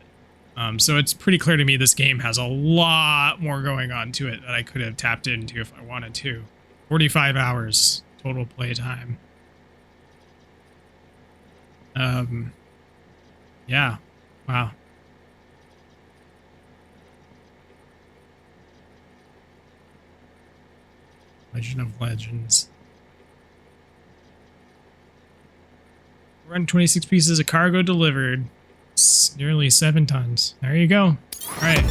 So it's pretty clear to me this game has a lot more going on to it that I could have tapped into if I wanted to. 45 hours total playtime. Yeah. Wow. Legend of Legends. Run 26 pieces of cargo delivered. It's nearly 7 tons. There you go. All right.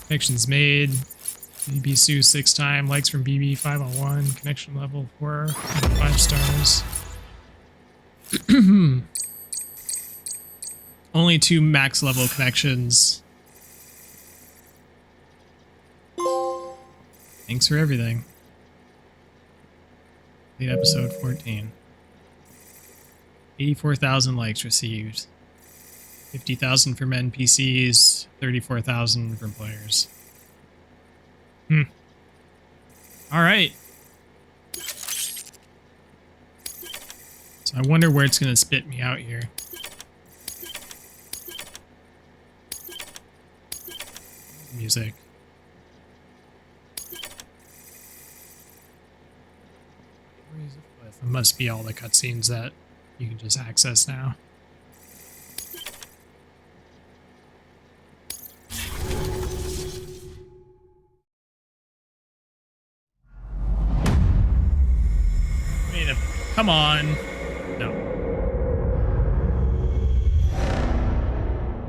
Connections made. BB Sue 6 time. Likes from BB 501. Connection level 4. 5 stars. Only 2 max level connections. Thanks for everything. Late episode 14. 84,000 likes received. 50,000 from NPCs. 34,000 from players. All right. So I wonder where it's going to spit me out here. Music. It must be all the cutscenes that you can just access now. Wait a, come on. No.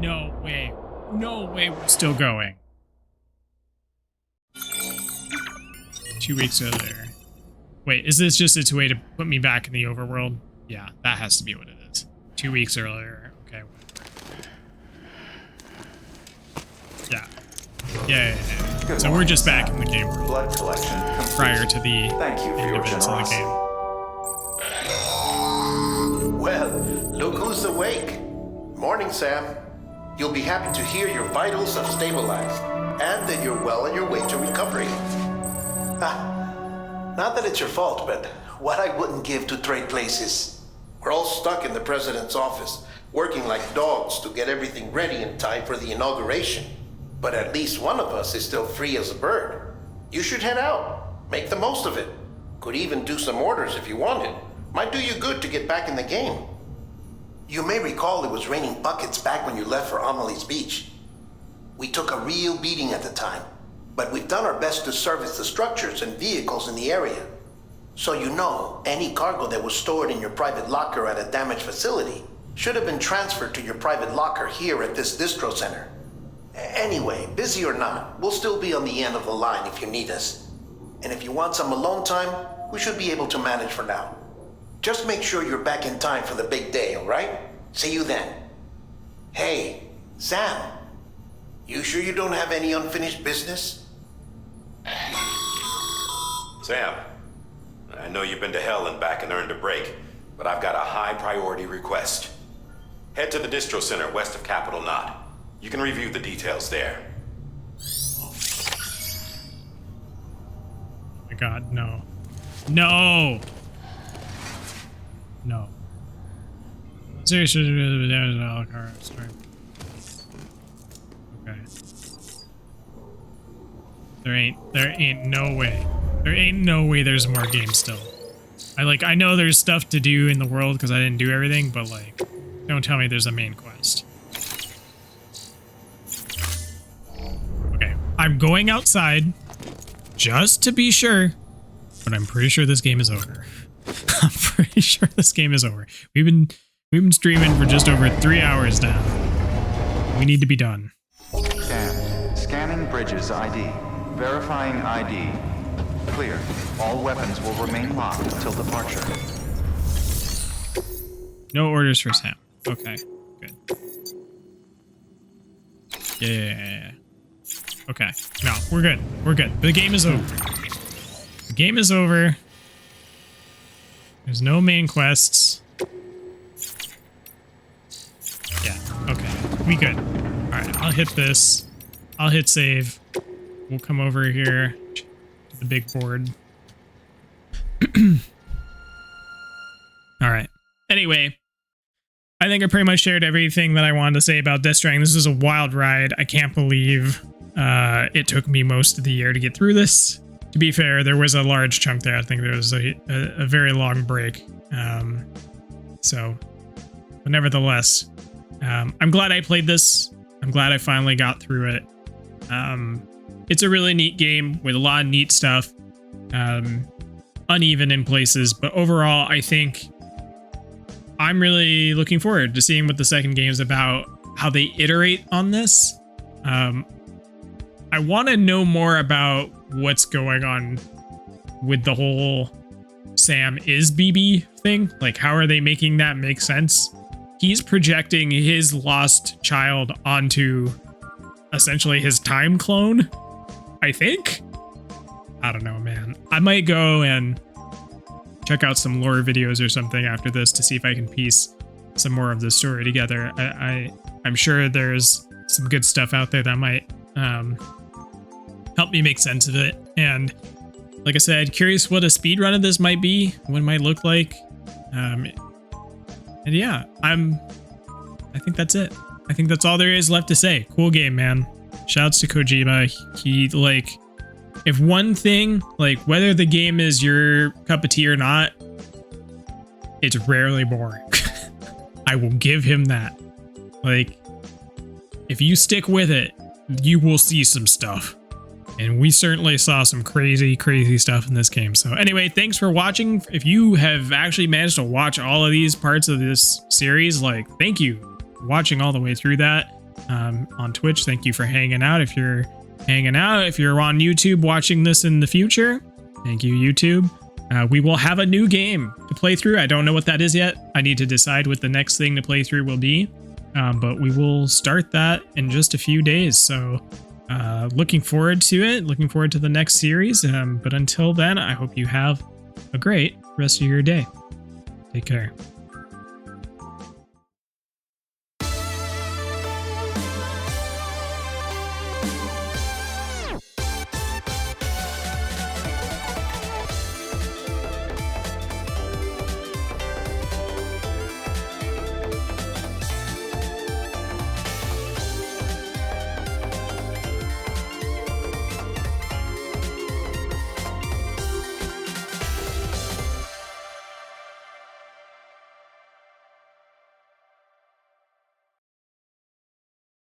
No way. No way we're still going. 2 weeks earlier. Wait, is this just its way to put me back in the overworld? Yeah, that has to be what it is. 2 weeks earlier. Okay. Yeah. So we're just back in the game world. Blood collection complete. Prior to the Thank you for end your events of the game. Well, look who's awake. Morning, Sam. You'll be happy to hear your vitals have stabilized and that you're well on your way to recovery. Not that it's your fault, but what I wouldn't give to trade places. We're all stuck in the president's office, working like dogs to get everything ready in time for the inauguration. But at least one of us is still free as a bird. You should head out. Make the most of it. Could even do some orders if you wanted. Might do you good to get back in the game. You may recall it was raining buckets back when you left for Amelie's Beach. We took a real beating at the time, but we've done our best to service the structures and vehicles in the area. So you know, any cargo that was stored in your private locker at a damaged facility should have been transferred to your private locker here at this distro center. Anyway, busy or not, we'll still be on the end of the line if you need us. And if you want some alone time, we should be able to manage for now. Just make sure you're back in time for the big day, all right? See you then. Hey, Sam, you sure you don't have any unfinished business? Sam, I know you've been to hell and back and earned a break, but I've got a high priority request. Head to the distro center west of Capital Knot. You can review the details there. Oh my god, no. No! No. Seriously, okay. There ain't no way. There ain't no way there's more games still. I know there's stuff to do in the world because I didn't do everything, but like, don't tell me there's a main quest. Okay, I'm going outside just to be sure, but I'm pretty sure this game is over. I'm pretty sure this game is over. We've been streaming for just over 3 hours now. We need to be done. Scanning Bridges ID. Verifying ID. Clear. All weapons will remain locked until departure. No orders for Sam. Okay, good. Yeah. Okay. No, we're good. We're good. The game is over. The game is over. There's no main quests. Yeah, okay. We good. Alright, I'll hit this. I'll hit save. We'll come over here to the big board. Alright. Anyway, I think I pretty much shared everything that I wanted to say about Death Stranding. This is a wild ride. I can't believe it took me most of the year to get through this. To be fair, there was a large chunk there. I think there was a very long break. But nevertheless, I'm glad I played this. I'm glad I finally got through it. It's a really neat game with a lot of neat stuff. Uneven in places, but overall, I think I'm really looking forward to seeing what the second game is about, how they iterate on this. I want to know more about what's going on with the whole Sam is BB thing. Like, how are they making that make sense? He's projecting his lost child onto essentially his time clone, I think? I don't know, man. I might go and check out some lore videos or something after this to see if I can piece some more of the story together. I'm sure there's some good stuff out there that might help me make sense of it. And like I said, curious what a speed run of this might be, what it might look like. And yeah, I think that's it. I think that's all there is left to say. Cool game, man. Shouts to Kojima. He, like, if one thing, like, whether the game is your cup of tea or not, it's rarely boring. I will give him that. Like, if you stick with it, you will see some stuff. And we certainly saw some crazy, crazy stuff in this game. So anyway, thanks for watching. If you have actually managed to watch all of these parts of this series, like, thank you for watching all the way through that on Twitch. Thank you for hanging out. If you're hanging out, if you're on YouTube watching this in the future, thank you, YouTube. We will have a new game to play through. I don't know what that is yet. I need to decide what the next thing to play through will be. But we will start that in just a few days. So looking forward to it. Looking forward to the next series. But until then, I hope you have a great rest of your day. Take care.